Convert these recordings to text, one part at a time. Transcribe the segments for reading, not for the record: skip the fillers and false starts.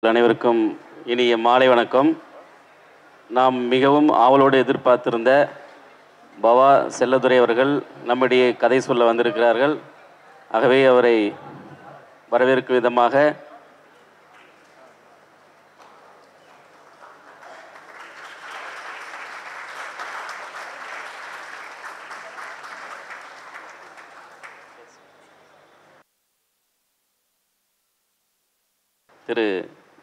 அனைவருக்கும் இனிய மாலை வணக்கம். நாம் மிகவும் ஆவலோடு எதிர்பார்த்திருந்த பவா செல்லதுரை அவர்கள் நம்முடைய கதை சொல்ல வந்திருக்கிறார்கள். ஆகவே அவரை வரவேற்கும் விதமாக திரு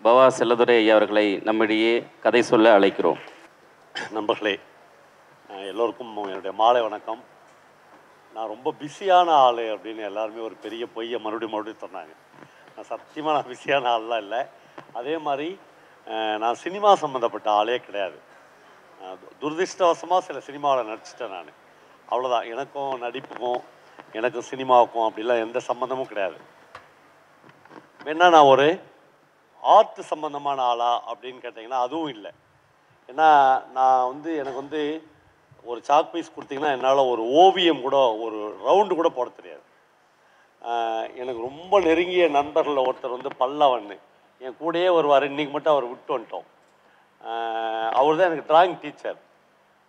பவா செல்லதுரை ஐயா அவர்களை நம்மிடையே கதை சொல்ல அழைக்கிறோம். நண்பர்களே, எல்லோருக்கும் என்னுடைய மாலை வணக்கம். நான் ரொம்ப பிஸியான ஆள் அப்படின்னு எல்லாருமே ஒரு பெரிய பொய்யை மறுபடியும் சொன்னாங்க. நான் சத்தியமாக பிஸியான ஆள்லாம் இல்லை. அதே மாதிரி நான் சினிமா சம்மந்தப்பட்ட ஆளே கிடையாது. துரதிர்ஷ்டவசமாக சில சினிமாவில் நடிச்சிட்டேன் நான். அவ்வளோதான். எனக்கும் நடிப்புக்கும் எனக்கும் சினிமாவுக்கும் அப்படிலாம் எந்த சம்மந்தமும் கிடையாது. வேணா நான் ஒரு ஆர்ட் சம்மந்தமான ஆளா அப்படின்னு கேட்டிங்கன்னா அதுவும் இல்லை. ஏன்னா நான் எனக்கு ஒரு சாக் பீஸ் கொடுத்தீங்கன்னா என்னால் ஒரு ஓவியம் கூட ஒரு ரவுண்டு கூட போட தெரியாது. எனக்கு ரொம்ப நெருங்கிய நண்பர்களில் ஒருத்தர் பல்லவன் என் கூடயே வருவார். இன்றைக்கி மட்டும் அவர் விட்டு வந்துட்டோம். அவர் தான் எனக்கு டிராயிங் டீச்சர்.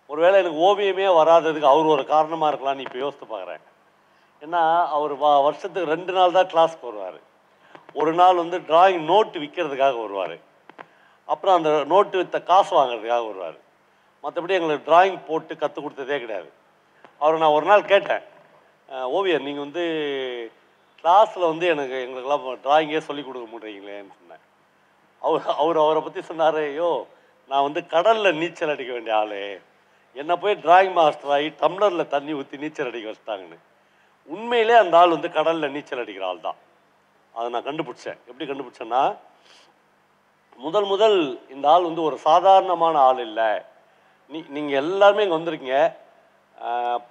ஒருவேளை எனக்கு ஓவியமே வராததுக்கு அவர் ஒரு காரணமாக இருக்கலாம்னு இப்போ யோசித்து பார்க்குறேன். ஏன்னா அவர் வருஷத்துக்கு 2 நாள் தான் கிளாஸ்க்கு வருவார். ஒரு நாள் டிராயிங் நோட்டு விற்கிறதுக்காக வருவார். அப்புறம் அந்த நோட்டு விற்ற காசு வாங்குறதுக்காக வருவார். மற்றபடி எங்களுக்கு டிராயிங் போட்டு கற்றுக் கொடுத்ததே கிடையாது. அவரை நான் ஒரு நாள் கேட்டேன், ஓவியர் நீங்கள் கிளாஸில் எங்களுக்கெல்லாம் டிராயிங்கே சொல்லிக் கொடுக்க முடியுங்களேன்னு சொன்னேன். அவரை பற்றி சொன்னார், ஐயோ நான் கடலில் நீச்சல் அடிக்க வேண்டிய ஆள், என்னை போய் டிராயிங் மாஸ்டர் ஆகி டம்ளரில் தண்ணி ஊற்றி நீச்சல் அடிக்க வச்சுட்டாங்கன்னு. உண்மையிலே அந்த ஆள் கடலில் நீச்சல் அடிக்கிற ஆள் தான். அதை நான் கண்டுபிடிச்சேன். எப்படி கண்டுபிடிச்சேன்னா, முதல் இந்த ஆள் ஒரு சாதாரணமான ஆள் இல்லை. நீங்கள் எல்லாருமே இங்கே வந்திருக்கீங்க.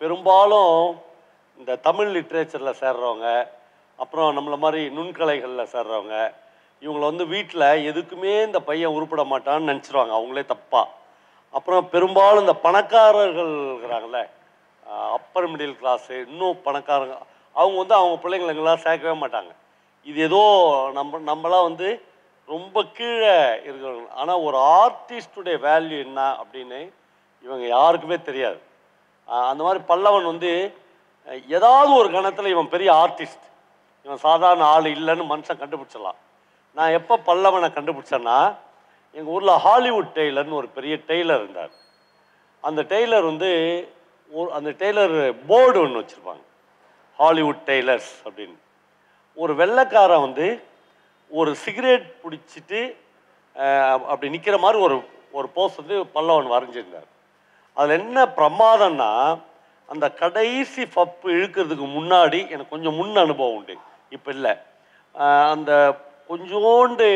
பெரும்பாலும் இந்த தமிழ் லிட்ரேச்சரில் சேர்றவங்க, அப்புறம் நம்மளை மாதிரி நுண்கலைகளில் சேர்றவங்க, இவங்களை வீட்டில் எதுக்குமே இந்த பையன் உருப்பட மாட்டான்னு நினச்சிருவாங்க, அவங்களே தப்பாக. அப்புறம் பெரும்பாலும் இந்த பணக்காரர்கள் இருக்கிறாங்களே, அப்பர் மிடில் கிளாஸு, இன்னும் பணக்காரங்க, அவங்க அவங்க பிள்ளைங்களை எங்களாம் சேர்க்கவே மாட்டாங்க. இது ஏதோ நம்மளாம் ரொம்ப கீழே இருக்கிறவங்க. ஆனால் ஒரு ஆர்டிஸ்டுடைய வேல்யூ என்ன அப்படின்னு இவங்க யாருக்குமே தெரியாது. அந்த மாதிரி பல்லவன் ஏதாவது ஒரு கணத்தில் இவன் பெரிய ஆர்டிஸ்ட், இவன் சாதாரண ஆள் இல்லைன்னு மனுஷன் கண்டுபிடிச்சிடலாம். நான் எப்போ பல்லவனை கண்டுபிடிச்சேன்னா, எங்கள் ஊரில் ஹாலிவுட் டெய்லர்னு ஒரு பெரிய டெய்லர் இருந்தார். அந்த டெய்லர் அந்த டெய்லர் போர்டு ஒன்று வச்சுருப்பாங்க, ஹாலிவுட் டெய்லர்ஸ் அப்படின்னு. ஒரு வெள்ளைக்காரன் ஒரு சிகரெட் பிடிச்சிட்டு அப்படி நிற்கிற மாதிரி ஒரு போஸ் பல்லவன் வரைஞ்சிருந்தார். அதில் என்ன பிரமாதம்னா, அந்த கடைசி பப்பு இழுக்கிறதுக்கு முன்னாடி எனக்கு கொஞ்சம் முன் அனுபவம் உண்டு, இப்போ இல்லை. அந்த கொஞ்சோண்டு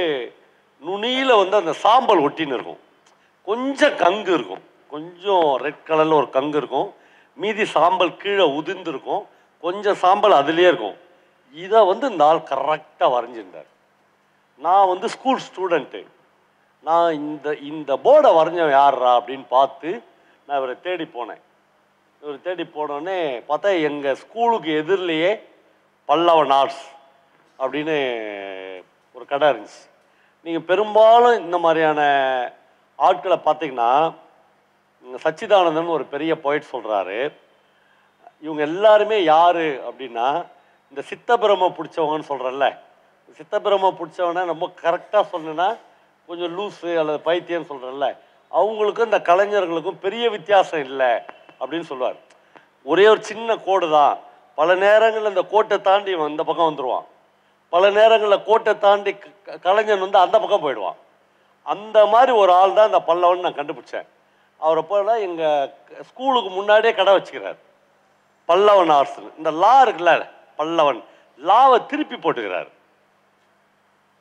நுனியில் அந்த சாம்பல் ஒட்டின்னு இருக்கும், கொஞ்சம் கங்கு இருக்கும், கொஞ்சம் ரெட் கலரில் ஒரு கங்கு இருக்கும், மீதி சாம்பல் கீழே உதிர்ந்துருக்கும், கொஞ்சம் சாம்பல் அதுலேயே இருக்கும். இதை இந்த ஆள் கரெக்டாக வரைஞ்சிருந்தார். நான் ஸ்கூல் ஸ்டூடெண்ட்டு. நான் இந்த போர்டை வரைஞ்சவன் யாரா அப்படின்னு பார்த்து நான் இவரை தேடி போனேன். இவர் தேடி போனோடனே பார்த்தா எங்கள் ஸ்கூலுக்கு எதிரிலேயே பல்லவன் ஆர்ட்ஸ் அப்படின்னு ஒரு கடை இருந்துச்சு. நீங்கள் பெரும்பாலும் இந்த மாதிரியான ஆட்களை பார்த்தீங்கன்னா, சச்சிதானந்தன் ஒரு பெரிய போய்ட் சொல்கிறாரு, இவங்க எல்லாருமே யார் அப்படின்னா, இந்த சித்தபிரம பிடிச்சவங்கன்னு சொல்கிறல்ல, சித்தபிரம பிடிச்சவன ரொம்ப கரெக்டாக சொன்னா கொஞ்சம் லூஸு அல்லது பைத்தியம்னு சொல்கிறல்ல, அவங்களுக்கும் இந்த கலைஞர்களுக்கும் பெரிய வித்தியாசம் இல்லை அப்படின்னு சொல்லுவார். ஒரே ஒரு சின்ன கோடு தான். பல நேரங்களில் இந்த கோட்டை தாண்டி இவன் இந்த பக்கம் வந்துடுவான், பல நேரங்களில் கோட்டை தாண்டி கலைஞன் அந்த பக்கம் போயிடுவான். அந்த மாதிரி ஒரு ஆள் தான் இந்த பல்லவன் நான் கண்டுபிடிச்சேன். அவரை போல எங்கள் ஸ்கூலுக்கு முன்னாடியே கடை வச்சுக்கிறார், பல்லவன் ஆர்ட்ஸ்னு. இந்த லா இருக்குல்ல, பல்லவன் லாவை திருப்பி போட்டுக்கிறார்.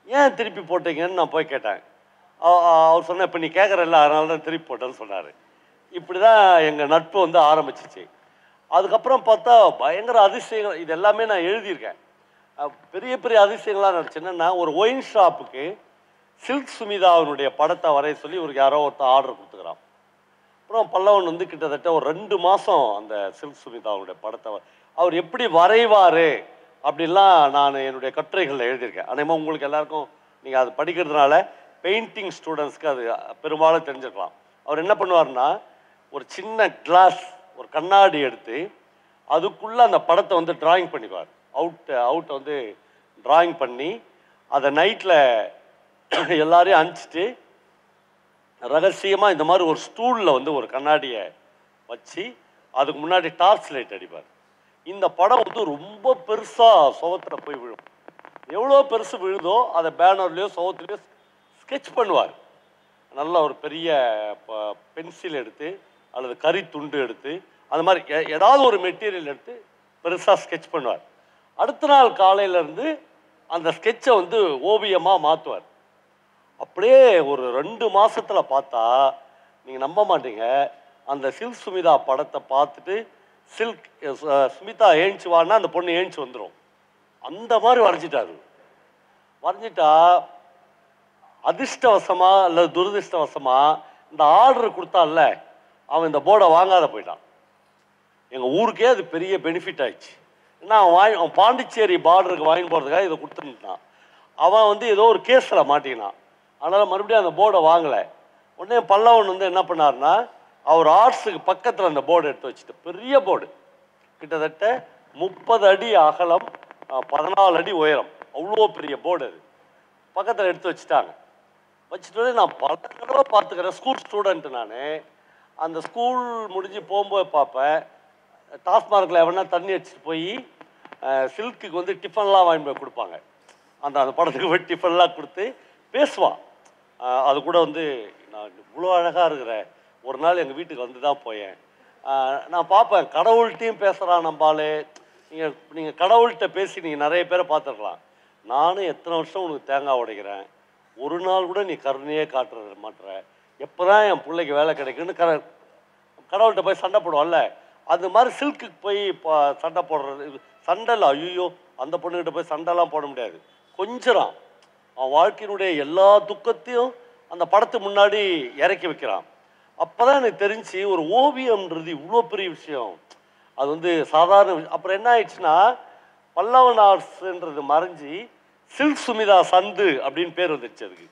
ஏன் திருப்பி போட்டீங்கன்னு நான் போய் கேட்டேன். அவர் சொன்ன, இப்போ நீ கேட்குறல்ல அதனால தான் திருப்பி போட்டேன்னு சொன்னார். இப்படி தான் எங்கள் நட்பு ஆரம்பிச்சிச்சு. அதுக்கப்புறம் பார்த்தா பயங்கர அதிசயங்கள், இது எல்லாமே நான் எழுதியிருக்கேன். பெரிய பெரிய அதிசயங்களாக நடந்துச்சு. என்னென்னா, ஒரு ஒயின் ஷாப்புக்கு சில்க் சுமிதாவினுடைய படத்தை வரைய சொல்லி இவருக்கு யாரோ ஒருத்தர் ஆர்டர் கொடுத்துக்கிறான். அப்புறம் பல்லவன் கிட்டத்தட்ட ஒரு 2 மாதம் அந்த சில்க் சுமிதாவுடைய படத்தை அவர் எப்படி வரைவார் அப்படிலாம் நான் என்னுடைய கட்டுரைகளில் எழுதியிருக்கேன். அதே மாதிரி உங்களுக்கு எல்லாருக்கும் நீங்கள் அது படிக்கிறதுனால பெயிண்டிங் ஸ்டூடெண்ட்ஸ்க்கு அது பெரும்பாலும் தெரிஞ்சிருக்கலாம். அவர் என்ன பண்ணுவார்னா, ஒரு சின்ன கிளாஸ், ஒரு கண்ணாடி எடுத்து அதுக்குள்ளே அந்த படத்தை வந்து டிராயிங் பண்ணிக்குவார். அவுட்டை வந்து டிராயிங் பண்ணி அதை நைட்டில் எல்லாரையும் அனுப்பிச்சிட்டு ரகசியமாக இந்த மாதிரி ஒரு ஸ்டூலில் வந்து ஒரு கண்ணாடியை வச்சு அதுக்கு முன்னாடி டார்ச் லைட் அடிப்பார். இந்த படம் வந்து ரொம்ப பெருசாக சுவத்தில் போய் விழும். எவ்வளோ பெருசு விழுதோ அதை பேனர்லேயோ சுவத்துலேயோ ஸ்கெட்ச் பண்ணுவார். நல்ல ஒரு பெரிய பென்சில் எடுத்து அல்லது கறி துண்டு எடுத்து அது மாதிரி ஏதாவது ஒரு மெட்டீரியல் எடுத்து பெருசாக ஸ்கெட்ச் பண்ணுவார். அடுத்த நாள் காலையிலேருந்து அந்த ஸ்கெட்சை வந்து ஓவியமாக மாற்றுவார். அப்படியே ஒரு 2 மாசத்துல பார்த்தா நீங்கள் நம்ப மாட்டீங்க, அந்த சில்க் சுமிதா படத்தை பார்த்துட்டு சுமிதா ஏஞ்சுவான்னா அந்த பொண்ணு ஏஞ்சி வந்துடும். அந்த மாதிரி வரைஞ்சிட்டாரு. வரைஞ்சிட்டா அதிர்ஷ்டவசமா அல்லது துரதிர்ஷ்டவசமா இந்த ஆர்டர் கொடுத்தான்ல அவன் இந்த போர்டை வாங்காத போயிட்டான். எங்கள் ஊருக்கே அது பெரிய பெனிஃபிட் ஆயிடுச்சு. ஏன்னா அவன் பாண்டிச்சேரி பார்டருக்கு வாங்கி போகிறதுக்காக இதை கொடுத்துட்டான். அவன் வந்து ஏதோ ஒரு கேஸில் மாட்டிக்கினான். அதனால் மறுபடியும் அந்த போர்டை வாங்கலை. உடனே பல்லவன் வந்து என்ன பண்ணார்னா, அவர் ஆர்ட்ஸுக்கு பக்கத்தில் அந்த போர்டு எடுத்து வச்சுட்டு, பெரிய போர்டு கிட்டத்தட்ட 30 அடி அகலம் 14 அடி உயரம், அவ்வளோ பெரிய போர்டு அது பக்கத்தில் எடுத்து வச்சுட்டாங்க. வச்சுட்டு நான் பல தடவை பார்த்துக்கிறேன். ஸ்கூல் ஸ்டூடெண்ட்டு நான். அந்த ஸ்கூல் முடிஞ்சு போகும்போது பார்ப்பேன், டாஸ்மார்க்கில் எவனா தண்ணி வச்சுட்டு போய் சில்க்குக்கு வந்து டிஃபன்லாம் வாங்கி போய் கொடுப்பாங்க. அந்த படத்துக்கு போய் டிஃபன்லாம் கொடுத்து பேசுவான். அது கூட வந்து நான் இவ்வளோ அழகாக இருக்கிறேன், ஒரு நாள் எங்கள் வீட்டுக்கு வந்து தான் போயேன். நான் பார்ப்பேன், கடவுள்கிட்டையும் பேசுகிறான் நம்பாலே. நீங்கள் கடவுள்கிட்ட பேசி நீங்கள் நிறைய பேரை பார்த்துருக்கலாம். நானும் எத்தனை வருஷம் உனக்கு தேங்காய் உடைக்கிறேன், ஒரு நாள் கூட நீ கருணையே காட்டுற மாட்டுற, எப்போ தான் என் பிள்ளைக்கு வேலை கிடைக்குன்னு கடவுள்கிட்ட போய் சண்டை போடுவோம்ல, அது மாதிரி சில்க்குக்கு போய் சண்டை போடுறது. சண்டையில் ஐயோ அந்த பொண்ணுக்கிட்ட போய் சண்டைலாம் போட முடியாது. கொஞ்சம் அவன் வாழ்க்கையினுடைய எல்லா துக்கத்தையும் அந்த படத்துக்கு முன்னாடி இறக்கி வைக்கிறான். அப்போ தான் எனக்கு தெரிஞ்சு ஒரு ஓவியம்ன்றது இவ்வளோ பெரிய விஷயம். அது வந்து சாதாரண விஷயம். அப்புறம் என்ன ஆயிடுச்சுன்னா, பல்லவன் ஆர்ட்ஸ்ன்றது மறைஞ்சி சில்க் சுமிதா சந்து அப்படின்னு பேர் வந்துடுச்சு அதுக்கு.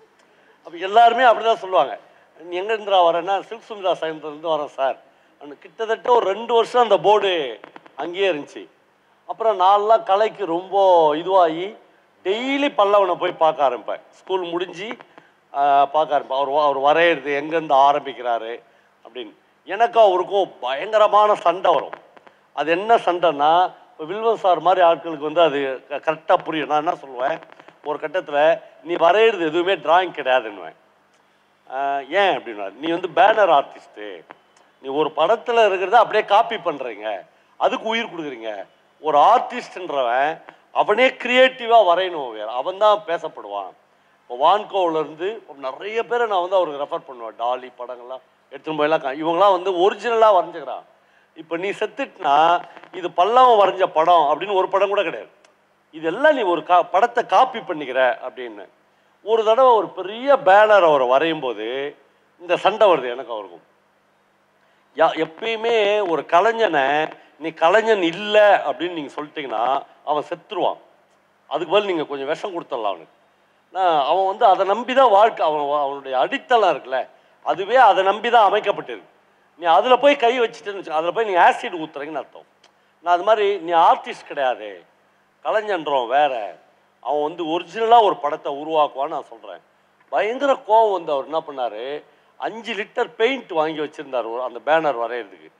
அப்போ எல்லாருமே அப்படி தான் சொல்லுவாங்க, நீ எங்கேருந்துரா வரேன்னா, சில்க் சுமிதா சந்துலேருந்து வரேன் சார். கிட்டத்தட்ட ஒரு 2 வருஷம் அந்த போர்டு அங்கேயே இருந்துச்சு. அப்புறம் நான்லாம் கலைக்கு ரொம்ப இதுவாகி டெய்லி பல்லவனை போய் பார்க்க ஆரம்பிப்பேன். ஸ்கூல் முடிஞ்சு பார்க்க ஆரம்பிப்பேன். அவர் வரையிறது எங்கேருந்து ஆரம்பிக்கிறாரு அப்படின்னு. எனக்கும் அவருக்கும் பயங்கரமான சண்டை வரும். அது என்ன சண்டைன்னா, இப்போ வில்வன் சார் மாதிரி ஆட்களுக்கு வந்து அது கரெக்டாக புரியும். நான் என்ன சொல்லுவேன், ஒரு கட்டத்தில் நீ வரைகிறது எதுவுமே டிராயிங் கிடையாதுன்னுவேன். ஏன் அப்படின்னா, நீ வந்து பேனர் ஆர்டிஸ்ட்டு, நீ ஒரு படத்தில் இருக்கிறத அப்படியே காப்பி பண்ணுறீங்க, அதுக்கு உயிர் கொடுக்குறீங்க. ஒரு ஆர்டிஸ்ட்ன்றவன் அவனே கிரியேட்டிவாக வரையணும், வேறு அவன் தான் பேசப்படுவான். இப்போ வான்கோவிலேருந்து நிறைய பேரை நான் வந்து அவருக்கு ரெஃபர் பண்ணுவேன். டாலி படங்கள்லாம் எடுத்துன்னு போயெல்லாம் இவங்களாம் வந்து ஒரிஜினலாக வரைஞ்சிக்கிறான். இப்போ நீ செத்துட்டுனா இது பல்லவன் வரைஞ்ச படம் அப்படின்னு ஒரு படம் கூட கிடையாது. இதெல்லாம் நீ ஒரு படத்தை காப்பி பண்ணிக்கிற அப்படின்னு. ஒரு தடவை ஒரு பெரிய பேனர் அவரை வரையும் போது இந்த சண்டை வருது எனக்கு அவருக்கும். எப்பயுமே ஒரு கலைஞனை நீ கலைஞன் இல்லை அப்படின்னு நீங்கள் சொல்லிட்டீங்கன்னா அவன் செத்துருவான். அதுக்கு பதில் நீங்கள் கொஞ்சம் விஷம் கொடுத்துடலாம் அவனுக்கு. அவன் வந்து அதை நம்பி தான் வாழ்க்கை, அவனுடைய அடித்தளம் இருக்குல்ல, அதுவே அதை நம்பி தான் அமைக்கப்பட்டிருக்கு. நீ அதில் போய் கை வச்சுட்டேன்னு வச்சு, அதில் போய் நீங்கள் ஆசிட் ஊற்றுறீங்கன்னு அர்த்தம். நான் அது மாதிரி, நீ ஆர்டிஸ்ட் கிடையாது, கலைஞன்றோம் வேற, அவன் வந்து ஒரிஜினலாக ஒரு படத்தை உருவாக்குவான்னு நான் சொல்கிறேன். பயங்கர கோவம் வந்து அவர் என்ன பண்ணார், 5 லிட்டர் பெயிண்ட் வாங்கி வச்சுருந்தார் அந்த பேனர் வரைகிறதுக்கு.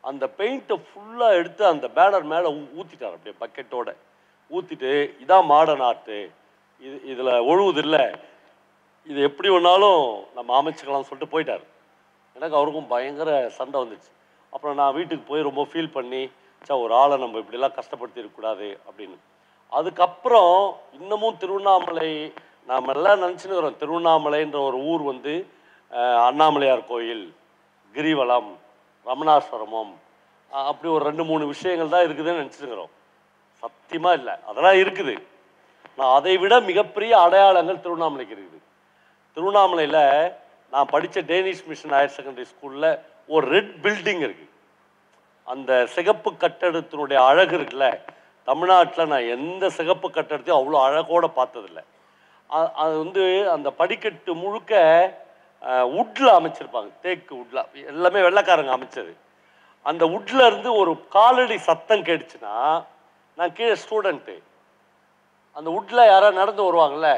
அந்த பெயிண்ட்டை ஃபுல்லாக எடுத்து அந்த பேனர் மேலே ஊற்றிட்டார். அப்படியே பக்கெட்டோட ஊற்றிட்டு, இதான் மாடர்ன் ஆர்ட்டு, இதில் ஒழுகுது இல்லை, இது எப்படி வேணாலும் நம்ம அமைச்சுக்கலாம்னு சொல்லிட்டு போயிட்டார். எனக்கு அவருக்கும் பயங்கர சண்டை வந்துச்சு. அப்புறம் நான் வீட்டுக்கு போய் ரொம்ப ஃபீல் பண்ணி, ஒரு ஆளை நம்ம இப்படிலாம் கஷ்டப்படுத்தி இருக்கக்கூடாது அப்படின்னு. அதுக்கப்புறம் இன்னமும் திருவண்ணாமலை நாம் எல்லாம் நினச்சின்னு இருக்கிறோம், திருவண்ணாமலைன்ற ஒரு ஊர் வந்து அண்ணாமலையார் கோயில், கிரிவலம், ரமணாஸ்வரமம், அப்படி ஒரு 2-3 விஷயங்கள் தான் இருக்குதுன்னு நினச்சிருக்கிறோம். சத்தியமாக இல்லை, அதெல்லாம் இருக்குது. நான் அதை விட மிகப்பெரிய அடையாளங்கள் திருவண்ணாமலைக்கு இருக்குது. திருவண்ணாமலையில் நான் படித்த டேனிஷ் மிஷன் ஹையர் செகண்டரி ஸ்கூலில் ஒரு ரெட் பில்டிங் இருக்குது. அந்த சிகப்பு கட்டடத்தினுடைய அழகு இருக்குல்ல, தமிழ்நாட்டில் நான் எந்த சிகப்பு கட்டடத்தையும் அவ்வளோ அழகோடு பார்த்ததில்லை. அது வந்து அந்த படிக்கட்டு முழுக்க வுட்டில் அமைச்சிருப்பாங்க, தேக்கு வுட்ல, எல்லாமே வெள்ளைக்காரங்க அமைச்சது. அந்த வுட்ல இருந்து ஒரு காலடி சத்தம் கேட்டுச்சுன்னா, நான் கீழே ஸ்டூடெண்ட்டு, அந்த வுட்ல யாராவது நடந்து வருவாங்கல்ல,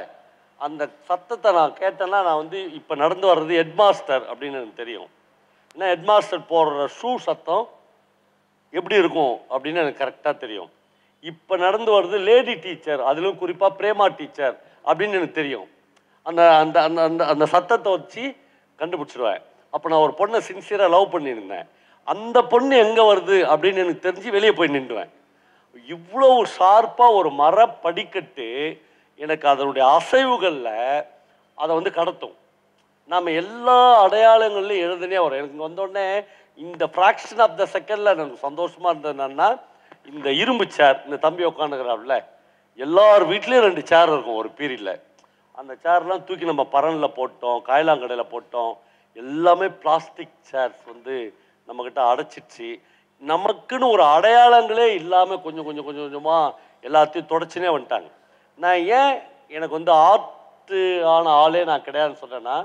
அந்த சத்தத்தை நான் கேட்டேன்னா நான் வந்து இப்போ நடந்து வர்றது ஹெட் மாஸ்டர் அப்படின்னு எனக்கு தெரியும். ஏன்னா ஹெட் மாஸ்டர் போடுற ஷூ சத்தம் எப்படி இருக்கும் அப்படின்னு எனக்கு கரெக்டாக தெரியும். இப்போ நடந்து வர்றது லேடி டீச்சர், அதிலும் குறிப்பாக பிரேமா டீச்சர் அப்படின்னு எனக்கு தெரியும். அந்த அந்த அந்த அந்த அந்த சத்தத்தை வச்சு கண்டுபிடிச்சிடுவேன். அப்போ நான் ஒரு பொண்ணை சின்சியராக லவ் பண்ணியிருந்தேன், அந்த பொண்ணு எங்கே வருது அப்படின்னு எனக்கு தெரிஞ்சு வெளியே போய் நின்றுவேன். இவ்வளவு ஷார்ப்பாக ஒரு மர படிக்கட்டு எனக்கு அதனுடைய அசைவுகளில் அதை வந்து கடத்தும். நாம் எல்லா அடையாளங்கள்லையும் எழுதுனே வரும். எனக்கு வந்தோடனே இந்த ஃப்ராக்ஷன் ஆஃப் த செகண்டில் எனக்கு சந்தோஷமாக இருந்தது என்னன்னா, இந்த இரும்பு சேர், இந்த தம்பி உட்காந்துக்கிறாப்புல, எல்லார் வீட்லேயும் 2 சேர் இருக்கும் ஒரு பீரியடில். அந்த சேர்லாம் தூக்கி நம்ம பரனில் போட்டோம், காயலாங்கடையில் போட்டோம், எல்லாமே பிளாஸ்டிக் சேர்ஸ் வந்து நம்மக்கிட்ட அடைச்சிடுச்சு. நமக்குன்னு ஒரு அடையாளங்களே இல்லாமல் கொஞ்சம் கொஞ்சம் கொஞ்சம் கொஞ்சமாக எல்லாத்தையும் தொடச்சினே வந்துட்டாங்க. நான் ஏன் எனக்கு வந்து ஆர்ட்டு ஆன ஆளே நான் கிடையாதுன்னு சொல்கிறேன்னா,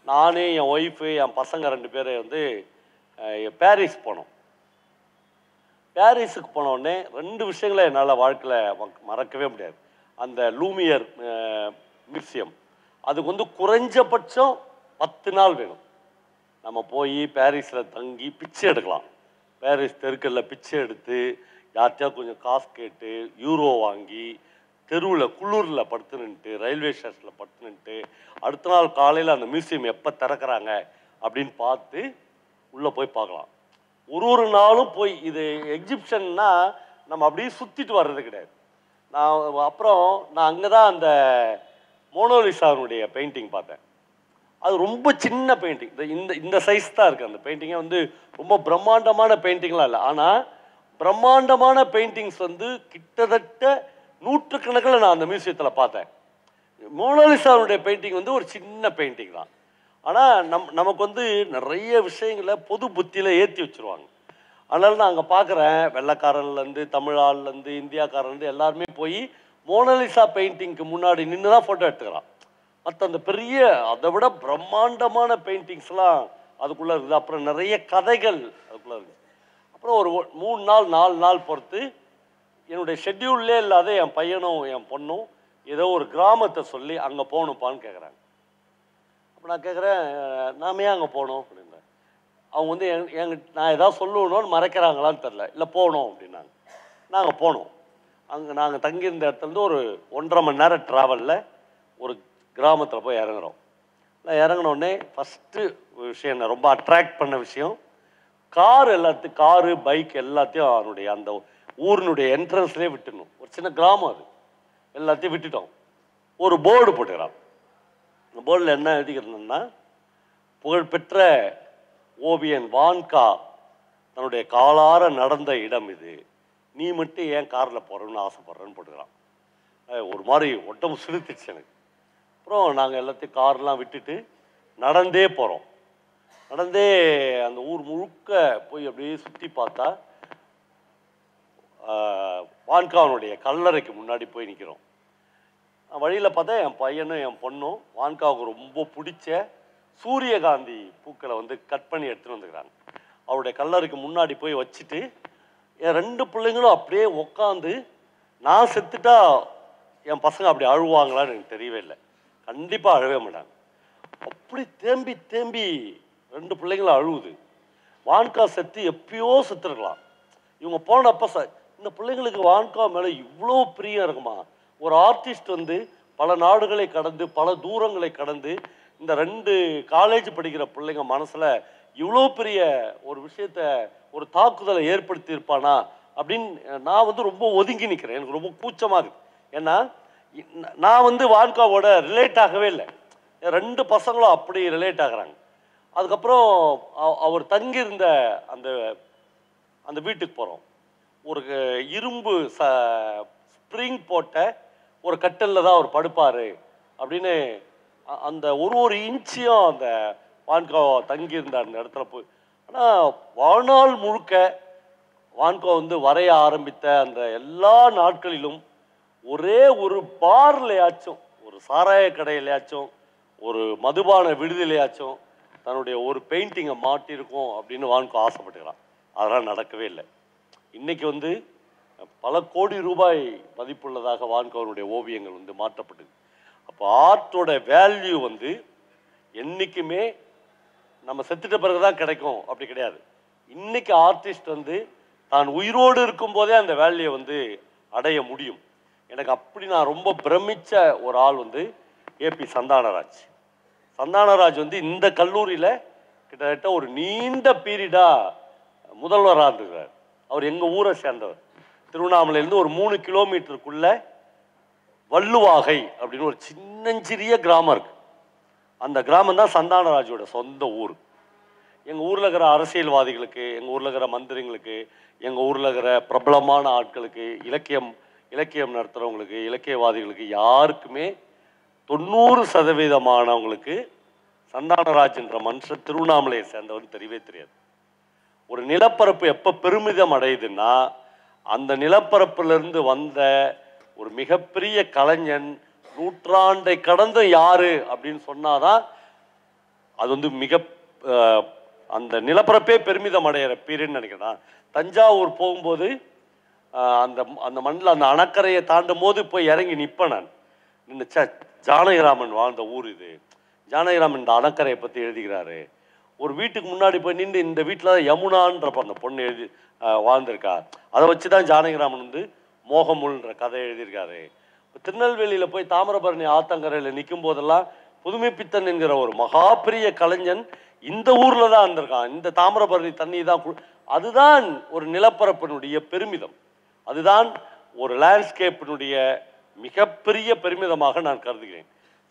நானே என் ஒய்ஃபு என் பசங்க 2 பேரை வந்து பாரிஸ் போனோம். பாரிஸுக்கு போனோடனே 2 விஷயங்களை என்னால் வாழ்க்கையில் மறக்கவே முடியாது. அந்த லூமியர் மியூசியம், அதுக்கு வந்து குறைஞ்சபட்சம் 10 நாள் வேணும். நம்ம போய் பாரிஸில் தங்கி பிச்சை எடுக்கலாம். பாரிஸ் தெருக்களில் பிச்சை எடுத்து யார்கிட்டயா கொஞ்சம் காசு கேட்டு யூரோ வாங்கி தெருவில் குளிரில் படுத்து நின்றுட்டு, ரயில்வே ஸ்டேஷனில் படுத்து நின்றுட்டு, அடுத்த நாள் காலையில் அந்த மியூசியம் எப்போ திறக்கிறாங்க அப்படின்னு பார்த்து உள்ளே போய் பார்க்கலாம். ஒரு நாளும் போய் இது எக்ஸிபிஷன்னா நம்ம அப்படியே சுற்றிட்டு வர்றது கிடையாது. நான் அங்கே தான் அந்த மோனோலிசாவுடைய பெயிண்டிங் பார்த்தேன். அது ரொம்ப சின்ன பெயிண்டிங், இந்த சைஸ் தான் இருக்குது. அந்த பெயிண்டிங்கே வந்து ரொம்ப பிரம்மாண்டமான பெயிண்டிங்லாம் இல்லை. ஆனால் பிரம்மாண்டமான பெயிண்டிங்ஸ் வந்து கிட்டத்தட்ட 100கணக்கில் நான் அந்த மியூசியத்தில் பார்த்தேன். மோனோலிசாவுடைய பெயிண்டிங் வந்து ஒரு சின்ன பெயிண்டிங் தான். ஆனால் நமக்கு வந்து நிறைய விஷயங்களை பொது புத்தியில் ஏற்றி வச்சுருவாங்க. அதனால நான் அங்கே பார்க்குறேன், வெள்ளைக்காரன்லேருந்து தமிழாள்லேருந்து இந்தியாக்காரன்லேருந்து எல்லாருமே போய் மோனோலிசா பெயிண்டிங்க்கு முன்னாடி நின்று தான் ஃபோட்டோ எடுத்துக்கிறான். மற்ற அந்த பெரிய அதை விட பிரம்மாண்டமான பெயிண்டிங்ஸ்லாம் அதுக்குள்ளே இருக்குது. அப்புறம் நிறைய கதைகள் அதுக்குள்ளே இருக்குது. அப்புறம் ஒரு 3 நாள் 4 நாள் பொறுத்து என்னுடைய ஷெட்யூல்லே இல்லாத என் பையனும் என் பொண்ணும் ஏதோ ஒரு கிராமத்தை சொல்லி அங்கே போகணுப்பான்னு கேட்குறாங்க. அப்போ நான் கேட்குறேன், நாம ஏன் அங்கே போகணும் அப்படின்னா, அவங்க வந்து நான் ஏதாவது சொல்லணும்னு மறைக்கிறாங்களான்னு தெரில, இல்லை போகணும் அப்படின்னாங்க. நாங்கள் போனோம். அங்கே நாங்கள் தங்கியிருந்த இடத்துலேருந்து ஒரு 1.5 மணி நேரம் ட்ராவலில் ஒரு கிராமத்தில் போய் இறங்குறோம். நான் இறங்கினோடனே ஃபஸ்ட்டு விஷயம் என்ன ரொம்ப அட்ராக்ட் பண்ண விஷயம், காரு பைக் எல்லாத்தையும் அவனுடைய அந்த ஊரினுடைய என்ட்ரன்ஸ்லேயே விட்டுடணும். ஒரு சின்ன கிராமம் அது, எல்லாத்தையும் விட்டுட்டோம். ஒரு போர்டு போட்டுக்கிறான். அந்த போர்டில் என்ன எழுதிக்கிறதுன்னா, புகழ்பெற்ற ஓவியன் வான்கா தன்னுடைய காலார நடந்த இடம் இது, நீ மட்டும் ஏன் காரில் போகிறோன்னு ஆசைப்படுறேன்னு போட்டுக்கிறான். ஒரு மாதிரி உடம்பு சிரித்துச்சு எனக்கு. அப்புறம் நாங்கள் எல்லாத்தையும் கார்லாம் விட்டுட்டு நடந்தே போகிறோம். நடந்தே அந்த ஊர் முழுக்க போய் அப்படியே சுற்றி பார்த்தா வான்காவனுடைய கல்லறைக்கு முன்னாடி போய் நிற்கிறோம். வழியில் பார்த்தா என் பையனும் என் பொண்ணும் வான்காவுக்கு ரொம்ப பிடிச்ச சூரியகாந்தி பூக்களை வந்து கட் பண்ணி எடுத்துகிட்டு வந்துக்கிறாங்க. அவருடைய கல்லறைக்கு முன்னாடி போய் வச்சுட்டு என் 2 பிள்ளைங்களும் அப்படியே உட்காந்து, நான் செத்துட்டா என் பசங்க அப்படி அழுவாங்களான்னு எனக்கு தெரியவே இல்லை. கண்டிப்பாக அழவே மாட்டாங்க. அப்படி தேம்பி தேம்பி 2 பிள்ளைங்களும் அழுவுது. வான்கா செத்து எப்பயோ செத்துருக்கலாம். இவங்க போனப்போ இந்த பிள்ளைங்களுக்கு வான்கா மேலே இவ்வளோ பிரியம் இருக்குமா? ஒரு ஆர்டிஸ்ட் வந்து பல நாடுகளை கடந்து பல தூரங்களை கடந்து இந்த 2 காலேஜ் படிக்கிற பிள்ளைங்க மனசில் இவ்வளோ பெரிய ஒரு விஷயத்த, ஒரு தாக்குதலை ஏற்படுத்தி இருப்பானா அப்படின்னு நான் வந்து ரொம்ப ஒதுங்கி நிற்கிறேன். எனக்கு ரொம்ப கூச்சமாக இருக்குது. ஏன்னா நான் வந்து வான்காவோட ரிலேட் ஆகவே இல்லை. 2 பசங்களும் அப்படி ரிலேட் ஆகுறாங்க. அதுக்கப்புறம் அவர் தங்கியிருந்த அந்த அந்த வீட்டுக்கு போகிறோம். ஒரு இரும்பு ஸ்ப்ரிங் போட்ட ஒரு கட்டலில் தான் அவர் படுப்பார் அப்படின்னு அந்த ஒரு இன்ச்சியும் அந்த வான்கோ தங்கியிருந்த அந்த இடத்துல போய். ஆனால் வாழ்நாள் முழுக்க வான்கோ வந்து வரைய ஆரம்பித்த அந்த எல்லா நாட்களிலும் ஒரே ஒரு பார்லையாச்சும் ஒரு சாராய கடையிலையாச்சும் ஒரு மதுபான விடுதலையாச்சும் தன்னுடைய ஒரு பெயிண்டிங்கை மாட்டியிருக்கோம் அப்படின்னு வான்கோ ஆசைப்பட்டுக்கிறான். அதெல்லாம் நடக்கவே இல்லை. இன்னைக்கு வந்து பல கோடி ரூபாய் மதிப்புள்ளதாக வான்கோவனுடைய ஓவியங்கள் வந்து மாற்றப்பட்டது. அப்போ ஆர்ட்டோட வேல்யூ வந்து என்றைக்குமே நம்ம செத்துட்ட பிறகுதான் கிடைக்கும் அப்படி கிடையாது. இன்னைக்கு ஆர்டிஸ்ட் வந்து தான் உயிரோடு இருக்கும் போதே அந்த வேல்யூ வந்து அடைய முடியும். எனக்கு அப்படி நான் ரொம்ப பிரமிச்ச ஒரு ஆள் வந்து ஏபி சந்தானராஜ். சந்தானராஜ் வந்து இந்த கல்லூரியில் கிட்டத்தட்ட ஒரு நீண்ட பீரியடா முதல்வராக இருக்கிறார். அவர் எங்கள் ஊரை சேர்ந்தவர். திருவண்ணாமலையிலேருந்து ஒரு 3 கிலோமீட்டருக்குள்ள வள்ளுவாகை அப்படின்னு ஒரு சின்னஞ்சிறிய கிராமம் இருக்கு. அந்த கிராமம் தான் சந்தானராஜோட சொந்த ஊர். எங்கள் ஊரில் இருக்கிற அரசியல்வாதிகளுக்கு, எங்கள் ஊரில் இருக்கிற மந்திரிங்களுக்கு, எங்கள் ஊரில் இருக்கிற பிரபலமான ஆட்களுக்கு, இலக்கியம் நடத்துகிறவங்களுக்கு, இலக்கியவாதிகளுக்கு யாருக்குமே 90% சந்தானராஜ் என்ற மனுஷன் திருவண்ணாமலையை சேர்ந்தவன் தெரியவே தெரியாது. ஒரு நிலப்பரப்பு எப்போ பெருமிதம் அடையுதுன்னா அந்த நிலப்பரப்பிலிருந்து வந்த ஒரு மிகப்பெரிய கலைஞன் நூற்றாண்டை கடந்த யாரு அப்படின்னு சொன்னாதான் அது வந்து அந்த நிலப்பரப்பே பெருமிதம் அடையிற பீரியட்னு நினைக்கிறேன். தஞ்சாவூர் போகும்போது அந்த மண்ணில் அந்த அணக்கரையை தாண்டும் போது போய் இறங்கி நிற்பேன் நான். நின்று ஜானகிராமன் வாழ்ந்த ஊர் இது. ஜானகிராமன் இந்த அணக்கரையை பற்றி எழுதுகிறாரு. ஒரு வீட்டுக்கு முன்னாடி போய் நின்று இந்த வீட்டில் தான் யமுனான்றப்ப அந்த பொண்ணு வாழ்ந்திருக்கா. அதை வச்சு தான் ஜானகிராமன் வந்து மோகமுல்ன்ற கதை எழுதியிருக்காரு. இப்போ திருநெல்வேலியில் போய் தாமிரபரணி ஆத்தங்கரையில் நிற்கும் போதெல்லாம் புதுமைப்பித்தன் என்கிற ஒரு மகா பெரிய கலைஞன் இந்த ஊரில் தான் இருந்திருக்கான். இந்த தாமிரபரணி தண்ணி தான். அதுதான் ஒரு நிலப்பரப்பினுடைய பெருமிதம். அதுதான் ஒரு லேண்ட்ஸ்கேப்பினுடைய மிகப்பெரிய பெருமிதமாக நான் கருதுகிறேன்.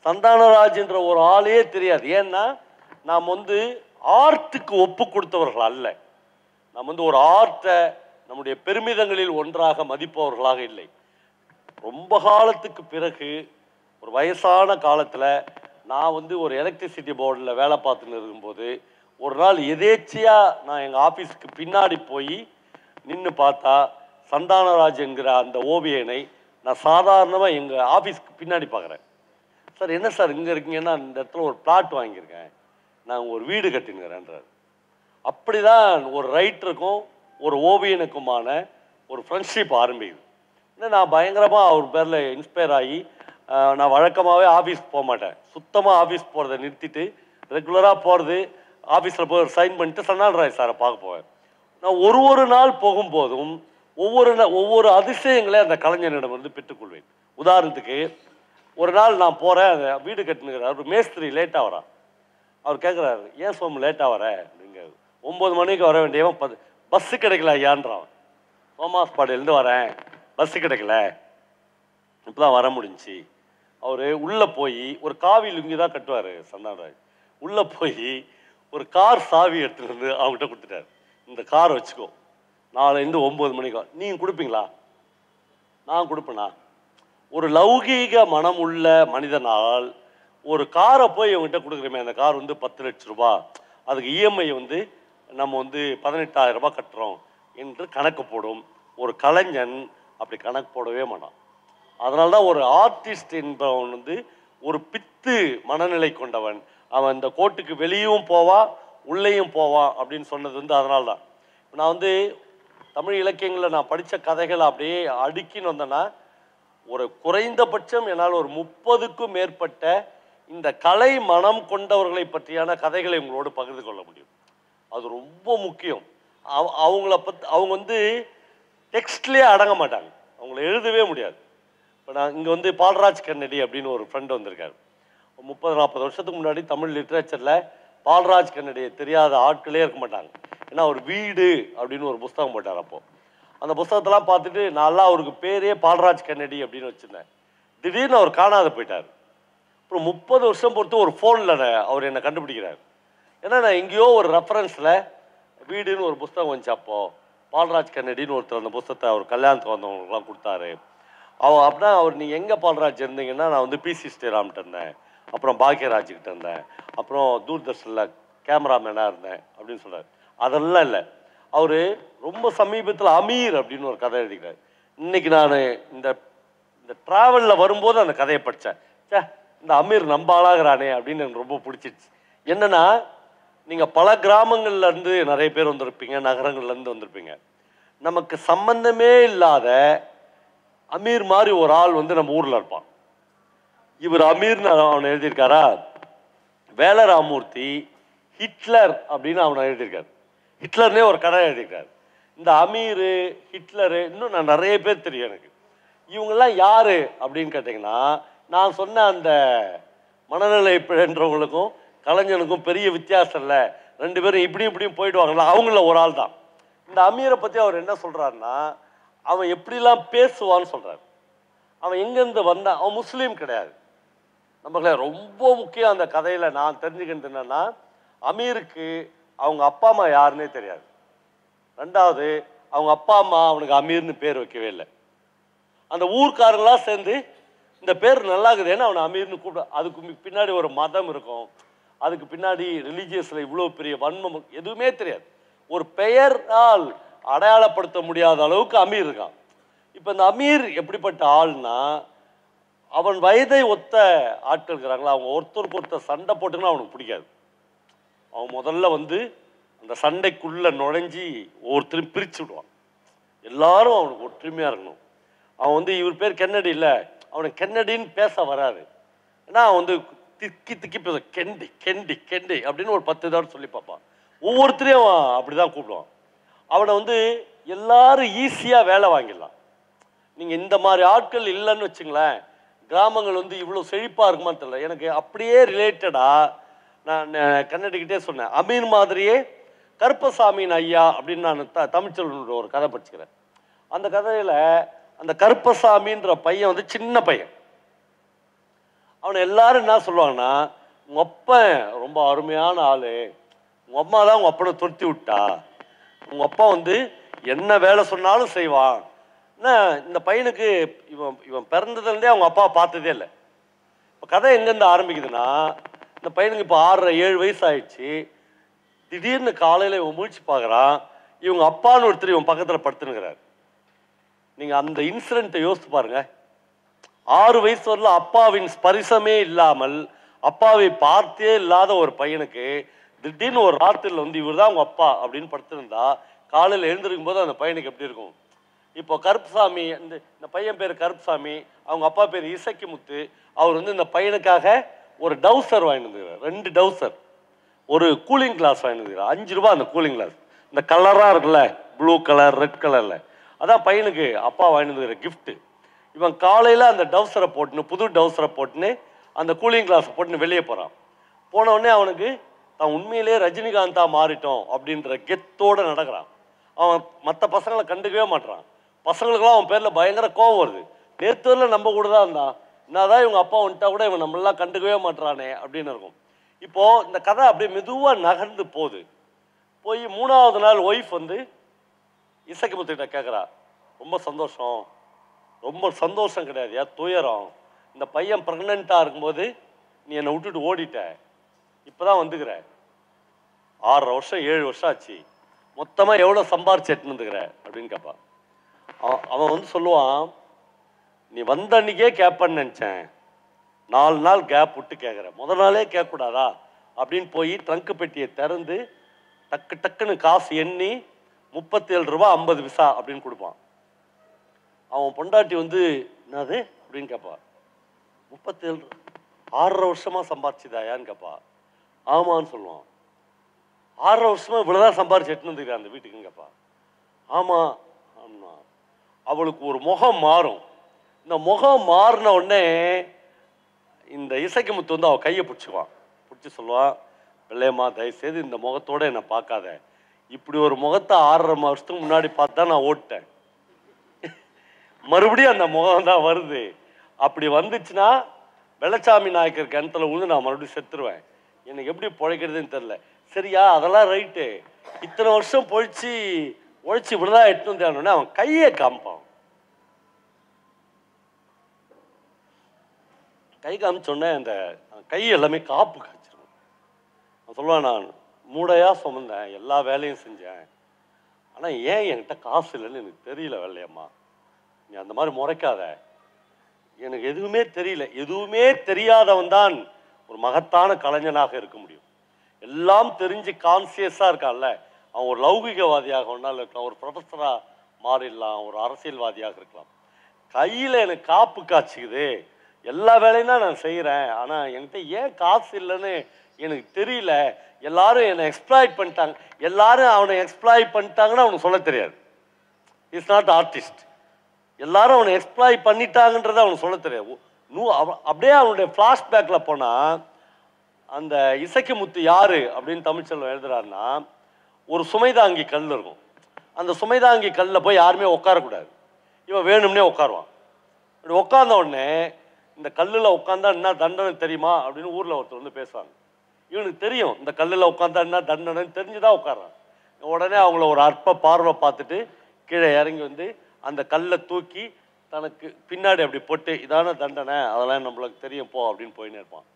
சந்தானராஜ் என்ற ஒரு ஆளே தெரியாது. ஏன்னா நாம் வந்து ஆர்ட்டுக்கு ஒப்பு கொடுத்தவர்கள் அல்ல. நாம் வந்து ஒரு ஆர்ட்டை நம்முடைய பெருமிதங்களில் ஒன்றாக மதிப்பவர்களாக இல்லை. ரொம்ப காலத்துக்கு பிறகு ஒரு வயசான காலத்தில் நான் வந்து ஒரு எலக்ட்ரிசிட்டி போர்டில் வேலை பார்த்துன்னு இருக்கும்போது ஒரு நாள் எதேச்சியாக நான் எங்கள் ஆஃபீஸுக்கு பின்னாடி போய் நின்று பார்த்தா சந்தானராஜ் என்கிற அந்த ஓவியனை நான் சாதாரணமாக எங்கள் ஆஃபீஸ்க்கு பின்னாடி பார்க்குறேன். சார் என்ன சார் இங்கே இருக்கீங்கன்னா இந்த இடத்துல ஒரு பிளாட் வாங்கியிருக்கேன், நான் ஒரு வீடு கட்டினுங்கிறேன்றார். அப்படி தான் ஒரு ரைட்டருக்கும் ஒரு ஓவியனுக்குமான ஒரு ஃப்ரெண்ட்ஷிப் ஆரம்பிக்குது. இன்னும் நான் பயங்கரமாக அவர் பேரில் இன்ஸ்பயர் ஆகி நான் வழக்கமாகவே ஆஃபீஸ் போக மாட்டேன். சுத்தமாக ஆஃபீஸ் போகிறத நிறுத்திட்டு ரெகுலராக போகிறது, ஆஃபீஸில் போய் ஒரு சைன் பண்ணிட்டு சந்தானராஜ் சாரை பார்க்க போவேன். நான் ஒரு நாள் போகும்போதும் ஒவ்வொரு அதிசயங்களே அந்த கலைஞனிடம் வந்து பெற்றுக்கொள்வேன். உதாரணத்துக்கு ஒரு நாள் நான் போகிறேன், அந்த வீடு கட்டுனுங்கிறார். ஒரு மேஸ்திரி லேட்டாக வரான். அவர் கேட்குறாரு, ஏன் சோமு லேட்டாக வர அப்படிங்க. 9 மணிக்கு வர வேண்டியவன் பஸ்ஸு கிடைக்கல ஐயான்றான். சோமாஸ்பாடியிலேருந்து வரேன், பஸ்ஸு கிடைக்கல, இப்போ தான் வர முடிஞ்சு. அவர் உள்ளே போய் ஒரு காவி லுங்கி தான் கட்டுவார் சந்தானராஜ். உள்ளே போய் ஒரு கார் சாவி எடுத்துகிட்டு வந்து அவங்ககிட்ட கொடுத்துட்டார். இந்த காரை வச்சுக்கோ, நாளைலேருந்து 9 மணிக்கோ. நீங்கள் கொடுப்பீங்களா? நான் கொடுப்பேனா? ஒரு லௌகீக மனம் உள்ள மனிதனால் ஒரு காரை போய் இவங்ககிட்ட கொடுக்குறோமே, அந்த கார் வந்து 10 லட்சம் ரூபா, அதுக்கு இஎம்ஐ வந்து நம்ம வந்து 18,000 ரூபாய் கட்டுறோம் என்று கணக்கு போடும். ஒரு கலைஞன் அப்படி கணக்கு போடவே மாட்டான். அதனால தான் ஒரு ஆர்டிஸ்ட் என்பவன் வந்து ஒரு பித்து மனநிலை கொண்டவன். அவன் இந்த கோட்டுக்கு வெளியும் போவான் உள்ளேயும் போவான் அப்படின்னு சொன்னது வந்து அதனால தான். நான் வந்து தமிழ் இலக்கியங்களில் நான் படித்த கதைகளை அப்படியே அடுக்கின்னு வந்தேன்னா ஒரு குறைந்தபட்சம் என்னால் ஒரு 30க்கும் மேற்பட்ட இந்த கலை மனம் கொண்டவர்களை பற்றியான கதைகளை உங்களோடு பகிர்ந்து கொள்ள முடியும். அது ரொம்ப முக்கியம். அவங்க வந்து டெக்ஸ்ட்லேயே அடங்க மாட்டாங்க, அவங்கள எழுதவே முடியாது. இப்போ நான் இங்கே வந்து பால்ராஜ் கன்னடி அப்படின்னு ஒரு ஃப்ரெண்டு வந்திருக்காரு. 30-40 வருஷத்துக்கு முன்னாடி தமிழ் லிட்ரேச்சரில் பால்ராஜ் கன்னடியை தெரியாத ஆட்களே இருக்க மாட்டாங்க. ஏன்னா அவர் வீடு அப்படின்னு ஒரு புஸ்தகம் போட்டார். அப்போது அந்த புஸ்தகத்தெல்லாம் பார்த்துட்டு நான்லாம் அவருக்கு பேரே பால்ராஜ் கன்னடி அப்படின்னு வச்சுருந்தேன். திடீர்னு அவர் காணாத போயிட்டார். அப்புறம் 30 வருஷம் பொறுத்து ஒரு ஃபோனில் அவர் என்னை கண்டுபிடிக்கிறார். ஏன்னா நான் எங்கேயோ ஒரு ரெஃபரன்ஸில் வீடுன்னு ஒரு புஸ்தகம் வந்துச்சு. அப்போது பால்ராஜ் கன்னடின்னு ஒருத்தர் அந்த புஸ்தகத்தை அவர் கல்யாணத்துக்கு வந்தவங்களுக்குலாம் கொடுத்தாரு. அப்படின்னா அவர் நீங்கள் எங்கே பால்ராஜ் இருந்தீங்கன்னா நான் வந்து பிசி ஸ்ரீராம்கிட்ட இருந்தேன், அப்புறம் பாக்யராஜ்கிட்ட இருந்தேன், அப்புறம் தூர்தர்ஷனில் கேமராமேனாக இருந்தேன் அப்படின்னு சொல்கிறார். அதெல்லாம் இல்லை. அவர் ரொம்ப சமீபத்தில் அமீர் அப்படின்னு ஒரு கதை எழுதிக்கிறார். இன்னைக்கு நான் இந்த ட்ராவலில் வரும்போது அந்த கதையை படித்தேன். இந்த அமீர் நம்ப ஆளாகிறானே அப்படின்னு எனக்கு ரொம்ப பிடிச்சிருச்சு. என்னன்னா, நீங்கள் பல கிராமங்கள்லேருந்து நிறைய பேர் வந்திருப்பீங்க, நகரங்கள்லேருந்து வந்திருப்பீங்க. நமக்கு சம்பந்தமே இல்லாத அமீர் மாதிரி ஒரு ஆள் வந்து நம்ம ஊரில் இருப்பான். இவர் அமீர்னு அவனை எழுதியிருக்காரா? வேலராமூர்த்தி ஹிட்லர் அப்படின்னு அவனை எழுதியிருக்காரு. ஹிட்லர்னே ஒரு கதை எழுதியிருக்காரு. இந்த அமீர், ஹிட்லரு, இன்னும் நான் நிறைய பேர் தெரியும் எனக்கு. இவங்கெல்லாம் யாரு அப்படின்னு கேட்டிங்கன்னா, நான் சொன்ன அந்த மனநிலை பிழன்றவங்களுக்கும் கலைஞனுக்கும் பெரிய வித்தியாசம் இல்லை. ரெண்டு பேரும் இப்படியும் இப்படியும் போயிடுவாங்களா, அவங்கள ஒரு ஆள் தான். இந்த அமீரை பற்றி அவர் என்ன சொல்கிறாருன்னா, அவன் எப்படிலாம் பேசுவான்னு சொல்கிறார். அவன் எங்கேருந்து வந்தான், அவன் முஸ்லீம் கிடையாது. நமக்கு ரொம்ப முக்கியம் அந்த கதையில் நான் தெரிஞ்சுக்கிட்டு என்னன்னா, அமீருக்கு அவங்க அப்பா அம்மா யாருன்னே தெரியாது. ரெண்டாவது, அவங்க அப்பா அம்மா அவனுக்கு அமீர்னு பேர் வைக்கவே இல்லை. அந்த ஊர்க்காரங்களாம் சேர்ந்து இந்த பேர் நல்லா இருக்குதுன்னு அவனை அமீர்னு கூப்பிட, அதுக்கு பின்னாடி ஒரு மதம் இருக்கும், அதுக்கு பின்னாடி ரிலீஜியஸில் இவ்வளோ பெரிய வன்மம் எதுவுமே தெரியாது. ஒரு பெயரால் அடையாளப்படுத்த முடியாத அளவுக்கு அமீர் இருக்கான். இப்போ இந்த அமீர் எப்படிப்பட்ட ஆள்னா, அவன் வயதை ஒத்த ஆட்கள் இருக்கிறாங்களா, அவங்க ஒருத்தருக்கு ஒருத்தர் சண்டை போட்டுன்னா அவனுக்கு பிடிக்காது. அவன் முதல்ல வந்து அந்த சண்டைக்குள்ளே நுழைஞ்சி ஒவ்வொருத்தரும் பிரித்து விடுவான். எல்லாரும் அவனுக்கு ஒற்றுமையாக இருக்கணும். அவன் வந்து இவர் பேர் கென்னடி இல்லை, அவனுக்கு கென்னடின்னு பேச வராது. ஏன்னா அவன் வந்து திக்கி திக்கி பேச கெண்டி கெண்டி கெண்டி அப்படின்னு ஒரு 10 தடவை சொல்லி பார்ப்பான். ஒவ்வொருத்தரையும் அவன் அப்படி தான் கூப்பிடுவான். அவனை வந்து எல்லாரும் ஈஸியாக வேலை வாங்கிடலாம். நீங்கள் இந்த மாதிரி ஆட்கள் இல்லைன்னு வச்சுங்களேன், கிராமங்கள் வந்து இவ்வளோ செழிப்பாக இருக்குமான்னு தெரியல. எனக்கு அப்படியே ரிலேட்டடாக நான் கன்னடிக்கிட்டே சொன்னேன். அமீர் மாதிரியே கருப்பசாமியின் ஐயா அப்படின்னு நான் தமிழ்ச்செல்வனோட ஒரு கதை படிச்சுக்கிறேன். அந்த கதையில் அந்த கருப்பசாமின்ற பையன் வந்து சின்ன பையன். அவனை எல்லாரும் என்ன சொல்லுவாங்கன்னா, உங்கள் அப்பன் ரொம்ப அருமையான ஆள், உங்கள் அம்மா தான் உங்கள் அப்பனை துரத்தி விட்டா, உங்கள் அப்பா வந்து என்ன வேலை சொன்னாலும் செய்வான். இந்த பையனுக்கு இவன் பிறந்ததுலேருந்தே அவங்க அப்பா பார்த்ததே இல்லை. இப்போ கதை எங்கேருந்து ஆரம்பிக்குதுன்னா, இந்த பையனுக்கு இப்போ 6-7 வயசு ஆயிடுச்சு. திடீர்னு காலையில் இவன் முழிச்சு பார்க்குறான், இவங்க அப்பான்னு ஒருத்தர் இவன் பக்கத்தில் படுத்துனுக்கிறார். நீங்கள் அந்த இன்சிடென்ட்டை யோசித்து பாருங்க. 6 வயசு வரல அப்பாவின் ஸ்பரிசமே இல்லாமல், அப்பாவை பார்த்தே இல்லாத ஒரு பையனுக்கு திடீர்னு ஒரு ராத்திரியில் வந்து இவர் தான் அவங்க அப்பா அப்படின்னு படுத்திருந்தா, காலையில் எழுந்திருக்கும் போது அந்த பையனுக்கு எப்படி இருக்கும்? இப்போ கருப்புசாமி, இந்த பையன் பேர் கருப்புசாமி, அவங்க அப்பா பேர் இசக்கிமுத்து. அவர் வந்து இந்த பையனுக்காக ஒரு டவுசர் வாங்கிட்டு வந்துக்கிறார், 2 டவுசர், ஒரு கூலிங் கிளாஸ் வாங்கிட்டு வந்துக்கிறார். 5 ரூபா அந்த கூலிங் கிளாஸ். இந்த கலராக இருக்குல்ல, ப்ளூ கலர் ரெட் கலரில், அதான் பையனுக்கு அப்பா வாங்கிட்டு வந்துக்கிற கிஃப்ட்டு. இவன் காலையில் அந்த டவுசரை போட்டுன்னு, புது டவுசரை போட்டுன்னு, அந்த கூலிங் கிளாஸை போட்டுன்னு வெளியே போகிறான். போனவுடனே அவனுக்கு தான் உண்மையிலே ரஜினிகாந்தா மாறிட்டோம் அப்படின்ற கெத்தோடு நடக்கிறான். அவன் மற்ற பசங்களை கண்டுக்கவே மாட்டான். பசங்களுக்கெல்லாம் அவன் பேரில் பயங்கர கோவம் வருது. நேற்று வரல நம்ம கூட தான் இருந்தான், என்னதான் இவங்க அப்பா வந்துட்டா கூட இவன் நம்மளாம் கண்டுக்கவே மாட்டானே அப்படின்னு இருக்கும். இப்போது இந்த கதை அப்படியே மெதுவாக நகர்ந்து போகுது. போய் 3ஆவது நாள் ஒய்ஃப் வந்து இசக்கிமுத்துக்கிட்ட கேட்குறா, ரொம்ப சந்தோஷம், ரொம்ப சந்தோஷம் கிடையாது, துயரம். இந்த பையன் ப்ரெக்னெண்ட்டாக இருக்கும்போது நீ என்னை விட்டுட்டு ஓடிட்ட, இப்போ தான் வந்துக்கிற, 6 வருஷம் 7 வருஷம் ஆச்சு, மொத்தமாக எவ்வளோ சம்பாரிச்சு எட்டுன்னு வந்துக்கிற அப்படின்னு கேட்பான். அவன் வந்து சொல்லுவான், நீ வந்த அன்றைக்கே கேட்பேன்னு நினச்சேன், 4 நாள் கேப் விட்டு கேட்குறேன், முதல் நாளே கேட்கக்கூடாதா அப்படின்னு போய் ட்ரங்கு பெட்டியை திறந்து டக்கு டக்குன்னு காசு எண்ணி 37 ரூபா 50 பைசா அப்படின்னு கொடுப்பான். அவன் பொண்டாட்டி வந்து என்னது அப்படின்னு கேட்பான். 37 6 வருஷமாக சம்பாரிச்சுதாயான்னு கேட்பா. ஆமான்னு சொல்லுவான். 6 வருஷமாக இவ்வளோதான் சம்பாரிச்சு எட்டுன்னு வந்துக்கிறேன் அந்த வீட்டுக்குன்னு கேட்பா. ஆமாம் ஆமா. அவளுக்கு ஒரு முகம் மாறும். இந்த முகம் மாறின உடனே இந்த இசக்கிமுத்து வந்து அவள் கையை பிடிச்சிக்குவான். பிடிச்சி சொல்லுவான், வெள்ளையம்மா தயவுசெய்து இந்த முகத்தோடு என்னை பார்க்காத, இப்படி ஒரு முகத்தை 6.5 வருஷத்துக்கு முன்னாடி பார்த்து தான் நான் ஓட்டேன், மறுபடியும் அந்த முகம் தான் வருது, அப்படி வந்துச்சுன்னா வெள்ளச்சாமி நாயக்கர் கிணத்துல விழுந்து நான் மறுபடியும் செத்துருவேன், எனக்கு எப்படி பிழைக்கிறதுன்னு தெரில. சரியா, அதெல்லாம் ரைட்டு, இத்தனை வருஷம் பொழிச்சு உழைச்சி இப்படிதான் எட்டு வந்தோடனே அவன் கையை காமிப்பான். கை காமிச்சோடனே அந்த கை எல்லாமே காப்பு காய்ச்சிரும். அவன் சொல்லுவான், நான் மூடையாக சுமந்தேன், எல்லா வேலையும் செஞ்சேன், ஆனால் ஏன் என்கிட்ட காசு இல்லைன்னு எனக்கு தெரியல வெள்ளையம்மா, நீ அந்த மாதிரி முறைக்காத, எனக்கு எதுவுமே தெரியல. எதுவுமே தெரியாதவன் தான் ஒரு மகத்தான கலைஞனாக இருக்க முடியும். எல்லாம் தெரிஞ்சு கான்சியஸாக இருக்கான்ல, அவன் ஒரு லௌகிகவாதியாக ஒன்றால் இருக்கலாம், ஒரு ப்ரொஃபஸராக மாறிடலாம், ஒரு அரசியல்வாதியாக இருக்கலாம். கையில் எனக்கு காப்பு காய்ச்சிக்குது, எல்லா வேலையும் தான் நான் செய்கிறேன், ஆனால் என்கிட்ட ஏன் காசு இல்லைன்னு எனக்கு தெரியல, எல்லாரும் என்னை எக்ஸ்ப்ளாய்ட் பண்ணிட்டாங்க. எல்லாரும் அவனை எக்ஸ்ப்ளாய்ட் பண்ணிட்டாங்கன்னு அவனுக்கு சொல்ல தெரியாது. Is not artist. எல்லாரும் அவனை எக்ஸ்ப்ளாய்ட் பண்ணிட்டாங்கன்றதை அவனுக்கு சொல்ல தெரியாது. அப்படியே அவனுடைய ஃப்ளாஷ்பேக்கில் போனால், அந்த இசைக்கு முத்து யாரு அப்படின்னு தமிழ்ச்செல்வன் எழுதுறாருன்னா, ஒரு சுமைதாங்கி கல் இருக்கும். அந்த சுமைதாங்கி கல்லில் போய் யாருமே உட்காரக்கூடாது. இவன் வேணும்னே உட்காருவான். அப்படி உட்கார்ந்த உடனே இந்த கல்லில் உட்காந்தா என்ன தண்டனை தெரியுமா அப்படின்னு ஊரில் ஒருத்தர் வந்து பேசுவாங்க. இவனுக்கு தெரியும் இந்த கல்லில் உட்காந்தா என்ன தண்டனைன்னு தெரிஞ்சுதான் உட்காரான். உடனே அவங்கள ஒரு அற்ப பார்வை பார்த்துட்டு கீழே இறங்கி வந்து அந்த கல்லை தூக்கி தனக்கு பின்னாடி அப்படி போட்டு இதான தண்டனை, அதெல்லாம் நம்மளுக்கு தெரியும் போ அப்படின்னு போயின்னு இருப்பான்.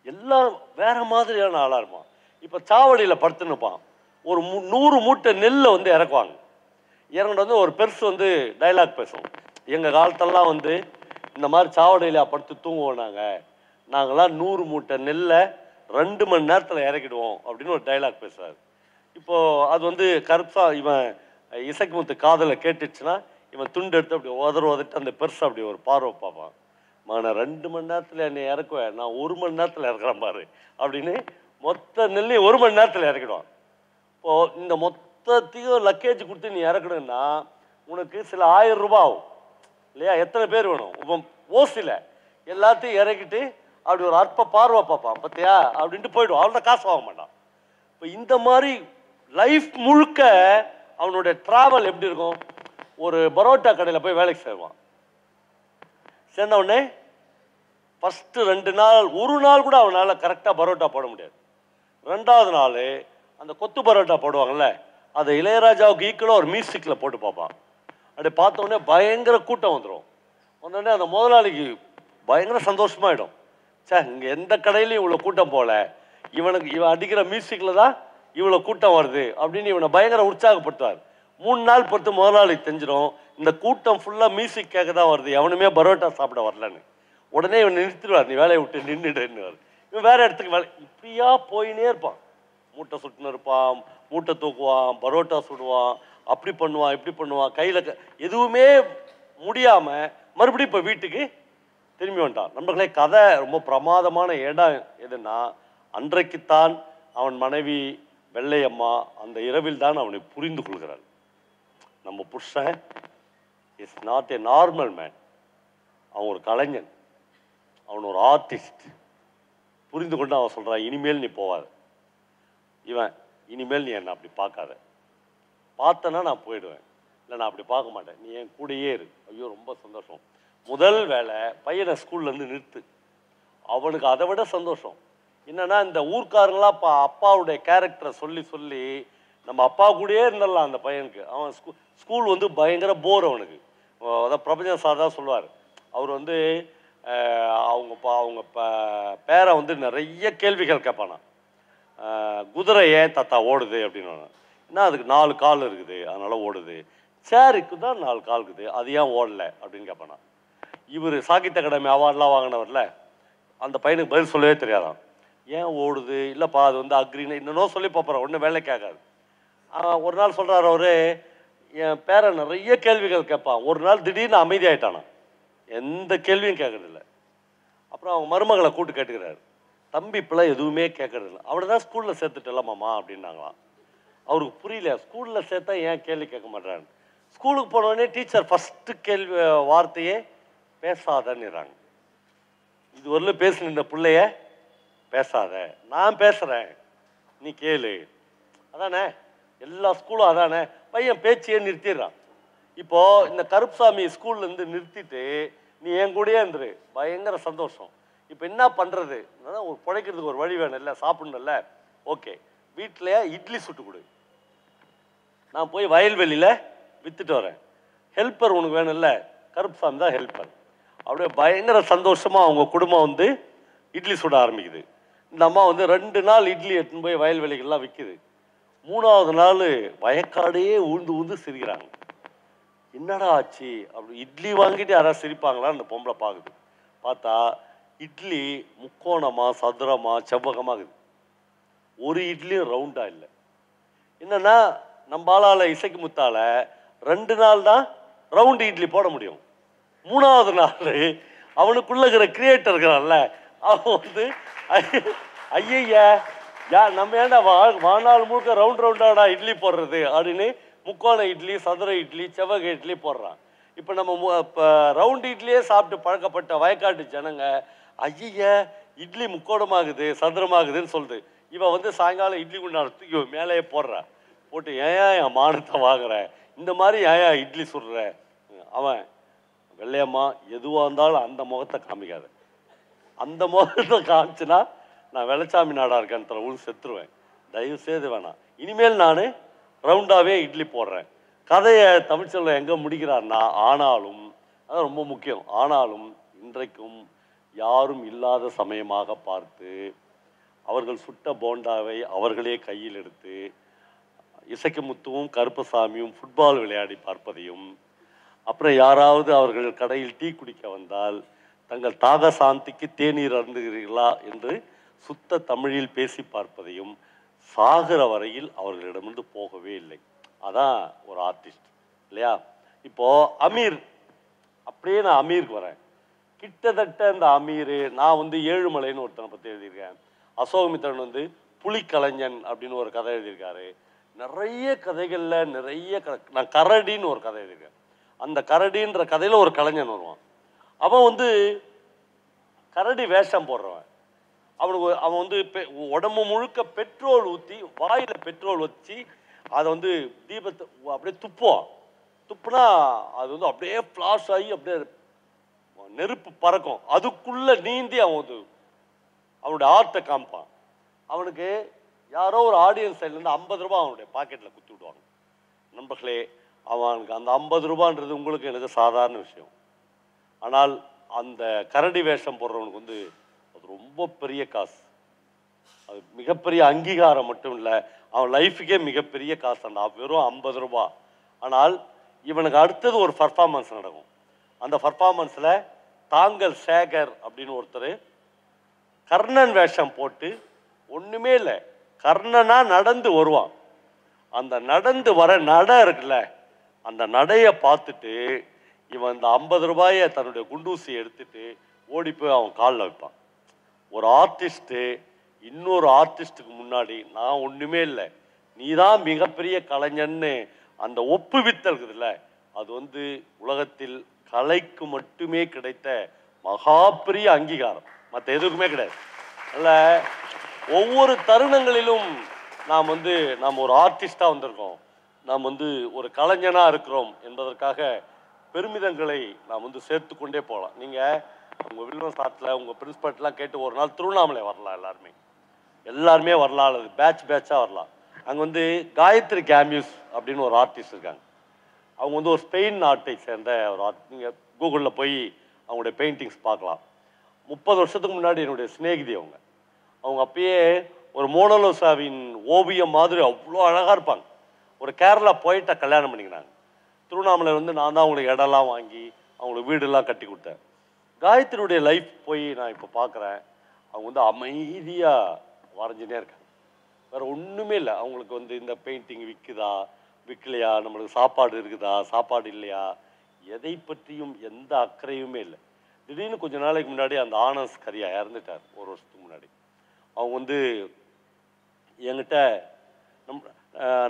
எல்லாம் வேற மாதிரியான ஆளாக இருப்பான். இப்போ சாவடியில் படுத்துன்னு இருப்பான். ஒரு 100 மூட்டை நெல்லை வந்து இறக்குவாங்க. இறங்கிட்டு வந்து ஒரு பெருசு வந்து டைலாக் பேசும். எங்கள் காலத்தெல்லாம் வந்து இந்த மாதிரி சாவடியில் படுத்து தூங்குவோம், நாங்கள்லாம் 100 மூட்டை நெல்லை 2 மணி நேரத்தில் இறக்கிடுவோம் அப்படின்னு ஒரு டைலாக் பேசுறாரு. இப்போது அது வந்து கருப்பா இவன் இசைக்கு முத்து காதலை கேட்டுச்சுன்னா இவன் துண்டு எடுத்து அப்படி உதறிட்டு அந்த பெருசை அப்படி ஒரு பார்வை பார்ப்பான். நான் 2 மணி நேரத்தில் என்னை இறக்குவேன், நான் 1 மணி நேரத்தில் இறக்குறேன் பாரு அப்படின்னு மொத்த நெல்லையும் 1 மணி நேரத்தில் இறக்கிடுவான். இப்போது இந்த மொத்தத்தையும் லக்கேஜ் கொடுத்து நீ இறக்கணுன்னா உனக்கு சில 1000 ரூபாய் ஆகும் இல்லையா? எத்தனை பேர் வேணும்? இப்போ ஓசில எல்லாத்தையும் இறக்கிட்டு அப்படி ஒரு அற்ப பார்வை பார்ப்பான், பார்த்தியா அப்படின்ட்டு போயிடுவான். அவன்கிட்ட காசு வாங்க மாட்டான். இப்போ இந்த மாதிரி லைஃப் முழுக்க அவனுடைய ட்ராவல் எப்படி இருக்கும்? ஒரு பரோட்டா கடையில் போய் வேலைக்கு சேருவான். சேர்ந்த உடனே ஃபஸ்ட்டு 2 நாள், ஒரு நாள் கூட அவனால் கரெக்டாக பரோட்டா போட முடியாது. 2வது நாள் அந்த கொத்து பரோட்டா போடுவாங்கள்ல, அதை இளையராஜாவுக்கு ஈக்குவலாக ஒரு மியூசிக்கில் போட்டு பார்ப்பான். அப்படி பார்த்த உடனே பயங்கர கூட்டம் வந்துடும். வந்தோடனே அந்த முதலாளிக்கு பயங்கர சந்தோஷமாயிடும். சார் இங்கே எந்த கடையிலையும் இவ்வளோ கூட்டம் போகல, இவன் அடிக்கிற மியூசிக்கில் தான் இவ்வளோ கூட்டம் வருது அப்படின்னு இவனை பயங்கர உற்சாகப்படுத்துவார். 3 நாள் பொறுத்து முதலாளி தெரிஞ்சிடும் இந்த கூட்டம் ஃபுல்லாக மியூசிக் கேட்க தான் வருது, எவனுமே பரோட்டா சாப்பிட வரலன்னு. உடனே இவன் நிறுத்திடுவார், நீ வேலையை விட்டு நின்றுடுன்னு. இவன் வேறு இடத்துக்கு வேலை இப்படியா போயினே இருப்பான். மூட்டை சுட்டுன்னு இருப்பான், மூட்டை தூக்குவான், பரோட்டா சுடுவான், அப்படி பண்ணுவான் இப்படி பண்ணுவான். கையில் எதுவுமே முடியாமல் மறுபடியும் இப்போ வீட்டுக்கு திரும்பி வந்துட்டான். நம்மளே கதை ரொம்ப பிரமாதமான இடம் எதுன்னா, அன்றைக்குத்தான் அவன் மனைவி வெள்ளையம்மா அந்த இரவில் தான் அவனை புரிந்து கொள்கிறாள். நம்ம புருஷன் is not a normal man, அவன் ஒரு கலைஞன், அவன் ஒரு ஆர்டிஸ்ட். புரிந்து கொண்டு அவன் சொல்கிறான், இனிமேல் நீ போவாத, இனிமேல் நீ என்னை அப்படி பார்க்காத, பார்த்தனா நான் போயிடுவேன், இல்லை நான் அப்படி பார்க்க மாட்டேன், நீ என் கூடயே இரு. ஐயோ ரொம்ப சந்தோஷம். முதல் வேலை பையனை ஸ்கூல்லேருந்து நிறுத்து. அவனுக்கு அதை விட சந்தோஷம் என்னன்னா, இந்த ஊர்க்காரங்களாம் அப்பாவுடைய கேரக்டரை சொல்லி சொல்லி நம்ம அப்பா கூடயே இருந்துடலாம் அந்த பையனுக்கு. அவன் ஸ்கூல் வந்து பயங்கர போர் அவனுக்கு. அதான் பிரபஞ்சன் சார் தான் சொல்லுவார். அவர் வந்து அவங்க பேரை வந்து நிறைய கேள்விகள் கேட்பானா. குதிரை ஏன் தாத்தா ஓடுது அப்படின்னு. என்ன அதுக்கு 4 கால் இருக்குது அதனால் ஓடுது. சேருக்கு தான் 4 கால் இருக்குது, அது ஏன் ஓடலை அப்படின்னு கேட்பானா. இவர் சாகித்ய அகாடமி அவார்ட்லாம் வாங்கினவர்ல, அந்த பையனுக்கு பதில் சொல்லவே தெரியாதான். ஏன் ஓடுது, இல்லைப்பா அது வந்து அக்ரின்னு இன்னும் சொல்லி பார்ப்பறேன், ஒன்றும் வேலை கேட்காது. ஒரு நாள் சொல்கிறார் அவர், என் பேரை நிறைய கேள்விகள் கேட்பான். ஒரு நாள் திடீர்னு அமைதியாயிட்டானா, எந்த கேள்வியும் கேட்கறதில்ல. அப்புறம் அவங்க மருமகளை கூட்டு கேட்டுக்கிறாரு, தம்பி இப்பெல்லாம் எதுவுமே கேட்கறதில்ல, அவனை தான் ஸ்கூலில் சேர்த்துட்டல மாமா அப்படின்னாங்களாம். அவருக்கு புரியல, ஸ்கூலில் சேர்த்தா ஏன் கேள்வி கேட்க மாட்டான்னு. ஸ்கூலுக்கு போனோடனே டீச்சர் ஃபஸ்ட்டு கேள்வி வார்த்தையே பேசாதன்னுறாங்க. இது வரலும் பேசுன இந்த பிள்ளைய பேசாத, நான் பேசுகிறேன் நீ கேளு, அதானே எல்லா ஸ்கூலும் அதானே. பையன் பேச்சையே நிறுத்திடுறான். இப்போது இந்த கருப்புசாமி ஸ்கூல்லேருந்து நிறுத்திட்டு நீ என் கூடயே இருந்துரு, பயங்கர சந்தோஷம். இப்போ என்ன பண்ணுறது, ஒரு பிழைக்கிறதுக்கு ஒரு வழி வேணும் இல்லை, சாப்பிடணும்ல. ஓகே, வீட்டில் இட்லி சுட்டு கொடு, நான் போய் வயல்வெளியில் விற்றுட்டு வரேன், ஹெல்ப்பர் உனக்கு வேணும்ல, கருப்புசாமி தான் ஹெல்ப்பர். அப்படியே பயங்கர சந்தோஷமாக அவங்க குடும்பம் வந்து இட்லி சுட ஆரம்பிக்குது. இந்த அம்மா வந்து 2 நாள் இட்லி எடுத்துன்னு போய் வயல்வெளிகள்லாம் விற்கிது. 3வது நாள் வயக்காடையே ஊந்து ஊந்து சிரிக்கிறாங்க. என்னடா ஆச்சு அப்படி, இட்லி வாங்கிட்டு யாராவது சிரிப்பாங்களான்னு அந்த பொம்பளை பார்க்குது. பார்த்தா இட்லி முக்கோணமாக சதுரமாக செவ்வகமாக இருக்குது. ஒரு இட்லியும் ரவுண்டாக இல்லை. என்னன்னா நம்ம ஆளால் இசைக்கு முத்தால 2 நாள் தான் ரவுண்டு இட்லி போட முடியும். 3ஆவது நாள் அவனுக்குள்ள இருக்கிற கிரியேட்டர் இருக்கிறான்ல, அவன் வந்து ஐயா நம்ம ஏன்டா வாழ்நாள் முழுக்க ரவுண்டாடா இட்லி போடுறது அப்படின்னு முக்கோண இட்லி சதுர இட்லி செவ்வக இட்லி போடுறான். இப்போ நம்ம இப்போ ரவுண்ட் இட்லியே சாப்பிட்டு பழக்கப்பட்ட வயக்காட்டு ஜனங்க ஐயா இட்லி முக்கோணமாகுது சதுரமாகுதுன்னு சொல்லுது. இவன் வந்து சாயங்காலம் இட்லி குண்டான தூக்கி மேலேயே போடுறான். போட்டு ஏன் என் மானத்தை வாங்குறேன், இந்த மாதிரி ஏன் இட்லி சுடுற. அவன் வெள்ளையம்மா எதுவாக இருந்தாலும் அந்த முகத்தை காமிக்காத, அந்த முகத்தை காமிச்சுன்னா நான் வெள்ளச்சாமி நாடாக இருக்கேன் உள் செத்துருவேன். தயவு செய்து வேணாம், இனிமேல் நான் ரவுண்டாகவே இட்லி போடுறேன். கதையை தமிழ்ச்செல்வன் எங்கே முடிக்கிறார்னா, ஆனாலும் அது ரொம்ப முக்கியம், ஆனாலும் இன்றைக்கும் யாரும் இல்லாத சமயமாக பார்த்து அவர்கள் சுட்ட போண்டாவை அவர்களே கையில் எடுத்து இசைக்கு முத்துவும் கருப்பசாமியும் ஃபுட்பால் விளையாடி பார்ப்பதையும், அப்புறம் யாராவது அவர்கள் கடையில் டீ குடிக்க வந்தால் தங்கள் தாக சாந்திக்கு தேநீர் அருந்துகிறீர்களா என்று சுத்த தமிழில் பேசி பார்ப்பதையும் சாகிற வரையில் அவர்களிடமிருந்து போகவே இல்லை. அதான் ஒரு ஆர்டிஸ்ட் இல்லையா? இப்போ அமீர், அப்படியே நான் அமீருக்கு வரேன். கிட்டத்தட்ட இந்த அமீர், நான் வந்து ஏழுமலைன்னு ஒருத்தனை பற்றி எழுதியிருக்கேன். அசோகமித்திரன் வந்து புலிக்கலைஞன் அப்படின்னு ஒரு கதை எழுதியிருக்காரு. நிறைய கதைகளில் நிறைய நான் கரடின்னு ஒரு கதை எழுதியிருக்கேன். அந்த கரடின்ற கதையில் ஒரு கலைஞன் வருவான். அவன் வந்து கரடி வேஷம் போடுறவன். அவன் வந்து உடம்பு முழுக்க பெட்ரோல் ஊற்றி வாயில் பெட்ரோல் வச்சு அதை வந்து தீபத்தை அப்படியே துப்புவான். துப்புனா அது வந்து அப்படியே ஃப்ளாஷ் ஆகி அப்படியே நெருப்பு பறக்கும். அதுக்குள்ளே நீந்தி அவன் வந்து அவனுடைய ஆர்ட்டை காமிப்பான். அவனுக்கு யாரோ ஒரு ஆடியன்ஸ் சைட்லேருந்து 50 ரூபா அவனுடைய பாக்கெட்டில் குத்தி விடுவாங்க. நண்பர்களே, அவனுக்கு அந்த 50 ரூபான்றது உங்களுக்கு எனக்கு சாதாரண விஷயம். ஆனால் அந்த கரடி வேஷம் போடுறவனுக்கு வந்து அது ரொம்ப பெரிய காசு. அது மிகப்பெரிய அங்கீகாரம் மட்டும் இல்லை, அவன் லைஃபுக்கே மிகப்பெரிய காசு. அந்த வெறும் 50 ரூபா. ஆனால் இவனுக்கு அடுத்தது ஒரு பர்ஃபார்மன்ஸ் நடக்கும். அந்த பர்ஃபார்மன்ஸில் தாங்கள் சேகர் அப்படின்னு ஒருத்தர் கர்ணன் வேஷம் போட்டு ஒன்றுமே இல்லை கர்ணனா நடந்து வருவான். அந்த நடந்து வர நடை இருக்குல்ல, அந்த நடையை பார்த்துட்டு இவன் இந்த 50 ரூபாயை தன்னுடைய குண்டூசி எடுத்துட்டு ஓடி போய் அவன் காலில் வைப்பான். ஒரு ஆர்டிஸ்ட்டு இன்னொரு ஆர்டிஸ்ட்டுக்கு முன்னாடி நான் ஒன்றுமே இல்லை, நீ தான் மிகப்பெரிய கலைஞன்னு அந்த ஒப்புவித்தல் இருக்குதுல்ல, அது வந்து உலகத்தில் கலைக்கு மட்டுமே கிடைத்த மகா பெரிய அங்கீகாரம், மற்ற எதுக்குமே கிடையாது. அல்ல, ஒவ்வொரு தருணங்களிலும் நாம் ஒரு ஆர்டிஸ்டாக வந்திருக்கோம், நாம் வந்து ஒரு கலைஞனாக இருக்கிறோம் என்பதற்காக பெருமிதங்களை நாம் வந்து சேர்த்து கொண்டே போகலாம். நீங்கள் உங்கள் வில்வன் சாட்டில் உங்கள் பிரின்ஸ்பல்ட்டெலாம் கேட்டு ஒரு நாள் திருவண்ணாமலை வரலாம், எல்லாருமே வரலாம், அல்லது பேட்சாக வரலாம். அங்கே வந்து காயத்ரி கேமியூஸ் அப்படின்னு ஒரு ஆர்டிஸ்ட் இருக்காங்க. அவங்க வந்து ஒரு ஸ்பெயின் நாட்டை சேர்ந்த ஒரு நீங்கள் கூகுளில் போய் அவங்களுடைய பெயிண்டிங்ஸ் பார்க்கலாம். 30 வருஷத்துக்கு முன்னாடி என்னுடைய சிநேகிதி அவங்க அப்பயே ஒரு மோனலோசாவின் ஓவியம் மாதிரி அவ்வளோ அழகாக இருப்பாங்க. ஒரு கேரளா போயிட்டா கல்யாணம் பண்ணிக்கினாங்க. திருவண்ணாமலை வந்து நான் தான் அவங்களுக்கு இடம்லாம் வாங்கி அவங்களுக்கு வீடெல்லாம் கட்டி கொடுத்தேன். காயத்ரியுடைய லைஃப் போய் நான் இப்போ பார்க்குறேன். அவங்க வந்து அமைதியாக வரைஞ்சினே இருக்காங்க, வேறு ஒன்றுமே இல்லை. அவங்களுக்கு வந்து இந்த பெயிண்டிங் விற்குதா விற்கலையா, நம்மளுக்கு சாப்பாடு இருக்குதா சாப்பாடு இல்லையா, எதை பற்றியும் எந்த அக்கறையுமே இல்லை. திடீர்னு கொஞ்ச நாளைக்கு முன்னாடி அந்த ஆனஸ் கரியா இறந்துட்டார், ஒரு வருஷத்துக்கு முன்னாடி. அவங்க வந்து என்கிட்ட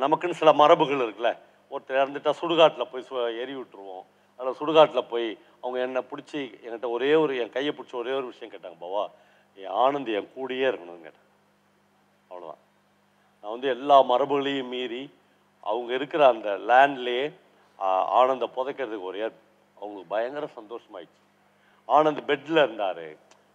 நமக்குன்னு சில மரபுகள் இருக்குல்ல, ஒருத்தர் இறந்துட்டா சுடுகாட்டில் போய் எரி விட்டுருவோம். அதில் சுடுகாட்டில் போய் அவங்க என்னை பிடிச்சி என்கிட்ட என் கையை பிடிச்சி ஒரே ஒரு விஷயம் கேட்டாங்க, பாவா என் ஆனந்த் என் கூடயே இருக்கணும்னு கேட்டேன். அவ்வளோதான். நான் வந்து எல்லா மரபுகளையும் மீறி அவங்க இருக்கிற அந்த லேண்ட்லேயே ஆனந்தை புதைக்கிறதுக்கு அவங்களுக்கு பயங்கர சந்தோஷமாயிடுச்சு. ஆனந்த் பெட்டில் இருந்தார்,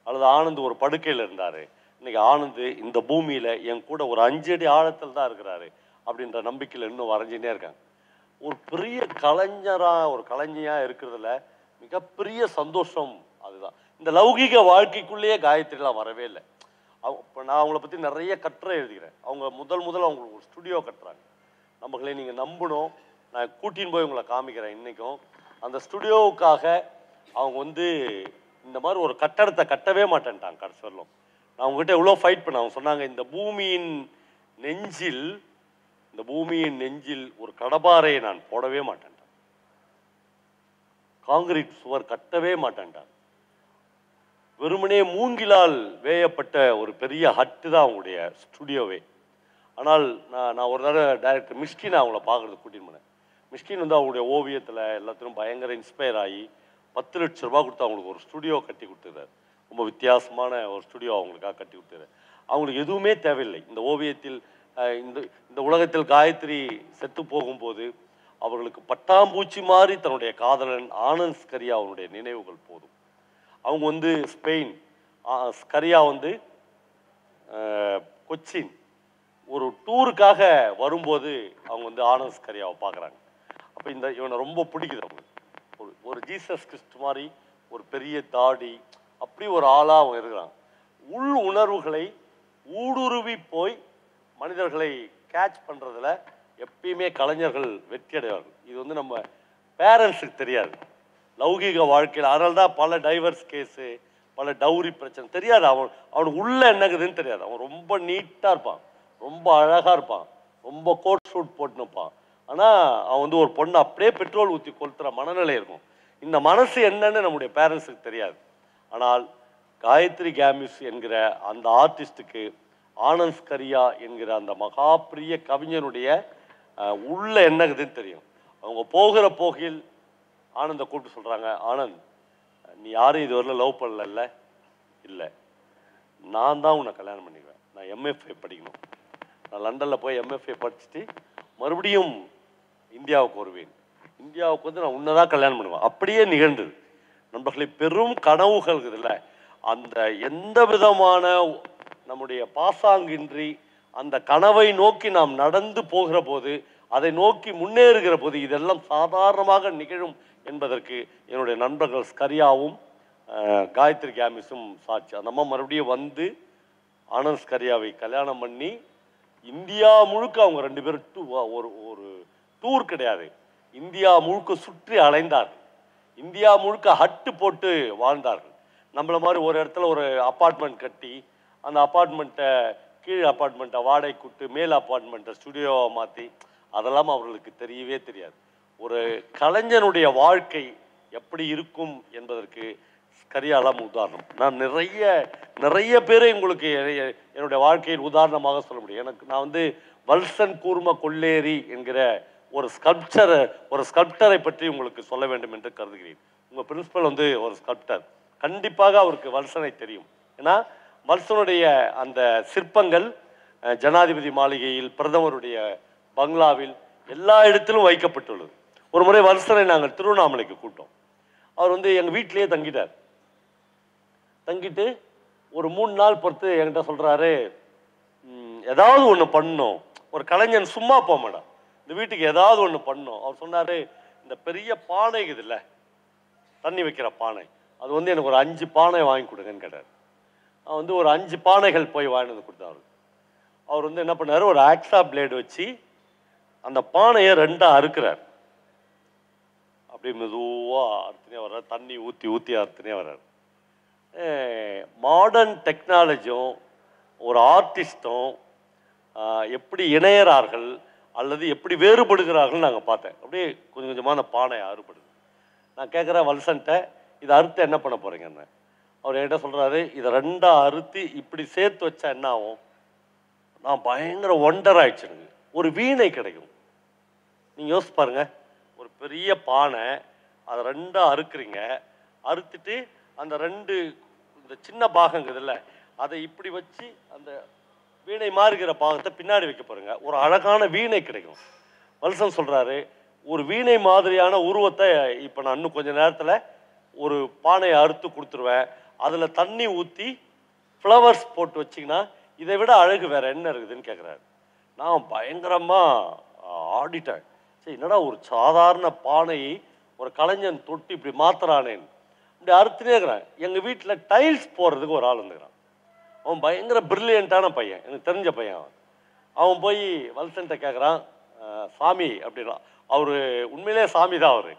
அல்லது ஆனந்த் ஒரு படுக்கையில் இருந்தார். இன்றைக்கி ஆனந்த் இந்த பூமியில் என் கூட ஒரு 5 அடி ஆழத்தில் தான் இருக்கிறாரு அப்படின்ற நம்பிக்கையில் இன்னும் வரைஞ்சினே இருக்காங்க. ஒரு பெரிய கலைஞராக இருக்கிறதுல மிகப்பெரிய சந்தோஷம் அதுதான். இந்த லௌகீக வாழ்க்கைக்குள்ளேயே காயத்ரிலாம் வரவே இல்லை. இப்போ நான் அவங்கள பற்றி நிறைய கட்டுரை எழுதுகிறேன். அவங்க முதல் அவங்களுக்கு ஒரு ஸ்டுடியோ கட்டுறாங்க. நம்மளே நீங்கள் நம்பணும், நான் கூட்டின்னு போய் உங்களை காமிக்கிறேன். இன்றைக்கும் அந்த ஸ்டுடியோவுக்காக அவங்க வந்து இந்த மாதிரி ஒரு கட்டடத்தை கட்டவே மாட்டேன்ட்டாங்க கடைசி வரலும். நான் உங்ககிட்ட எவ்வளோ ஃபைட் பண்ண. அவங்க சொன்னாங்க இந்த பூமியின் நெஞ்சில் ஒரு கடப்பாறையை நான் போடவே மாட்டேன்ட்டான், காங்கிரீட் சுவர் கட்டவே மாட்டேன்ட்டான். வெறுமனே மூங்கிலால் வேயப்பட்ட ஒரு பெரிய ஹட்டு தான் அவங்களுடைய ஸ்டுடியோவே. ஆனால் நான் ஒரு தடவை டைரக்டர் மிஷ்கின் அவங்கள பார்க்குறதுக்கு கூட்டின்னு போனேன். மிஷ்கின் வந்து அவங்களுடைய ஓவியத்தில் எல்லாத்திலும் பயங்கர இன்ஸ்பயர் ஆகி 10 லட்ச ரூபா கொடுத்து அவங்களுக்கு ஒரு ஸ்டுடியோ கட்டி கொடுத்துருக்காரு. ரொம்ப வித்தியாசமான ஒரு ஸ்டுடியோ அவங்களுக்காக கட்டி கொடுத்துரு. அவங்களுக்கு எதுவுமே தேவையில்லை. இந்த ஓவியத்தில் இந்த உலகத்தில் காயத்ரி செத்து போகும்போது அவர்களுக்கு பட்டாம்பூச்சி மாதிரி தன்னுடைய காதலன் ஆனந்த் ஸ்கரியா அவனுடைய நினைவுகள் போதும். அவங்க வந்து ஸ்பெயின், ஸ்கரியா வந்து கொச்சின் ஒரு டூருக்காக வரும்போது அவங்க வந்து ஆனந்த் ஸ்கரியாவை பார்க்குறாங்க. அப்போ இவனை ரொம்ப பிடிக்குது அவங்களுக்கு. ஒரு ஜீசஸ் கிறிஸ்ட் மாதிரி ஒரு பெரிய தாடி, அப்படி ஒரு ஆளாக அவங்க இருக்கிறாங்க. உள் உணர்வுகளை ஊடுருவி போய் மனிதர்களை கேட்ச் பண்ணுறதுல எப்பயுமே கலைஞர்கள் வெற்றி அடைவார்கள். இது வந்து நம்ம பேரண்ட்ஸுக்கு தெரியாது லௌகீக வாழ்க்கையில். அதனால தான் பல டைவர்ஸ் கேஸு, பல டவுரி பிரச்சனை தெரியாது. அவனுக்கு உள்ள என்னங்குதுன்னு தெரியாது. அவன் ரொம்ப நீட்டாக இருப்பான், ரொம்ப அழகாக இருப்பான், ரொம்ப கோட் ஷூட் போட்டுன்னு இருப்பான். ஆனால் அவன் வந்து ஒரு பொண்ணை அப்படியே பெட்ரோல் ஊற்றி கொளுத்துற மனநிலை இருக்கும். இந்த மனசு என்னன்னு நம்முடைய பேரண்ட்ஸுக்கு தெரியாது. ஆனால் காயத்ரி கேமிஸ் என்கிற அந்த ஆர்டிஸ்டுக்கு ஆனந்த் ஸ்கரியா என்கிற அந்த மகாபிரிய கவிஞனுடைய உள்ள என்னங்குதுன்னு தெரியும். அவங்க போகிற போகில் ஆனந்தை கூப்பிட்டு சொல்கிறாங்க, ஆனந்த் நீ யாரும் இதுவரையில் லவ் பண்ணல? இல்லை, நான் தான் உன்னை கல்யாணம் பண்ணிக்குவேன். நான் எம்எஃப்ஏ படிக்கணும். நான் லண்டனில் போய் எம்எஃப்ஏ படிச்சுட்டு மறுபடியும் இந்தியாவுக்கு வருவேன். இந்தியாவுக்கு வந்து நான் உன்னை தான் கல்யாணம் பண்ணுவேன். அப்படியே நிகழ்ந்தது. நண்பர்களை, பெரும் கனவுகள் இல்லை, அந்த எந்த விதமான நம்முடைய பாசாங்கின்றி அந்த கனவை நோக்கி நாம் நடந்து போகிற போது, அதை நோக்கி முன்னேறுகிற போது இதெல்லாம் சாதாரணமாக நிகழும் என்பதற்கு என்னுடைய நண்பர்கள் ஸ்கரியாவும் காயத்ரி கேமிஸும் சாட்சி. அந்த அம்மா மறுபடியும் வந்து ஆனந்த் ஸ்கரியாவை கல்யாணம் பண்ணி இந்தியா முழுக்க அவங்க 2 பேரும் ஒரு டூர் கிடையாது, இந்தியா முழுக்க சுற்றி அலைந்தார்கள். இந்தியா முழுக்க ஹட்டு போட்டு வாழ்ந்தார்கள். நம்மள மாதிரி ஒரு இடத்துல ஒரு அப்பார்ட்மெண்ட் கட்டி அந்த அப்பார்ட்மெண்ட்டை கீழ் அப்பார்ட்மெண்ட்டை வாடகை கூட்டு மேல் அப்பார்ட்மெண்ட்டை ஸ்டுடியோவை மாற்றி அதெல்லாம் அவர்களுக்கு தெரியவே தெரியாது. ஒரு கலைஞனுடைய வாழ்க்கை எப்படி இருக்கும் என்பதற்கு ஸ்கரியாலாம் உதாரணம். நான் நிறைய பேரை உங்களுக்கு என்னுடைய வாழ்க்கையில் உதாரணமாக சொல்ல முடியும். நான் வந்து வல்சன் கூர்ம கொள்ளேரி என்கிற ஒரு ஸ்கல்ப்டரை பற்றி உங்களுக்கு சொல்ல வேண்டும் என்று கருதுகிறேன். உங்கள் பிரின்சிபல் வந்து ஒரு ஸ்கல்ப்டர், கண்டிப்பாக அவருக்கு வல்சனை தெரியும். ஏன்னா வல்சனுடைய அந்த சிற்பங்கள் ஜனாதிபதி மாளிகையில், பிரதமருடைய பங்களாவில், எல்லா இடத்திலும் வைக்கப்பட்டுள்ளது. ஒரு முறை வல்சனை நாங்கள் திருவண்ணாமலைக்கு கூட்டோம். அவர் வந்து எங்கள் வீட்டிலேயே தங்கிட்டு ஒரு 3 நாள் பொறுத்து என்கிட்ட சொல்கிறாரு, ஏதாவது ஒன்று பண்ணணும், ஒரு கலைஞன் சும்மா போக மாட்டான், இந்த வீட்டுக்கு ஏதாவது ஒன்று பண்ணணும். அவர் சொன்னார், இந்த பெரிய பானை இருக்குதுல்ல, தண்ணி வைக்கிற பானை, அது வந்து எனக்கு ஒரு 5 பானை வாங்கி கொடுங்கன்னு கேட்டார். அவன் வந்து ஒரு 5 பானைகள் போய் வாங்கிட்டு வந்து கொடுத்தாரு. அவர் வந்து என்ன பண்ணார், ஒரு ஆக்ஸா பிளேடு வச்சு அந்த பானையை 2ஆ அறுக்கிறார். அப்படியே மெதுவாக அறுத்துனே வர்றார், தண்ணி ஊற்றி அறுத்துனே வர்றார். மாடர்ன் டெக்னாலஜியும் ஒரு ஆர்டிஸ்டும் எப்படி இணையறார்கள் அல்லது எப்படி வேறுபடுகிறார்கள் நாங்கள் பார்த்தேன். அப்படியே கொஞ்சம் கொஞ்சமாக அந்த பானை அறுபடுது. நான் கேட்குறேன் வல்சன்ட்ட, இதை அறுத்து என்ன பண்ண போகிறீங்கன்னு. அவர் என்கிட்ட சொல்கிறாரு, இதை 2ஆ அறுத்து இப்படி சேர்த்து வச்சா என்ன ஆகும்? நான் பயங்கர ஒண்டர் ஆயிடுச்சு. எனக்கு ஒரு வீணை கிடைக்கும். நீங்கள் யோசிச்சு பாருங்க, ஒரு பெரிய பானை, அதை 2ஆ அறுக்குறீங்க, அறுத்துட்டு அந்த 2 இந்த சின்ன பாகங்குதுல்ல, அதை இப்படி வச்சு அந்த வீணை மாறுகிற பாகத்தை பின்னாடி வைக்க பாருங்க, ஒரு அழகான வீணை கிடைக்கும். வல்சன் சொல்கிறாரு, ஒரு வீணை மாதிரியான உருவத்தை இப்போ நான் இன்னும் கொஞ்சம் நேரத்தில் ஒரு பானையை அறுத்து கொடுத்துருவேன், அதில் தண்ணி ஊற்றி ஃப்ளவர்ஸ் போட்டு வச்சிங்கன்னா இதை விட அழகு வேறு என்ன இருக்குதுன்னு கேட்குறாரு. நான் பயங்கரமாக ஆடிட்டேன். சரி, என்னடா ஒரு சாதாரண பானையை ஒரு கலைஞன் தொட்டு இப்படி மாத்துறானேன்னு இப்படி அறுத்துனே இருக்கிறான். எங்கள் வீட்டில் டைல்ஸ் போடுறதுக்கு ஒரு ஆள் வந்துக்கிறான். அவன் பயங்கர பிரில்லியண்ட்டான பையன், எனக்கு தெரிஞ்ச பையன். அவன் போய் வல்சன்ட்ட கேட்குறான், சாமி அப்படின்னா. அவர் உண்மையிலே சாமி தான் அவர்.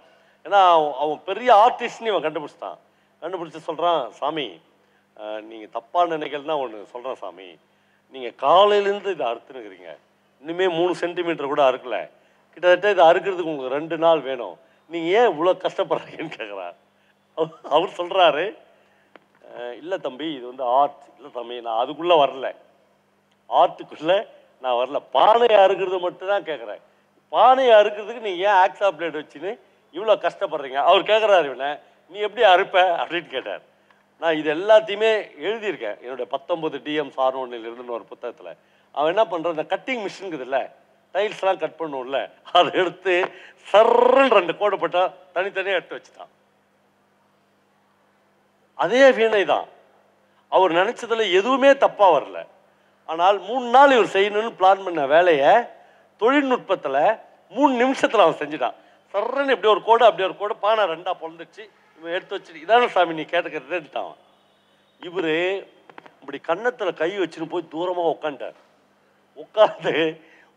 ஏன்னா அவன் பெரிய ஆர்டிஸ்ட்னு இவன் கண்டுபிடிச்சிட்டான். கண்டுபிடிச்சி சொல்கிறான், சாமி நீங்கள் தப்பாக நினைக்கலன்னா ஒன்று சொல்கிறேன் சாமி, நீங்கள் காலையிலேருந்து இதை அறுத்துனுக்கிறீங்க, இன்னுமே 3 சென்டிமீட்டர் கூட அறுக்கலை, கிட்டத்தட்ட இதை அறுக்கிறதுக்கு உங்களுக்கு 2 நாள் வேணும், நீங்கள் ஏன் இவ்வளோ கஷ்டப்படுறீங்கன்னு கேட்குறார். அவர் சொல்கிறாரு, இல்லை தம்பி இது வந்து ஆர்ட். இல்லை தம்பி நான் அதுக்குள்ளே வரல, ஆர்ட்டுக்குள்ளே நான் வரல, பானையை அறுக்கிறது மட்டும்தான் கேட்குறேன். பானையை அறுக்கிறதுக்கு நீங்கள் ஏன் ஆக்ஸா பிளேட் வச்சுன்னு இவ்வளோ கஷ்டப்படுறீங்க? அவர் கேட்குறாரு, இவனை நீ எப்படி அறுப்ப அப்படின்னு கேட்டார். நான் இது எல்லாத்தையுமே எழுதியிருக்கேன் என்னுடைய 19 DM சார்னொன்னிலிருந்துன்னு ஒரு புத்தகத்தில். அவன் என்ன பண்ணுறான், இந்த கட்டிங் மிஷினுக்குது இல்லை, டைல்ஸ்லாம் கட் பண்ணுவோம்ல, அதை எடுத்து சர்ன்னு 2 கோடு போட்டால் தனித்தனியாக எடுத்து வச்சுட்டான். அதே வீணை தான். அவர் நினைச்சதுல எதுவுமே தப்பா வரல. ஆனால் 3 நாள் இவர் செய்யணும்னு பிளான் பண்ண வேலையை தொழில்நுட்பத்தில் 3 நிமிஷத்தில் அவன் செஞ்சுட்டான். சர்றன்னு இப்படி ஒரு கோடு அப்படி ஒரு கோடு, பானை 2ஆ பொழுந்துச்சு, இவன் எடுத்து வச்சு இதான சாமி நீ கேட்டுக்கிறதுட்டான். இவர் இப்படி கன்னத்தில் கை வச்சுன்னு போய் தூரமாக உட்காந்துட்டார். உட்காந்து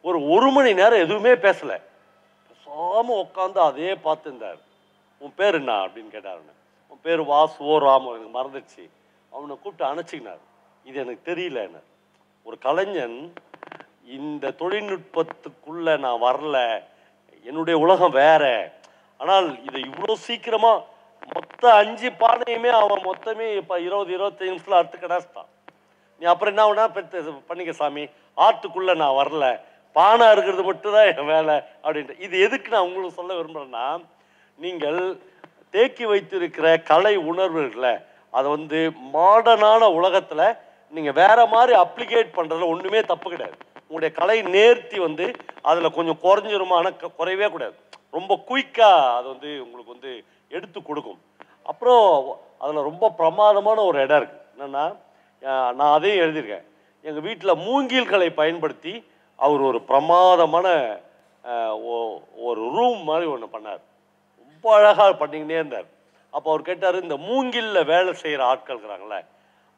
ஒரு மணி நேரம் எதுவுமே பேசலை, பேசாமல் உட்காந்து அதே பார்த்துருந்தார். உன் பேர் என்ன அப்படின்னு கேட்டார். உன் பேர் வாசுவோ ராமோ எனக்கு மறந்துடுச்சு. அவனை கூப்பிட்டு அணைச்சிக்கினார். இது எனக்கு தெரியல. என்ன ஒரு கலைஞன், இந்த தொழில்நுட்பத்துக்குள்ள நான் வரல, என்னுடைய உலகம் வேற. ஆனால் இதை இவ்வளோ சீக்கிரமா மொத்த 5 பானையுமே அவன் மொத்தமே இப்போ 20-25 நிமிஷத்தில் அறுத்து கடாச்சிட்டான். நீ அப்புறம் என்ன வேணா பண்ணிக்க சாமி, ஆர்ட்டுக்குள்ள நான் வரல, பானை இருக்கிறது மட்டும்தான் என் வேலை அப்படின்ட்டு. இது எதுக்கு நான் உங்களுக்கு சொல்ல விரும்புகிறேன்னா, நீங்கள் தேக்கி வைத்திருக்கிற கலை உணர்வுகளை அதை வந்து மாடர்னான உலகத்தில் நீங்கள் வேற மாதிரி அப்ளிகேட் பண்ணுறதுல ஒன்றுமே தப்பு கிடையாது. உங்களுடைய கலை நேர்த்தி வந்து அதில் கொஞ்சம் குறைஞ்சிருமான குறையவே கூடாது. ரொம்ப குயிக்காக அது வந்து உங்களுக்கு வந்து எடுத்து கொடுக்கும். அப்புறம் அதில் ரொம்ப பிரமாதமான ஒரு இடம் இருக்குது. என்னென்னா, நான் அதையும் எழுதியிருக்கேன். எங்கள் வீட்டில் மூங்கில்களை பயன்படுத்தி அவர் ஒரு பிரமாதமான ஒரு ரூம் மாதிரி ஒன்று பண்ணார். ரொம்ப அழகாக பண்ணிக்கிட்டே இருந்தார். அப்போ அவர் கேட்டார், இந்த மூங்கில்ல வேலை செய்கிற ஆட்கள் இருக்கிறாங்களே,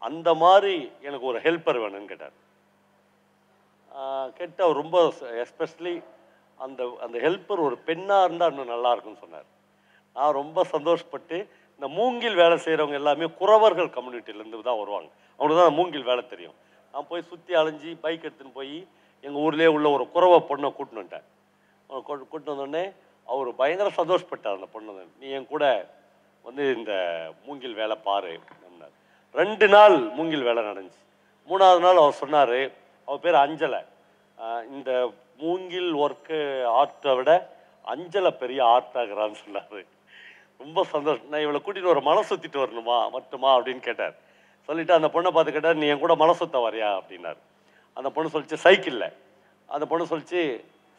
அந்த மாதிரி எனக்கு ஒரு ஹெல்ப்பர் வேணும்னு கேட்டார். கேட்டு அவர் ரொம்ப எஸ்பெஷலி அந்த ஹெல்ப்பர் ஒரு பெண்ணாக இருந்தால் இன்னும் நல்லா இருக்குன்னு சொன்னார். நான் ரொம்ப சந்தோஷப்பட்டு, இந்த மூங்கில் வேலை செய்கிறவங்க எல்லாமே குறவர்கள் கம்யூனிட்டிலேருந்து தான் வருவாங்க, அவங்களுக்கு தான் மூங்கில் வேலை தெரியும். நான் போய் சுற்றி அலைஞ்சி பைக் எடுத்துன்னு போய் எங்கள் ஊர்லேயே உள்ள ஒரு குறவை பொண்ணை கூட்டின்னு வந்துட்டேன். கூட்டின்னு வந்தோடனே அவர் பயங்கர சந்தோஷப்பட்டார். அந்த பொண்ணு, நீ என் கூட வந்து இந்த மூங்கில் வேலை பாரு அப்படின்னார். 2 நாள் மூங்கில் வேலை நடந்துச்சு. 3ஆவது நாள் அவர் சொன்னார், அவர் பேர் அஞ்சலை, இந்த மூங்கில் ஒர்க்கு ஆர்ட்டை விட அஞ்சலை பெரிய ஆர்ட் ஆகிறான்னு சொன்னார். ரொம்ப சந்தோஷம். நான் இவளை கூட்டிகிட்டு ஒரு மலை சுற்றிட்டு வரணுமா மட்டுமா அப்படின்னு கேட்டார். சொல்லிவிட்டு அந்த பொண்ணை பார்த்து கேட்டார், நீ என் கூட மலை சுற்ற வரையா அப்படின்னார். அந்த பொண்ணு சொல்லிச்சு சைக்கிளில். அந்த பொண்ணு சொல்லிச்சு,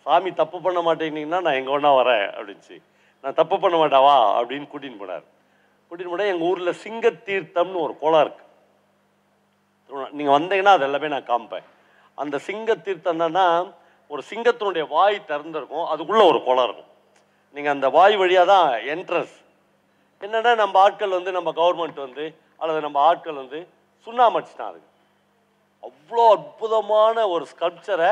சாமி தப்பு பண்ண மாட்டேங்கன்னா நான் எங்கே ஒன்றா வரேன் அப்படின்ச்சு. நான் தப்பு பண்ண மாட்டாவா அப்படின்னு கூட்டின்னு போனார். கூட்டின்னு போனால் எங்கள் ஊரில் சிங்கத்தீர்த்தம்னு ஒரு குளம் இருக்குது. நீங்கள் வந்தீங்கன்னா அது எல்லாமே நான் காமிப்பேன். அந்த சிங்கத்தீர்த்தம் என்னன்னா, ஒரு சிங்கத்தினுடைய வாய் திறந்திருக்கும், அதுக்குள்ளே ஒரு குளம் இருக்கும். நீங்கள் அந்த வாய் வழியாக தான் என்ட்ரன்ஸ். என்னென்னா, நம்ம ஆட்கள் வந்து நம்ம கவர்மெண்ட் வந்து அல்லது நம்ம ஆட்கள் வந்து சுண்ணாமடிச்சிட்டான். அதுக்கு அவ்வளோ அற்புதமான ஒரு ஸ்கல்ப்சரை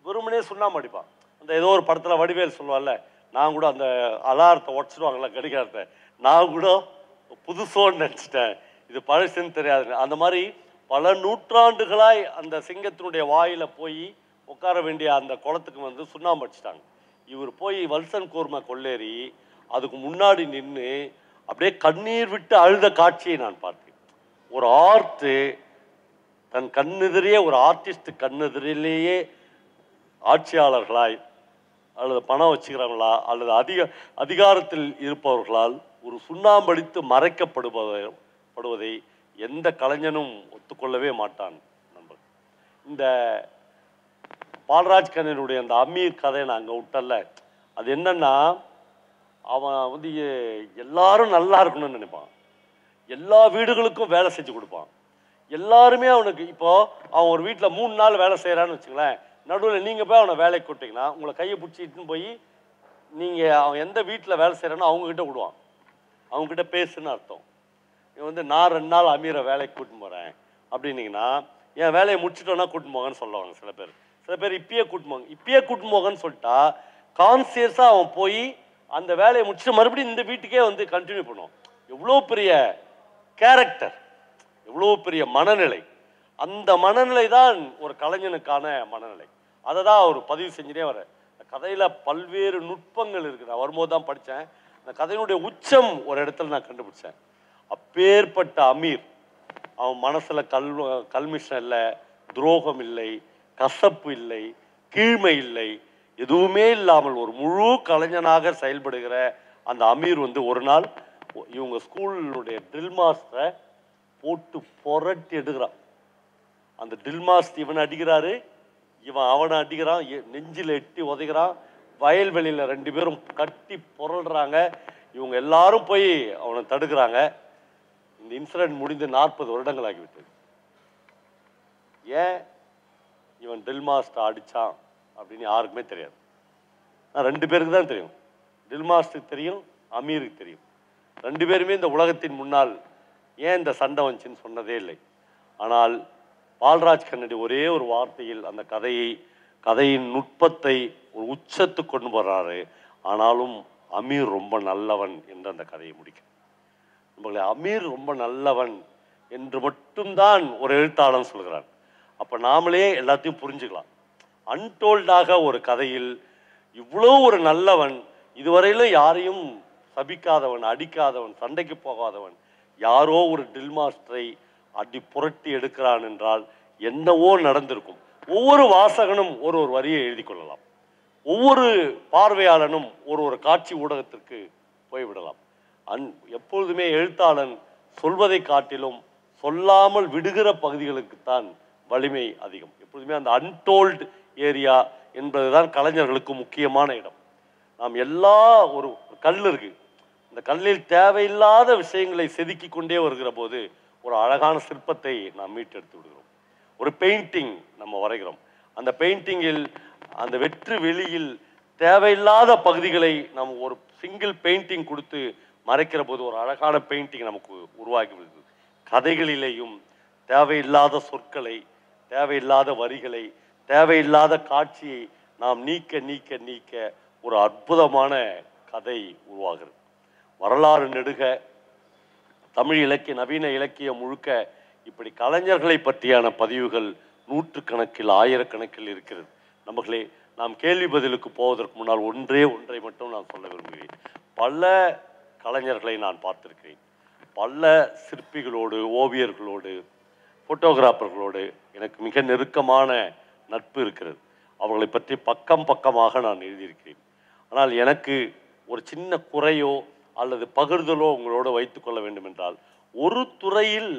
வெறுமனே சுண்ணாமடிப்பான். அந்த ஏதோ ஒரு படத்தில் வடிவேல் சொல்லுவாள்ல, நான் கூட அந்த அலாரத்தை உடச்சிடுவாங்கள்ல கடிகாரத்தை, நான் கூட புதுசோன்னு நினச்சிட்டேன், இது பழசுன்னு தெரியாது. அந்த மாதிரி பல நூற்றாண்டுகளாய் அந்த சிங்கத்தினுடைய வாயில் போய் உட்கார வேண்டிய அந்த குளத்துக்கு வந்து சுண்ணாம்பு அடிச்சிட்டாங்க. இவர் போய் வல்சன் கூர்மை கொள்ளேறி அதுக்கு முன்னாடி நின்று அப்படியே கண்ணீர் விட்டு அழுத காட்சியை நான் பார்த்தேன். ஒரு ஆர்ட்டு தன் கண்ணெதிரே, ஒரு ஆர்டிஸ்ட் கண்ணெதிரிலேயே ஆட்சியாளர்களாய் அல்லது பணம் வச்சுக்கிறவங்களா அல்லது அதிகாரத்தில் இருப்பவர்களால் ஒரு சுண்ணாம்படித்து மறைக்கப்படுவதை எந்த கலைஞனும் ஒத்துக்கொள்ளவே மாட்டான். நம்ம இந்த பால்ராஜ் கண்ணனுடைய அந்த அமீர் கதையை நான் அங்கே விட்டல, அது என்னன்னா, அவன் வந்து எல்லாரும் நல்லா இருக்கணும்னு நினைப்பான், எல்லா வீடுகளுக்கும் வேலை செஞ்சு கொடுப்பான், எல்லாருமே அவனுக்கு. இப்போ அவன் ஒரு வீட்டில் 3 நாள் வேலை செய்கிறான்னு வச்சுங்களேன், நடுவில் நீங்கள் போய் அவனை வேலைக்கு கூப்பிட்டீங்கன்னா உங்களை கையை பிடிச்சிட்டுன்னு போய் நீங்கள் அவன் எந்த வீட்டில் வேலை செய்கிறானோ அவங்கக்கிட்ட விடுவான். அவங்கக்கிட்ட பேசுன்னு அர்த்தம். இவன் வந்து நான் 2 நாள் அமீரை வேலைக்கு கூட்டின்னு போகிறேன் அப்படின்னீங்கன்னா, என் வேலையை முடிச்சுட்டோன்னா கூட்டின்னு போங்கன்னு சொல்லுவாங்க சில பேர். சில பேர் இப்பயே கூட்டின்னு போங்க, இப்பயே கூட்டின்னு போங்கன்னு சொல்லிட்டா கான்சியஸாக அவன் போய் அந்த வேலையை முடிச்சுட்டு மறுபடியும் இந்த வீட்டுக்கே வந்து கண்டினியூ பண்ணுவான். எவ்வளோ பெரிய கேரக்டர், எவ்வளோ பெரிய மனநிலை. அந்த மனநிலை தான் ஒரு கலைஞனுக்கான மனநிலை. அதை தான் அவர் பதிவு செஞ்சுட்டே வர. கதையில் பல்வேறு நுட்பங்கள் இருக்குது. நான் வரும்போது தான் படித்தேன். அந்த கதையினுடைய உச்சம் ஒரு இடத்துல நான் கண்டுபிடிச்சேன். அப்பேற்பட்ட அமீர், அவன் மனசில் கல்மிஷம் இல்லை, துரோகம் இல்லை, கசப்பு இல்லை, கீழ்மை இல்லை, எதுவுமே இல்லாமல் ஒரு முழு கலைஞனாக செயல்படுகிற அந்த அமீர் ஒரு நாள் இவங்க ஸ்கூலுடைய ட்ரில் மாஸ்டரை போட்டு புரட்டி எடுக்கிறான். அந்த ட்ரில் மாஸ்டர் இவனை அடிக்கிறாரு, இவன் அவனை அடிக்கிறான், நெஞ்சில் எட்டி உதைக்கிறான். வயல்வெளியில் 2 பேரும் கட்டி புரள்றாங்க. இவங்க எல்லாரும் போய் அவனை தடுக்கிறாங்க. இந்த இன்சிடென்ட் முடிந்து 40 வருடங்கள் ஆகிவிட்டது. ஏன் இவன் ட்ரில் மாஸ்டர் அடித்தான் அப்படின்னு யாருக்குமே தெரியாது. 2 பேருக்கு தான் தெரியும். ட்ரில் மாஸ்டருக்கு தெரியும், அமீருக்கு தெரியும். 2 பேருமே இந்த உலகத்தின் முன்னால் ஏன் இந்த சண்டை வந்துச்சுன்னு சொன்னதே இல்லை. ஆனால் பால்ராஜ் கண்ணடி ஒரே ஒரு வார்த்தையில் அந்த கதையின் நுட்பத்தை ஒரு உச்சத்துக்கு கொண்டு வர்றாரு. ஆனாலும் அமீர் ரொம்ப நல்லவன் என்று அந்த கதையை முடிக்கும். நம்மளை அமீர் ரொம்ப நல்லவன் என்று மட்டும்தான் ஒரு எழுத்தாளன் சொல்கிறான். அப்போ நாமளே எல்லாத்தையும் புரிஞ்சுக்கலாம். அன்டோல்டாக ஒரு கதையில் இவ்வளோ ஒரு நல்லவன், இதுவரையிலும் யாரையும் சபிக்காதவன், அடிக்காதவன், சண்டைக்கு போகாதவன், யாரோ ஒரு ட்ரில் மாஸ்டரை அடி புரட்டி எடுக்கிறான் என்றால் என்னவோ நடந்திருக்கும். ஒவ்வொரு வாசகனும் ஒரு வரியை எழுதி கொள்ளலாம். ஒவ்வொரு பார்வையாளனும் ஒரு காட்சி ஊடகத்திற்கு போய்விடலாம். எப்பொழுதுமே எழுத்தாளன் சொல்வதை காட்டிலும் சொல்லாமல் விடுகிற பகுதிகளுக்குத்தான் வலிமை அதிகம். எப்பொழுதுமே அந்த அன்டோல்டு ஏரியா என்பதுதான் கலைஞர்களுக்கு முக்கியமான இடம். நாம் ஒரு கல் இருக்கு, இந்த கல்லில் தேவையில்லாத விஷயங்களை செதுக்கி கொண்டே வருகிற போது ஒரு அழகான சிற்பத்தை நாம் மீட்டெடுத்து விடுகிறோம். ஒரு பெயிண்டிங் நம்ம வரைகிறோம். அந்த பெயிண்டிங்கில் அந்த வெற்று வெளியில் தேவையில்லாத பகுதிகளை நாம் ஒரு சிங்கிள் பெயிண்டிங் கொடுத்து மறைக்கிற போது ஒரு அழகான பெயிண்டிங் நமக்கு உருவாகி விடுது. கதைகளிலேயும் தேவையில்லாத சொற்களை, தேவையில்லாத வரிகளை, தேவையில்லாத காட்சியை நாம் நீக்க நீக்க நீக்க ஒரு அற்புதமான கதை உருவாகிறது. வரலாறு நெடுக தமிழ் இலக்கிய, நவீன இலக்கியம் முழுக்க இப்படி கலைஞர்களை பற்றியான பதிவுகள் நூற்றுக்கணக்கில், ஆயிரக்கணக்கில் இருக்கிறது. நம்மளே நாம் கேள்வி பதிலுக்கு போவதற்கு முன்னால் ஒன்றை மட்டும் நான் சொல்ல விரும்புகிறேன். பல கலைஞர்களை நான் பார்த்திருக்கிறேன். பல சிற்பிகளோடு, ஓவியர்களோடு, ஃபோட்டோகிராஃபர்களோடு எனக்கு மிக நெருக்கமான நட்பு இருக்கிறது. அவர்களை பற்றி பக்கம் பக்கமாக நான் எழுதியிருக்கிறேன். ஆனால் எனக்கு ஒரு சின்ன குறையோ அல்லது பகிர்தலோ உங்களோடு வைத்துக்கொள்ள வேண்டும் என்றால், ஒரு துறையில்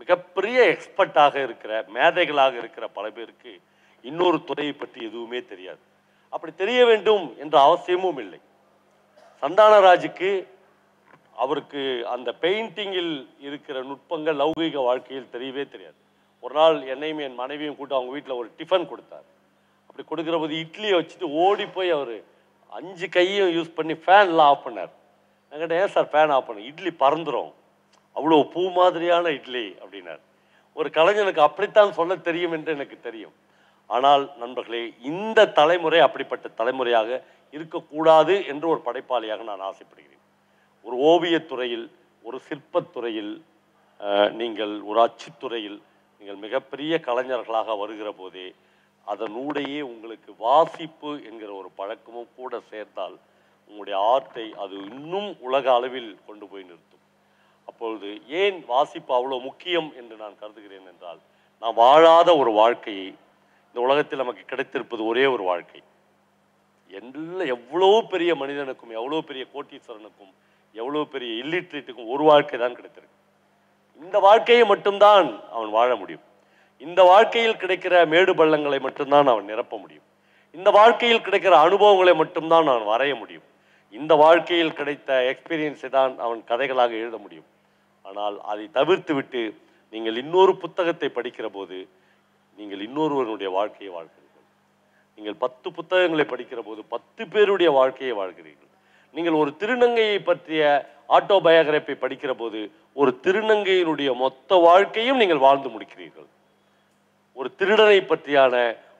மிகப்பெரிய எக்ஸ்பர்ட்டாக இருக்கிற, மேதைகளாக இருக்கிற பல பேருக்கு இன்னொரு துறையை பற்றி எதுவுமே தெரியாது. அப்படி தெரிய வேண்டும் என்ற அவசியமும் இல்லை. சந்தானராஜுக்கு அவருக்கு அந்த பெயிண்டிங்கில் இருக்கிற நுட்பங்கள் லௌகீக வாழ்க்கையில் தெரியவே தெரியாது. ஒரு நாள் என்னையும் என் மனைவியும் கூட்டு அவங்க வீட்டில் ஒரு டிஃபன் கொடுத்தார். அப்படி கொடுக்குற போது இட்லியை வச்சுட்டு ஓடி போய் அவர் 5 கையும் யூஸ் பண்ணி ஃபேன்லாம் ஆஃப் பண்ணார். நான் கேட்டேன், ஏன் சார் ஃபேன் ஆஃப் பண்ண? இட்லி பறந்துடும், அவ்வளோ பூ மாதிரியான இட்லி அப்படின்னார். ஒரு கலைஞனுக்கு அப்படித்தான் சொல்ல தெரியும் என்று எனக்கு தெரியும். ஆனால் நண்பர்களே, இந்த தலைமுறை அப்படிப்பட்ட தலைமுறையாக இருக்கக்கூடாது என்று ஒரு படைப்பாளியாக நான் ஆசைப்படுகிறேன். ஒரு ஓவியத்துறையில், ஒரு சிற்பத்துறையில், நீங்கள் ஒரு அச்சுத்துறையில் நீங்கள் மிகப்பெரிய கலைஞர்களாக வருகிற போதே அதனூடையே உங்களுக்கு வாசிப்பு என்கிற ஒரு பழக்கமும் கூட சேர்த்தால் உங்களுடைய ஆர்ட்டை அது இன்னும் உலக அளவில் கொண்டு போய் நிறுத்தும். அப்பொழுது ஏன் வாசிப்பு அவ்வளோ முக்கியம் என்று நான் கருதுகிறேன் என்றால், நான் வாழாத ஒரு வாழ்க்கையை இந்த உலகத்தில் நமக்கு கிடைத்திருப்பது ஒரே ஒரு வாழ்க்கை. எவ்வளோ பெரிய மனிதனுக்கும், எவ்வளோ பெரிய கோட்டீஸ்வரனுக்கும், எவ்வளோ பெரிய இல்லிட்ரேட்டுக்கும் ஒரு வாழ்க்கை தான் கிடைத்திருக்கு. இந்த வாழ்க்கையை மட்டும்தான் அவன் வாழ முடியும். இந்த வாழ்க்கையில் கிடைக்கிற மேடு பள்ளங்களை மட்டும்தான் அவன் நிரப்ப முடியும். இந்த வாழ்க்கையில் கிடைக்கிற அனுபவங்களை மட்டும்தான் அவன் வரைய முடியும். இந்த வாழ்க்கையில் கிடைத்த எக்ஸ்பீரியன்ஸை தான் அவன் கதைகளாக எழுத முடியும். ஆனால் அதை தவிர்த்து விட்டு நீங்கள் இன்னொரு புத்தகத்தை படிக்கிற போது நீங்கள் இன்னொருவனுடைய வாழ்க்கையை வாழ்கிறீர்கள். நீங்கள் 10 புத்தகங்களை படிக்கிற போது 10 பேருடைய வாழ்க்கையை வாழ்கிறீர்கள். நீங்கள் ஒரு திருநங்கையை பற்றிய ஆட்டோபயோகிராபி படிக்கிற போது ஒரு திருநங்கையினுடைய மொத்த வாழ்க்கையும் நீங்கள் வாழ்ந்து முடிக்கிறீர்கள். ஒரு திருடனை பற்றியான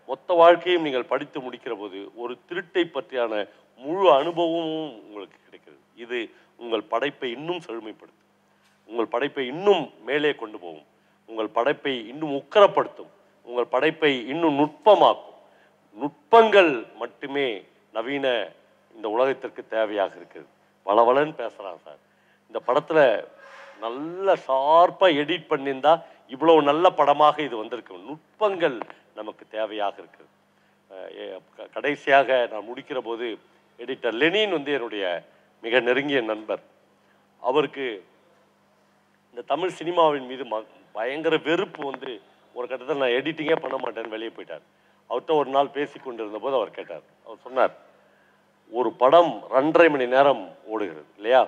மொத்த வாழ்க்கையும் நீங்கள் படித்து முடிக்கிற போது ஒரு திருட்டை பற்றியான முழு அனுபவமும் உங்களுக்கு கிடைக்கிறது. இது உங்கள் படைப்பை இன்னும் செழுமைப்படுத்தும், உங்கள் படைப்பை இன்னும் மேலே கொண்டு போகும், உங்கள் படைப்பை இன்னும் உக்கரப்படுத்தும், உங்கள் படைப்பை இன்னும் நுட்பமாக்கும். நுட்பங்கள் மட்டுமே நவீன இந்த உலகத்திற்கு தேவையாக இருக்குது. வளவலன்னு பேசுகிறான் சார். இந்த படத்தில் நல்ல ஷார்ப்பாக எடிட் பண்ணியிருந்தா இவ்வளோ நல்ல படமாக இது வந்திருக்கு. நுட்பங்கள் நமக்கு தேவையாக இருக்குது. கடைசியாக நான் முடிக்கிற போது எடிட்டர் லெனின் வந்து என்னுடைய மிக நெருங்கிய நண்பர். அவருக்கு இந்த தமிழ் சினிமாவின் மீது பயங்கர வெறுப்பு வந்து ஒரு கட்டத்தில் நான் எடிட்டிங்கே பண்ண மாட்டேன்னு வெளியே போயிட்டார். அவர்கிட்ட ஒரு நாள் பேசி கொண்டிருந்த போது அவர் கேட்டார். அவர் சொன்னார், ஒரு படம் 2.5 மணி நேரம் ஓடுகிறது இல்லையா,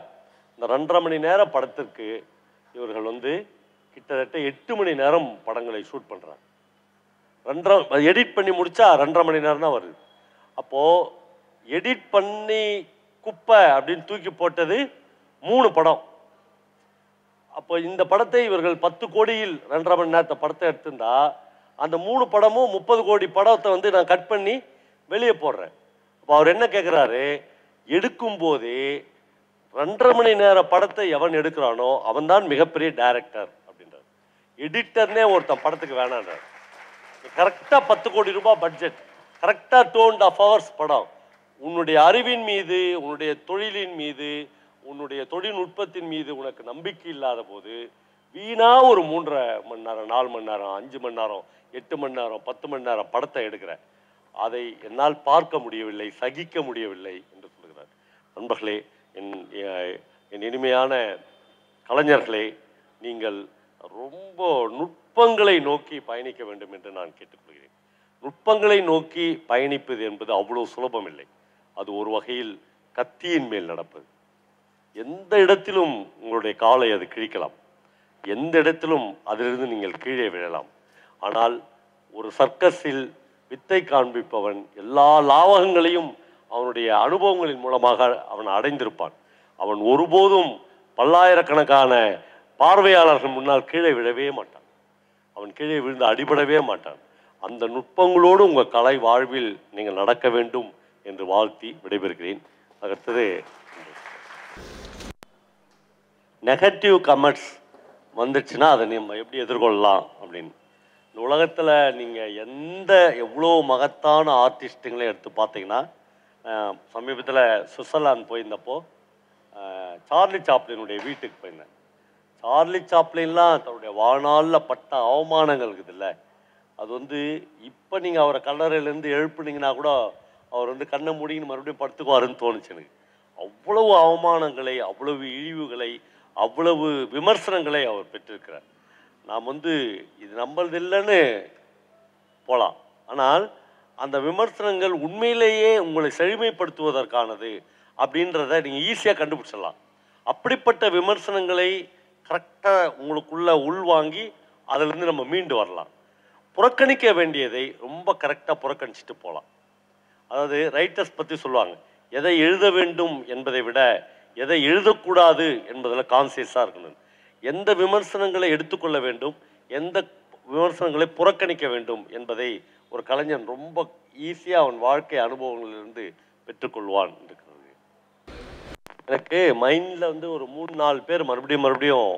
இந்த 2.5 மணி நேர படத்திற்கு இவர்கள் வந்து கிட்டத்தட்ட 8 மணி நேரம் படங்களை ஷூட் பண்ணுறாங்க. எடிட் பண்ணி முடிச்சா 2.5 மணி நேரம் தான் வருது. அப்போது எடிட் பண்ணி குப்பை அப்படின்னு தூக்கி போட்டது 3 படம். அப்போ இந்த படத்தை இவர்கள் 10 கோடியில் 2.5 மணி நேரத்தை படத்தை எடுத்திருந்தா அந்த 3 படமும் 30 கோடி படத்தை வந்து நான் கட் பண்ணி வெளியே போடுறேன். அப்போ அவர் என்ன கேட்குறாரு, எடுக்கும் போதே 2.5 மணி நேர படத்தை எவன் எடுக்கிறானோ அவன் தான் மிகப்பெரிய டைரக்டர் அப்படின்றார். எடிட்டர்னே ஒருத்தன் படத்துக்கு வேணான்றார். கரெக்டாக 10 கோடி ரூபாய் பட்ஜெட், கரெக்டாக 2.5 hours படம். உன்னுடைய அறிவின் மீது, உன்னுடைய தொழிலின் மீது, உன்னுடைய தொழில்நுட்பத்தின் மீது உனக்கு நம்பிக்கை இல்லாத போது வீணா ஒரு 3.5 மணி நேரம், 4 மணி நேரம், 5 மணி நேரம், 8 மணி நேரம், 10 மணி நேரம் படத்தை எடுக்கிறேன். அதை என்னால் பார்க்க முடியவில்லை, சகிக்க முடியவில்லை என்று சொல்கிறார். நண்பர்களே, என் இனிமையான கலைஞர்களே, நீங்கள் ரொம்ப நுட்பங்களை நோக்கி பயணிக்க வேண்டும் என்று நான் கேட்டுக்கொள்கிறேன். நுட்பங்களை நோக்கி பயணிப்பது என்பது அவ்வளோ சுலபமில்லை. அது ஒரு வகையில் கத்தியின் மேல் நடப்பது. எந்த இடத்திலும் உங்களுடைய காலை அது கிழிக்கலாம், எந்த இடத்திலும் அதிலிருந்து நீங்கள் கீழே விழலாம். ஆனால் ஒரு சர்க்கஸில் வித்தை காண்பிப்பவன் எல்லா லாவகங்களையும் அவனுடைய அனுபவங்களின் மூலமாக அவன் அடைந்திருப்பான். அவன் ஒருபோதும் பல்லாயிரக்கணக்கான பார்வையாளர்கள் முன்னால் கீழே விழவே மாட்டான். அவன் கீழே விழுந்து அடிபடவே மாட்டான். அந்த நுட்பங்களோடு உங்கள் கலை வாழ்வில் நீங்கள் நடக்க வேண்டும் என்று வாழ்த்தி விடைபெறுகிறேன். அடுத்தது நெகட்டிவ் கமெண்ட்ஸ் வந்துச்சுன்னா அதை நம்ம எப்படி எதிர்கொள்ளலாம் அப்படின்னு. இந்த உலகத்தில் நீங்கள் எவ்வளோ மகத்தான ஆர்டிஸ்ட்டுங்களே எடுத்து பார்த்தீங்கன்னா, சமீபத்தில் சுவிட்சர்லாந்து போயிருந்தப்போ சார்லி சாப்ளினுடைய வீட்டுக்கு போயிருந்தேன். சார்லி சாப்ளின்லாம் தன்னுடைய வாழ்நாளில் பட்ட அவமானங்கள் இருக்குதுல்ல, அது வந்து இப்போ நீங்கள் அவரை கல்லறையிலேருந்து எழுப்புனீங்கன்னா கூட அவர் வந்து கண்ணை மூடின்னு மறுபடியும் படுத்துக்குவாருன்னு தோணுச்சு எனக்கு. அவ்வளவு அவமானங்களை, அவ்வளவு இழிவுகளை, அவ்வளவு விமர்சனங்களை அவர் பெற்றிருக்கிறார். நாம் வந்து இது நம்மளது இல்லைன்னு போகலாம், ஆனால் அந்த விமர்சனங்கள் உண்மையிலேயே உங்களை செழுமைப்படுத்துவதற்கானது அப்படின்றத நீங்கள் ஈஸியாக கண்டுபிடிச்சிடலாம். அப்படிப்பட்ட விமர்சனங்களை கரெக்டாக உங்களுக்குள்ள உள்வாங்கி அதிலிருந்து நம்ம மீண்டு வரலாம். புறக்கணிக்க வேண்டியதை ரொம்ப கரெக்டாக புறக்கணிச்சுட்டு போகலாம். அதாவது ரைட்டர்ஸ் பற்றி சொல்லுவாங்க, எதை எழுத வேண்டும் என்பதை விட எதை எழுதக்கூடாது என்பதில் கான்சியஸாக இருக்கணும். எந்த விமர்சனங்களை எடுத்துக்கொள்ள வேண்டும், எந்த விமர்சனங்களை புறக்கணிக்க வேண்டும் என்பதை ஒரு கலைஞன் ரொம்ப ஈஸியாக அவன் வாழ்க்கை அனுபவங்களிலிருந்து பெற்றுக்கொள்வான் இருக்கிறது. எனக்கு மைண்டில் வந்து ஒரு 3-4 பேர் மறுபடியும்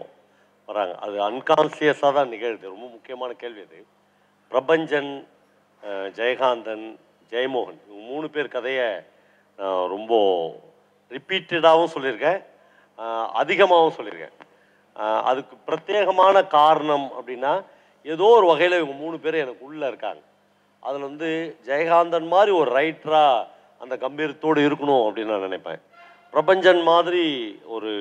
வராங்க. அது அன்கான்சியஸாக தான் நிகழ்து. ரொம்ப முக்கியமான கேள்வி அது. பிரபஞ்சன், ஜெயகாந்தன், ஜெயமோகன், இவங்க 3 பேர் கதையை ரொம்ப ரிப்பீட்டடாகவும் சொல்லியிருக்கேன், அதிகமாகவும் சொல்லியிருக்கேன். அதுக்கு பிரத்யேகமான காரணம் அப்படின்னா, ஏதோ ஒரு வகையில் இவங்க 3 பேர் எனக்கு உள்ளே இருக்காங்க. அதில் வந்து ஜெயகாந்தன் மாதிரி ஒரு ரைட்டராக அந்த கம்பீரத்தோடு இருக்கணும் அப்படின்னு நான் நினைப்பேன். பிரபஞ்சன் மாதிரி ஒரு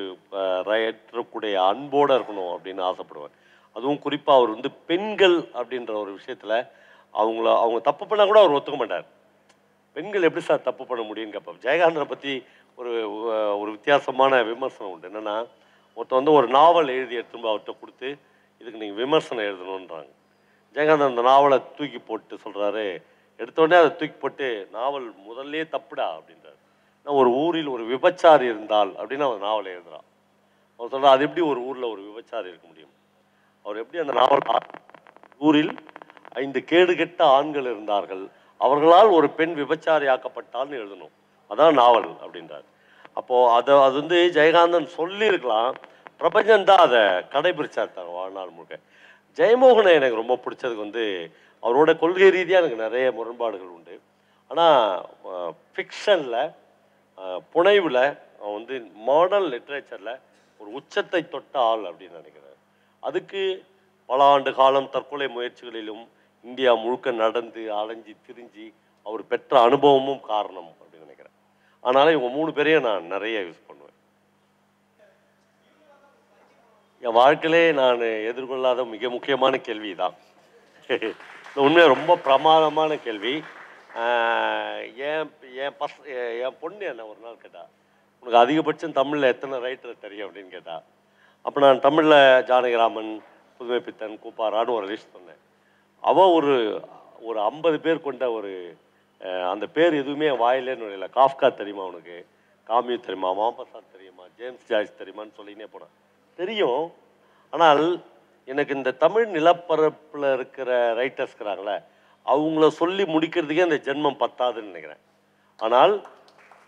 ரைட்டருக்குடைய அன்போடு இருக்கணும் அப்படின்னு ஆசைப்படுவேன். அதுவும் குறிப்பாக அவர் வந்து பெண்கள் அப்படின்ற ஒரு விஷயத்தில் அவங்க தப்பு பண்ணால் கூட அவர் ஒத்துக்க மாட்டார். பெண்கள் எப்படி சார் தப்பு பண்ண முடியும்னு கேட்பார். ஜெயகாந்தனை பற்றி ஒரு வித்தியாசமான விமர்சனம் உண்டு. என்னென்னா, ஒருத்தர் வந்து ஒரு நாவல் எழுதி எடுத்தும்போது அவர்கிட்ட கொடுத்து இதுக்கு நீங்கள் விமர்சனம் எழுதணுன்றாங்க. ஜெயகாந்தன் அந்த நாவலை தூக்கி போட்டு சொல்கிறாரு, எடுத்தோடனே அதை தூக்கி போட்டு நாவல் முதல்லே தப்புடா அப்படின்றார். நான் ஒரு ஊரில் ஒரு விபச்சாரி இருந்தால் அப்படின்னு அவர் நாவலை எழுதுகிறான். அவர் சொல்கிறார், அது எப்படி ஒரு ஊரில் ஒரு விபச்சாரி இருக்க முடியும்? அவர் எப்படி அந்த நாவல், ஊரில் 5 கேடுகெட்ட ஆண்கள் இருந்தார்கள், அவர்களால் ஒரு பெண் விபச்சாரி ஆக்கப்பட்டால்னு எழுதணும், அதான் நாவல் அப்படின்றார். அப்போது அது வந்து ஜெயகாந்தன் சொல்லியிருக்கலாம், பிரபஞ்சன் தான் அதை கடைபிடிச்சார் வாழ்நாள் முழுக்க. ஜெயமோகனை எனக்கு ரொம்ப பிடிச்சதுக்கு வந்து அவரோட கொள்கை ரீதியாக எனக்கு நிறைய முரண்பாடுகள் உண்டு. ஆனால் ஃபிக்ஷனில் புனைவில் அவன் வந்து மாடர்ன் லிட்ரேச்சரில் ஒரு உச்சத்தை தொட்ட ஆள் அப்படின்னு நினைக்கிறேன். அதுக்கு பல ஆண்டு காலம் தற்கொலை முயற்சிகளிலும் இந்தியா முழுக்க நடந்து அலைஞ்சி திரிஞ்சு அவர் பெற்ற அனுபவமும் காரணம் அப்படின்னு நினைக்கிறேன். அதனால் இவங்க 3 பேரையும் நான் நிறைய யூஸ் பண்ணுவேன். என் வாழ்க்கையிலே நான் எதிர்கொள்ளாத மிக முக்கியமான கேள்வி தான். உண்மையாக ரொம்ப பிரமாதமான கேள்வி. என் பொண்ணு என்ன ஒரு நாள் கேட்டா, உனக்கு அதிகபட்சம் தமிழில் எத்தனை ரைட்டர் தெரியும் அப்படின்னு கேட்டா. அப்போ நான் தமிழில் ஜானகிராமன், புதுமை பித்தன், கூப்பாரான்னு ஒரு லிஸ்ட் சொன்னேன். அவள் ஒரு 50 பேர் கொண்ட ஒரு அந்த பேர் எதுவுமே வாயிலே நுழையல. காஃப்கா தெரியுமா உனக்கு, காமியூ தெரியுமா, மாம்பசாத் தெரியுமா, ஜேம்ஸ் ஜாய்ஸ் தெரியுமான்னு சொல்லினே போனேன். தெரியும், ஆனால் எனக்கு இந்த தமிழ் நிலப்பரப்பில் இருக்கிற ரைட்டர்ஸ் இருக்கிறாங்களே அவங்கள சொல்லி முடிக்கிறதுக்கே அந்த ஜென்மம் பத்தாதுன்னு நினைக்கிறேன். ஆனால்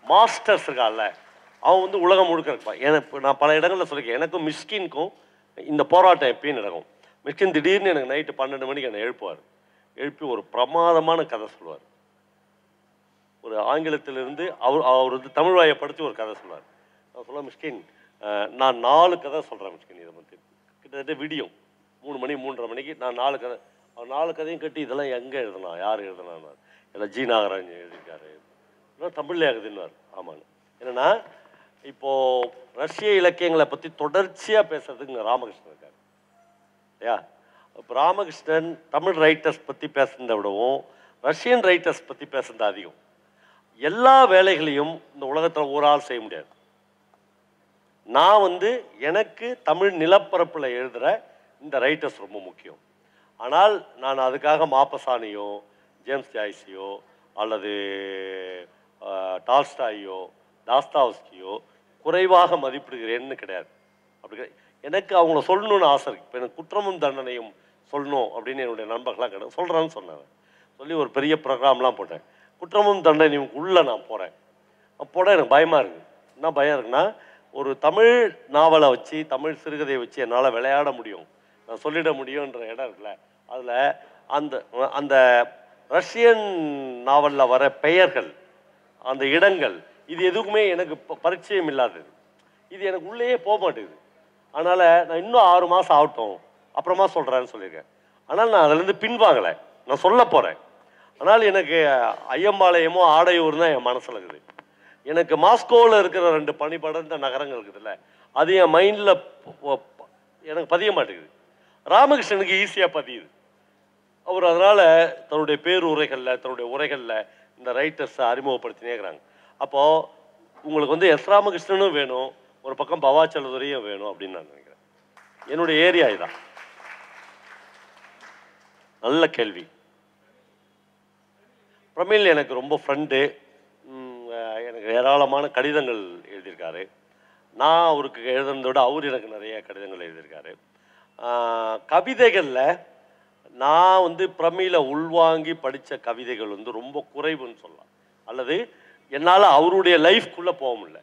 மாஸ்டர்ஸ் இருக்கான்ல அவன் வந்து உலகம் முழுக்க இருப்பான். எனக்கு நான் பல இடங்களில் சொல்லியிருக்கேன், எனக்கும் மிஸ்கின்க்கும் இந்த போராட்டம் எப்பயும் நடக்கும். மிஸ்கின் திடீர்னு எனக்கு நைட்டு 12 மணிக்கு என்னை எழுப்புவார். எழுப்பி ஒரு பிரமாதமான கதை சொல்லுவார். ஒரு ஆங்கிலத்திலிருந்து அவர் வந்து தமிழ் வாயை படித்து ஒரு கதை சொல்லுவார். நான் சொல்ல, மிஸ்கின் நான் 4 கதை சொல்கிறேன் மிஸ்கின், இதை பற்றி கிட்டத்தட்ட விடியும் 3 மணி 3:30 மணிக்கு நான் 4 கதை. அவர் 4 கதையும் கட்டி இதெல்லாம் எங்கே எழுதுனா, யார் எழுதுனான்னு, எல்லாம் ஜி நாகராஜ் எழுதியிருக்காரு, இதெல்லாம் தமிழில் எழுதுனார். ஆமாங்க. என்னென்னா இப்போது ரஷ்ய இலக்கியங்களை பற்றி தொடர்ச்சியாக பேசுறதுக்கு ராமகிருஷ்ணன் இருக்கார் இல்லையா. இப்போ ராமகிருஷ்ணன் தமிழ் ரைட்டர்ஸ் பற்றி பேசுறதை விடவும் ரஷ்யன் ரைட்டர்ஸ் பற்றி பேசுறது அதிகம். எல்லா வேலைகளையும் இந்த உலகத்தில் ஒரு ஆள் செய்ய முடியாது. நான் வந்து எனக்கு தமிழ் நிலப்பரப்பில் எழுதுகிற இந்த ரைட்டர்ஸ் ரொம்ப முக்கியம். ஆனால் நான் அதுக்காக மாப்பசானியோ ஜேம்ஸ் ஜாய்ஸையோ அல்லது டால்ஸ்டாயோ தாஸ்தாவ்ஸ்கியோ குறைவாக மதிப்பிடுகிறேன்னு கிடையாது. அப்படி எனக்கு அவங்கள சொல்லணும்னு ஆசை இருக்குது. இப்போ எனக்கு குற்றமும் தண்டனையும் சொல்லணும் அப்படின்னு என்னுடைய நண்பர்களாக கிடையாது, சொல்கிறான்னு சொன்னாங்க. சொல்லி ஒரு பெரிய ப்ரோக்ராம்லாம் போட்டேன். குற்றமும் தண்டனையும் உள்ளே நான் போகிறேன். போட எனக்கு பயமாக இருக்குது. என்ன பயம் இருக்குன்னா, ஒரு தமிழ் நாவலை வச்சு தமிழ் சிறுகதையை வச்சு என்னால் விளையாட முடியும், நான் சொல்லிட முடியுன்ற இடம் இருக்குல்ல, அதில் அந்த அந்த ரஷ்யன் நாவலில் வர பெயர்கள், அந்த இடங்கள், இது எதுக்குமே எனக்கு பரிச்சயம் இல்லாதது. இது எனக்கு உள்ளேயே போக மாட்டேங்குது. அதனால் நான் இன்னும் 6 மாதம் ஆகட்டும் அப்புறமா சொல்கிறேன்னு சொல்லியிருக்கேன். ஆனால் நான் அதிலேருந்து பின்வாங்கலை, நான் சொல்ல போகிறேன். ஆனால் எனக்கு ஐயம்பாளையமோ ஆடையூர் தான் என் மனசில் இருக்குது. எனக்கு மாஸ்கோவில் இருக்கிற 2 பனிபடர்ந்த நகரங்கள் இருக்குதுல்ல, அது என் மைண்டில் எனக்கு பதிய மாட்டேங்குது. ராமகிருஷ்ணனுக்கு ஈஸியாக பதியுது. அவர் அதனால் தன்னுடைய பேருரைகளில் தன்னுடைய உரைகளில் இந்த ரைட்டர்ஸை அறிமுகப்படுத்தினே இருக்கிறாங்க. அப்போது உங்களுக்கு வந்து எஸ் ராமகிருஷ்ணனும் வேணும், ஒரு பக்கம் பவாச்சலதுரையும் வேணும் அப்படின்னு நான் நினைக்கிறேன். என்னுடைய ஏரியா இதுதான். நல்ல கேள்வி. பிரமிழ் எனக்கு ரொம்ப ஃப்ரெண்டு. எனக்கு ஏராளமான கடிதங்கள் எழுதியிருக்காரு. நான் அவருக்கு எழுதுனதை விட அவர் எனக்கு நிறைய கடிதங்கள் எழுதியிருக்காரு. கவிதைகளில் நான் வந்து பிரமிழை உள்வாங்கி படித்த கவிதைகள் வந்து ரொம்ப குறைவுன்னு சொல்லலாம். அல்லது என்னால் அவருடைய லைஃப்குள்ளே போக முடியல.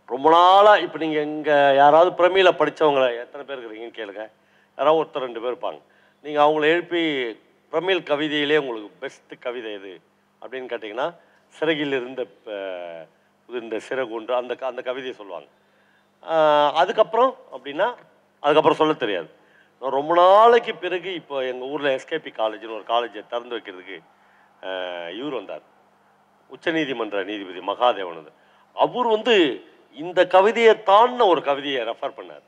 ரொம்ப நாளாக இப்போ நீங்கள் இங்கே யாராவது பிரமிழை படித்தவங்களை எத்தனை பேர் இருக்கிறீங்கன்னு கேளுங்க, யாராவது ஒருத்தர் 2 பேர் இருப்பாங்க. நீங்கள் அவங்கள எழுப்பி பிரமிழ் கவிதையிலே உங்களுக்கு பெஸ்ட்டு கவிதை எது அப்படின்னு கேட்டிங்கன்னா, சிறகில் இருந்த இந்த சிறகுன்று அந்த கவிதையை சொல்லுவாங்க. அதுக்கப்புறம் அப்படின்னா அதுக்கப்புறம் சொல்ல தெரியாது. நான் ரொம்ப நாளைக்கு பிறகு இப்போ எங்கள் ஊரில் எஸ்கேபி காலேஜ்னு ஒரு காலேஜை திறந்து வைக்கிறதுக்கு இவர் வந்தார், உச்சநீதிமன்ற நீதிபதி மகாதேவன். அவர் வந்து இந்த கவிதையை தாண்டின ஒரு கவிதையை ரெஃபர் பண்ணார்.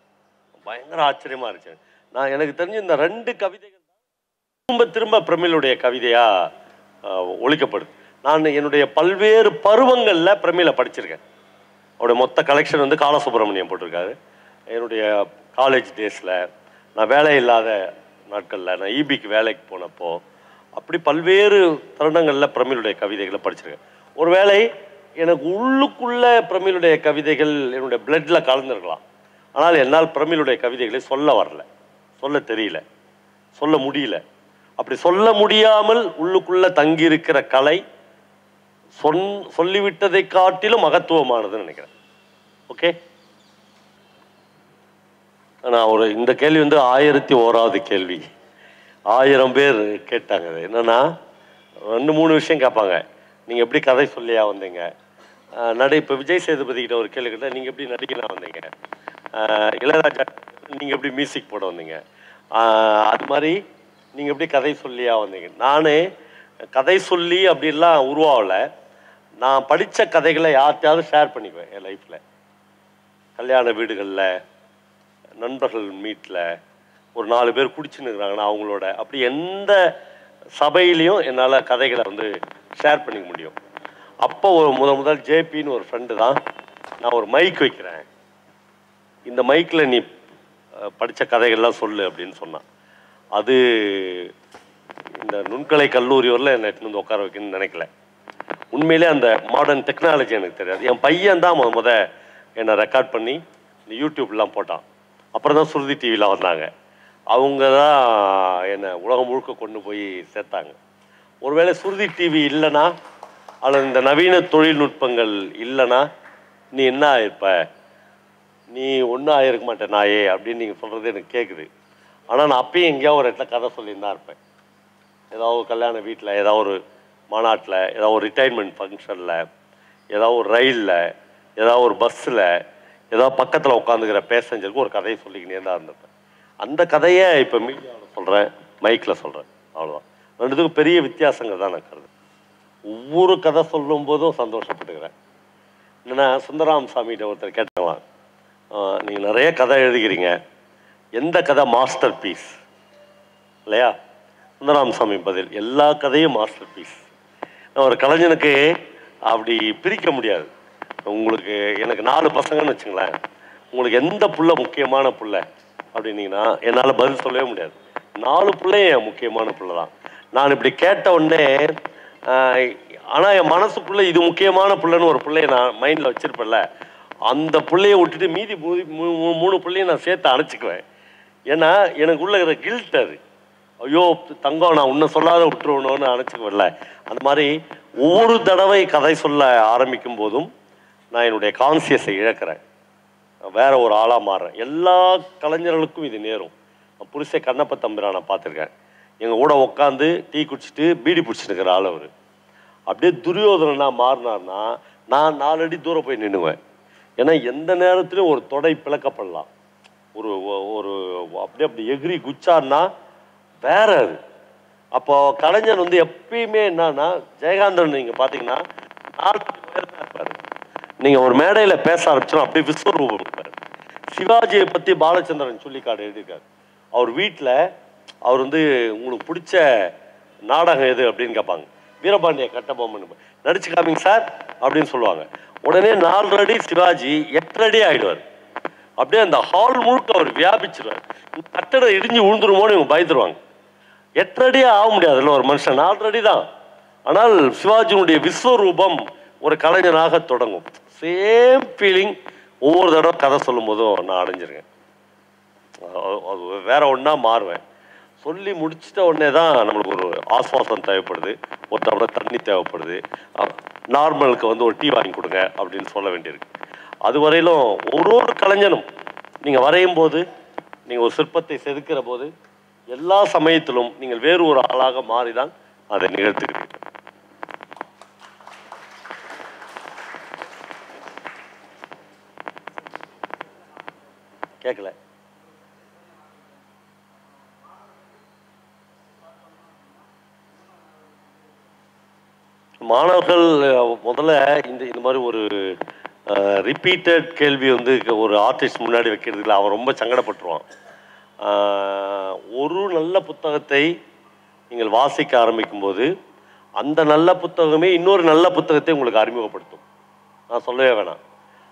பயங்கர ஆச்சரியமாக இருந்துச்சு. நான் எனக்கு தெரிஞ்சு இந்த 2 கவிதைகள் தான் திரும்ப பிரமிழுடைய கவிதையாக ஒழிக்கப்படுது. நான் என்னுடைய பல்வேறு பருவங்களில் பிரமிழை படிச்சிருக்கேன். அவருடைய மொத்த கலெக்ஷன் வந்து காலசுப்ரமணியம் போட்டிருக்காரு. என்னுடைய காலேஜ் டேஸில், நான் வேலை இல்லாத நாட்களில், நான் ஈபிக்கு வேலைக்கு போனப்போ, அப்படி பல்வேறு தருணங்களில் பிரமிழுடைய கவிதைகளை படிச்சிருக்கேன். ஒருவேளை எனக்கு உள்ளுக்குள்ளே பிரமிழுடைய கவிதைகள் என்னுடைய பிளட்டில் கலந்துருக்கலாம். ஆனால் என்னால் பிரமிழுடைய கவிதைகளை சொல்ல வரல, சொல்ல தெரியல, சொல்ல முடியல. அப்படி சொல்ல முடியாமல் உள்ளுக்குள்ளே தங்கியிருக்கிற கலை சொல்லிவிட்டதை காட்டிலும் மகத்துவமானதுன்னு நினைக்கிறேன். ஓகே, நான் இந்த கேள்வி 1001வது கேள்வி. 1000 பேர் கேட்டாங்க. அது என்னன்னா 2-3 விஷயம் கேட்பாங்க. நீங்கள் எப்படி கதை சொல்லியா வந்தீங்க? இப்போ விஜய் சேதுபதி கிட்ட ஒரு கேள்வி கேட்டால் நீங்கள் எப்படி நடிக்கலாம் வந்தீங்க? இளையராஜா நீங்கள் எப்படி மியூசிக் போட வந்தீங்க? அது மாதிரி நீங்கள் எப்படி கதை சொல்லியா வந்தீங்க? நானே கதை சொல்லி அப்படிலாம் உருவாகலை. நான் படித்த கதைகளை யார்கிட்டையாவது ஷேர் பண்ணிக்குவேன். என் லைஃப்பில் கல்யாண வீடுகளில், நண்பர்கள் மீட்டில் ஒரு 4 பேர் குடிச்சுன்னு இருக்கிறாங்கன்னா அவங்களோட, அப்படி எந்த சபையிலையும் என்னால் கதைகளை ஷேர் பண்ணிக்க முடியும். அப்போ ஒரு முதல் ஜேபின்னு ஒரு ஃப்ரெண்டு தான், நான் ஒரு மைக் வைக்கிறேன், இந்த மைக்கில் நீ படித்த கதைகள்லாம் சொல்லு அப்படின்னு சொன்னான். அது இந்த நுண்கலை கல்லூரி வரல என்னை எடுத்துன்னு உட்கார வைக்கணும்னு நினைக்கல. உண்மையிலே அந்த மாடர்ன் டெக்னாலஜி எனக்கு தெரியாது. என் பையன் தான் முத என்னை ரெக்கார்ட் பண்ணி இந்த யூடியூப்லாம் போட்டான். அப்புறம் தான் சுருதி டிவியில் வந்தாங்க. அவங்க தான் என்னை உலகம் முழுக்க கொண்டு போய் சேர்த்தாங்க. ஒருவேளை சுருதி டிவி இல்லைன்னா, அல்லது இந்த நவீன தொழில்நுட்பங்கள் இல்லைன்னா நீ என்ன ஆயிருப்ப? நீ ஒன்றும் ஆகிருக்க மாட்டேன் நாயே அப்படின்னு நீங்கள் சொல்கிறது எனக்கு கேட்குது. ஆனால் நான் அப்பயும் எங்கேயாவது ஒரு இடத்துல கதை சொல்லின்னு தான் இருப்பேன். ஏதாவது ஒரு கல்யாண வீட்டில், ஏதாவது ஒரு மாநாட்டில், ஏதாவது ஒரு ரிட்டைர்மெண்ட் ஃபங்க்ஷனில், ஏதாவது ஒரு ரயிலில், ஏதாவது ஒரு பஸ்ஸில், ஏதாவது பக்கத்தில் உட்காந்துக்கிற பேசஞ்சருக்கு ஒரு கதையை சொல்லிக்கினே தான் இருந்திருப்பேன். அந்த கதையை இப்போ மீடியாவில் சொல்கிறேன், மைக்கில் சொல்கிறேன், அவ்வளோதான். ரெண்டுத்துக்கும் பெரிய வித்தியாசங்கள் தான் நான் கருது. ஒவ்வொரு கதை சொல்லும் போதும் சந்தோஷப்பட்டுக்கிறேன். என்னென்னா, சுந்தராம் சாமிகிட்ட ஒருத்தர் கேட்டாங்களாம், நீங்கள் நிறைய கதை எழுதிக்கிறீங்க, எந்த கதை மாஸ்டர் பீஸ் இல்லையா? சுந்தராம் சாமி பதில், எல்லா கதையும் மாஸ்டர் பீஸ். ஒரு கலைஞனுக்கு அப்படி பிரிக்க முடியாது. உங்களுக்கு எனக்கு 4 பசங்கன்னு வச்சுங்களேன், உங்களுக்கு எந்த புள்ள முக்கியமான புள்ள அப்படின்னீங்கன்னா என்னால் பதில் சொல்லவே முடியாது. 4 பிள்ளையும் என் முக்கியமான புள்ள தான். நான் இப்படி கேட்ட உடனே ஆனால் என் மனசுக்குள்ளே இது முக்கியமான பிள்ளைன்னு ஒரு பிள்ளைய நான் மைண்டில் வச்சுருப்பேன்ல, அந்த பிள்ளையை விட்டுட்டு மீதி 3 பிள்ளையும் நான் சேர்த்து அணைச்சிக்குவேன். ஏன்னா எனக்குள்ள இருக்கிற கில்ட் அது. ஐயோ தங்கம், நான் உன்னை சொல்லாத விட்டுருவணும்னு அணைச்சிக்குவேன்ல. அந்த மாதிரி ஒவ்வொரு தடவை கதை சொல்ல ஆரம்பிக்கும் போதும் நான் என்னுடைய கான்சியஸை இழக்கிறேன், வேற ஒரு ஆளாக மாறுறேன். எல்லா கலைஞர்களுக்கும் இது நேரும். நான் புருஷை கண்ணப்ப தம்பிரானை பார்த்துருக்கேன். எங்கள் கூட உட்காந்து டீ குடிச்சிட்டு பீடி பிடிச்சிட்டு இருக்கிற ஆள் அவர். அப்படியே துரியோதனா மாறினார்னா நான் 4 அடி தூரம் போய் நின்றுவேன். ஏன்னா எந்த நேரத்துலையும் ஒரு தொடை பிளக்கப்படலாம். ஒரு ஒரு அப்படி எகிரி குச்சார்னா வேற அது. அப்போ கலைஞர் எப்பயுமே என்னன்னா, ஜெயகாந்தன் நீங்கள் பார்த்தீங்கன்னா 4 பேர் தான் இருப்பார். நீங்கள் ஒரு மேடையில் பேச ஆரம்பிச்சோம் அப்படியே விஸ்வரூபம் இருப்பார். சிவாஜியை பற்றி பாலச்சந்திரன் சொல்லிக்காடு எழுதியிருக்காரு. அவர் வீட்டில் அவர் உங்களுக்கு பிடிச்ச நாடகம் எது அப்படின்னு கேட்பாங்க. வீரபாண்டிய கட்டபொம்மன் நடிச்சு காமிங்க சார் அப்படின்னு சொல்லுவாங்க. உடனே 4 அடி சிவாஜி 8 அடி ஆகிடுவார். அப்படியே அந்த ஹால் முழுக்க அவர் வியாபிச்சிருவார். கட்டடம் இடிஞ்சு விழுந்துருமோன்னு இவங்க பயந்துருவாங்க. 8 அடியே ஆக முடியாதுல்ல ஒரு மனுஷன், 4 அடி தான். ஆனால் சிவாஜியினுடைய விஸ்வரூபம் ஒரு கலைஞனாக தொடங்கும். சேம் ஃபீலிங் ஒவ்வொரு தடவை கதை சொல்லும் போதும் நான் அடைஞ்சிருக்கேன். அது வேற ஒன்றா மாறுவேன். சொல்லி முடிச்சிட்ட உடனே தான் நம்மளுக்கு ஒரு ஆஸ்வாசம் தேவைப்படுது, ஒரு தடவை தண்ணி தேவைப்படுது, நார்மலுக்கு ஒரு டீ வாங்கி கொடுங்க அப்படின்னு சொல்ல வேண்டியிருக்கு. அது வரையிலும் ஒரு கலைஞனும் நீங்கள் வரையும் போது, நீங்கள் ஒரு சிற்பத்தை செதுக்கிற போது, எல்லா சமயத்திலும் நீங்கள் வேறு ஒரு ஆளாக மாறிதான் அதை நிகழ்த்துக்கிறீர்கள். கேட்கல. மாணவர்கள் முதல்ல இந்த மாதிரி ஒரு ரிப்பீட்டட் கேள்வி ஒரு ஆர்டிஸ்ட் முன்னாடி வைக்கிறதுல அவன் ரொம்ப சங்கடப்பட்டுருவான். ஒரு நல்ல புத்தகத்தை நீங்கள் வாசிக்க ஆரம்பிக்கும் போது அந்த நல்ல புத்தகமே இன்னொரு நல்ல புத்தகத்தை உங்களுக்கு அறிமுகப்படுத்தும். நான் சொல்லவே வேணாம்.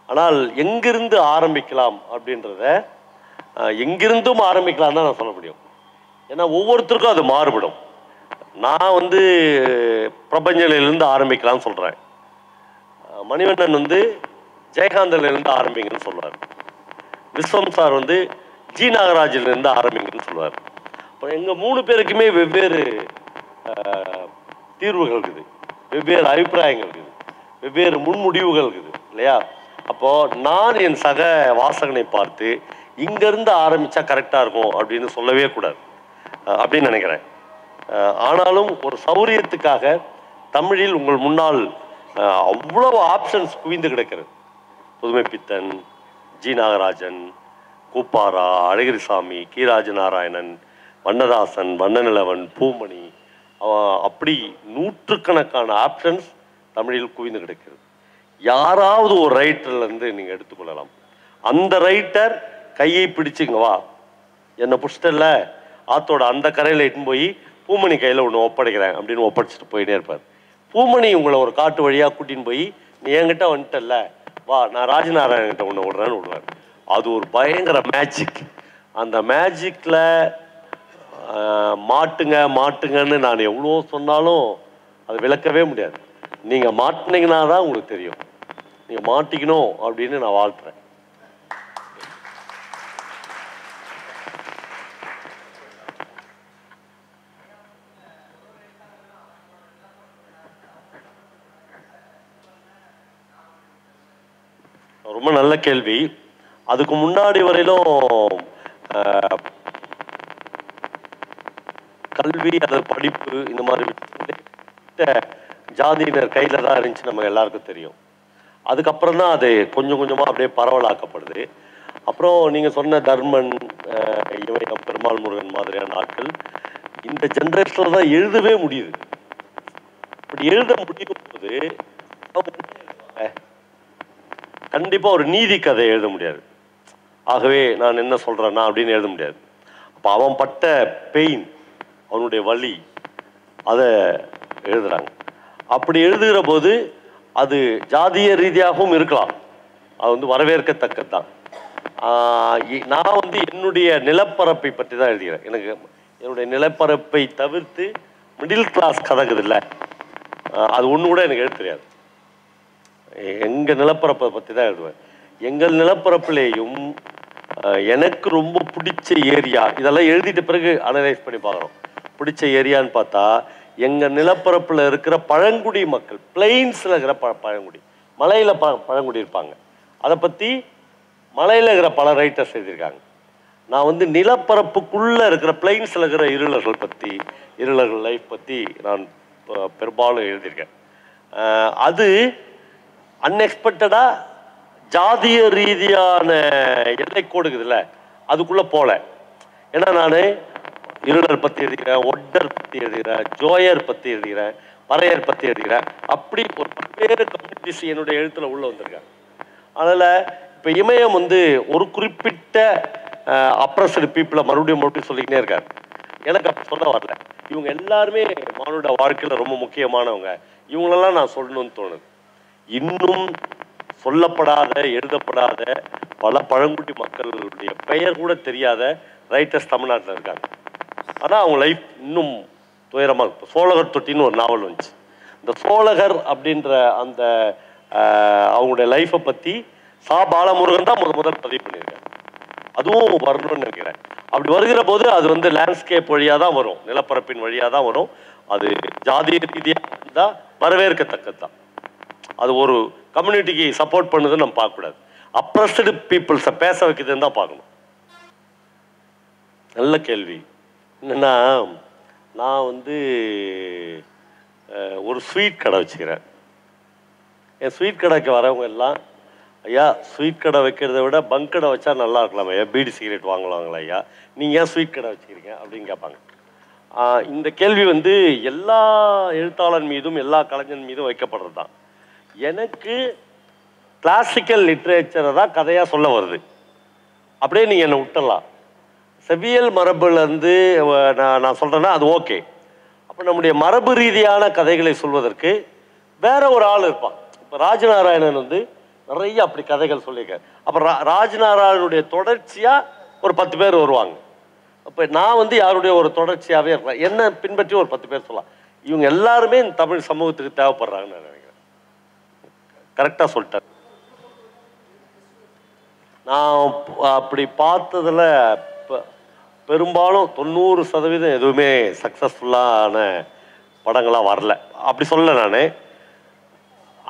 ஆனால் எங்கிருந்து ஆரம்பிக்கலாம் அப்படின்றத எங்கிருந்தும் ஆரம்பிக்கலாம் தான் நான் சொல்ல முடியும். ஏன்னா ஒவ்வொருத்தருக்கும் அது மாறுபடும். நான் பிரபஞ்சனிலிருந்து ஆரம்பிக்கலாம்னு சொல்கிறேன். மணிவண்ணன் ஜெயகாந்தனிலிருந்து ஆரம்பிங்கன்னு சொல்லுவார். விஸ்வம் சார் ஜி நாகராஜிலிருந்து ஆரம்பிங்கன்னு சொல்லுவார். அப்புறம் எங்கள் 3 பேருக்குமே வெவ்வேறு தீர்வுகள் இருக்குது, வெவ்வேறு அபிப்பிராயங்கள் இருக்குது. வெவ்வேறு முன்முடிவுகள் இருக்குது இல்லையா? அப்போது நான் என் சக வாசகனை பார்த்து இங்கேருந்து ஆரம்பித்தா கரெக்டாக இருக்கும் அப்படின்னு சொல்லவே கூடாது அப்படின்னு நினைக்கிறேன். ஆனாலும் ஒரு சௌரியத்துக்காக தமிழில் உங்கள் முன்னால் அவ்வளவு ஆப்ஷன்ஸ் குவிந்து கிடக்கிறது. புதுமைப்பித்தன், ஜி நாகராஜன், கூப்பாரா, அழகிரிசாமி, கீராஜ நாராயணன், வண்ணதாசன், வண்ணநிலவன், பூமணி, அப்படி நூற்றுக்கணக்கான ஆப்ஷன்ஸ் தமிழில் குவிந்து கிடக்கிறது. யாராவது ஒரு ரைட்டர்லேருந்து நீங்கள் எடுத்துக்கொள்ளலாம். அந்த ரைட்டர் கையை பிடிச்சிங்க, வா என்னை பிடிச்சிட்டல ஆத்தோட அந்த கரையில் இட்டுன்னு போய் பூமணி கையில் ஒன்று ஒப்படைக்கிறேன் அப்படின்னு ஒப்படைச்சிட்டு போயிட்டே இருப்பார். பூமணி உங்களை ஒரு காட்டு வழியாக கூட்டின்னு போய் நீ என்கிட்ட வந்துட்டல, வா நான் ராஜநாராயணகிட்ட ஒன்று விடுறேன்னு விடுவார். அது ஒரு பயங்கர மேஜிக். அந்த மேஜிக்கில் மாட்டுங்க மாட்டுங்கன்னு நான் எவ்வளோ சொன்னாலும் அது விளக்கவே முடியாது. நீங்கள் மாட்டினீங்கன்னா தான் உங்களுக்கு தெரியும். நீங்கள் மாட்டிக்கணும் அப்படின்னு நான் வாழ்த்துறேன். ரொம்ப நல்ல கேள்வி. அதுக்கு முன்னாடி வரையிலும் கல்வி அல்லது படிப்பு இந்த மாதிரி ஜாதியினர் கையில தான் இருந்துச்சு, நம்ம எல்லாருக்கும் தெரியும். அதுக்கப்புறம் தான் அது கொஞ்சம் கொஞ்சமாக அப்படியே பரவலாக்கப்படுது. அப்புறம் நீங்கள் சொன்ன தர்மன், இமயம், பெருமாள் முருகன் மாதிரியான ஆட்கள் இந்த ஜென்ரேஷனில் தான் எழுதவே முடியுது. இப்படி எழுத முடியும் போது கண்டிப்பாக ஒரு நீதி கதை எழுத முடியாது. ஆகவே நான் என்ன சொல்கிறேன்னா அப்படின்னு எழுத முடியாது. அப்போ அவன் பட்ட பெயின், அவனுடைய வலி, அதை எழுதுகிறாங்க. அப்படி எழுதுகிற போது அது ஜாதிய ரீதியாகவும் இருக்கலாம், அது வந்து வரவேற்கத்தக்கது தான். நான் வந்து என்னுடைய நிலப்பரப்பை பற்றி தான் எழுதுகிறேன். எனக்கு என்னுடைய நிலப்பரப்பை தவிர்த்து மிடில் கிளாஸ் கதைக்குது இல்லை, அது ஒன்று கூட எனக்கு எழுத தெரியாது. எங்கள் நிலப்பரப்பை பற்றி தான் எழுதுவேன். எங்கள் நிலப்பரப்புலேயும் எனக்கு ரொம்ப பிடிச்ச ஏரியா, இதெல்லாம் எழுதிட்ட பிறகு அனலைஸ் பண்ணி பார்க்குறோம். பிடிச்ச ஏரியான்னு பார்த்தா எங்கள் நிலப்பரப்பில் இருக்கிற பழங்குடி மக்கள், பிளெயின்ஸில் இருக்கிற பழங்குடி, மலையில் பழங்குடி இருப்பாங்க. அதை பற்றி மலையில் இருக்கிற பல ரைட்டர்ஸ் எழுதியிருக்காங்க. நான் வந்து நிலப்பரப்புக்குள்ளே இருக்கிற பிளெயின்ஸில் இருக்கிற இருளர்கள் பற்றி, இருளர்கள் லைஃப் பற்றி நான் பெரும்பாலும் எழுதியிருக்கேன். அது அன்எக்ஸ்பெக்டடாக ஜாதிய ரீதியான எல்லை கோடுக்குதுல்ல, அதுக்குள்ளே போகல. ஏன்னா நான் இருளர் பற்றி எழுதுகிறேன், ஒட்டர் பற்றி எழுதுகிறேன், ஜோயர் பற்றி எழுதுகிறேன், பறையர் பற்றி எழுதுகிறேன். அப்படி ஒரு பல்வேறு கம்யூனிட்டிஸ் என்னுடைய எழுத்தில் உள்ளே வந்திருக்கேன். அதனால் இப்போ இமயம் வந்து ஒரு குறிப்பிட்ட அப்ரஸ்டு பீப்புளை மறுபடியும் சொல்லிக்கினே இருக்காரு. எனக்கு அப்படி சொல்ல வரல. இவங்க எல்லாருமே மானுட வாழ்க்கையில் ரொம்ப முக்கியமானவங்க, இவங்களெல்லாம் நான் சொல்லணும்னு தோணுது. இன்னும் சொல்லப்படாத, எழுதப்படாத பல பழங்குடி மக்களுடைய பெயர் கூட தெரியாத ரைட்டர்ஸ் தமிழ்நாட்டில் இருக்காங்க. ஆனால் அவங்க லைஃப் இன்னும் துயரமாக இருக்கும். சோழகர் தொட்டின்னு ஒரு நாவல் வந்துச்சு. இந்த சோழகர் அப்படின்ற அந்த அவங்களுடைய லைஃப்பை பற்றி சா பாலமுருகன் தான் முதல் பதிவு பண்ணியிருக்காங்க. அதுவும் வரணும்னு நினைக்கிறேன். அப்படி வருகிற போது அது வந்து லேண்ட்ஸ்கேப் வழியாக தான் வரும், நிலப்பரப்பின் வழியாக தான் வரும். அது ஜாதிய ரீதியாக இருந்தால் வரவேற்கத்தக்கது தான். அது ஒரு கம்யூனிட்டிக்கு சப்போர்ட் பண்ணுதுன்னு நம்ம பார்க்கக்கூடாது. அப்ரஸ்டு பீப்புள்ஸை பேச வைக்குதுன்னு தான் பார்க்கணும். நல்ல கேள்வி. என்னென்னா, நான் வந்து ஒரு ஸ்வீட் கடை வச்சுக்கிறேன். என் ஸ்வீட் கடைக்கு வரவங்க எல்லாம், ஐயா ஸ்வீட் கடை வைக்கிறத விட பங்க் கடை வச்சா நல்லா இருக்கலாம் ஐயா, பீடி சிகரெட் வாங்கலாங்களா ஐயா, நீங்கள் ஏன் ஸ்வீட் கடை வச்சுக்கிறீங்க அப்படின்னு கேட்பாங்க. இந்த கேள்வி வந்து எல்லா எழுத்தாளன் மீதும் எல்லா கலைஞன் மீதும் வைக்கப்படுறது தான். எனக்கு கிளாசிக்கல் லிட்ரேச்சரை தான் கதையாக சொல்ல வருது, அப்படியே நீங்கள் என்னை விட்டுடலாம். செவ்வியல் மரபுலேருந்து நான் சொல்கிறேன்னா அது ஓகே. அப்போ நம்முடைய மரபு ரீதியான கதைகளை சொல்வதற்கு வேற ஒரு ஆள் இருப்பான். இப்போ ராஜநாராயணன் வந்து நிறைய அப்படி கதைகள் சொல்லியிருக்காரு. அப்போ ராஜநாராயணனுடைய தொடர்ச்சியாக ஒரு 10 பேர் வருவாங்க. அப்போ நான் வந்து யாருடைய ஒரு தொடர்ச்சியாகவே இருப்பேன். என்ன பின்பற்றி ஒரு 10 பேர் சொல்லலாம். இவங்க எல்லாருமே இந்த தமிழ் சமூகத்துக்கு தேவைப்படுறாங்கன்னு நான் நினைக்கிறேன். கரெக்டாக சொல்லிட்டேன். நான் அப்படி பார்த்ததில் பெரும்பாலும் 90% எதுவுமே சக்ஸஸ்ஃபுல்லான படங்களாக வரல. அப்படி சொல்ல நான்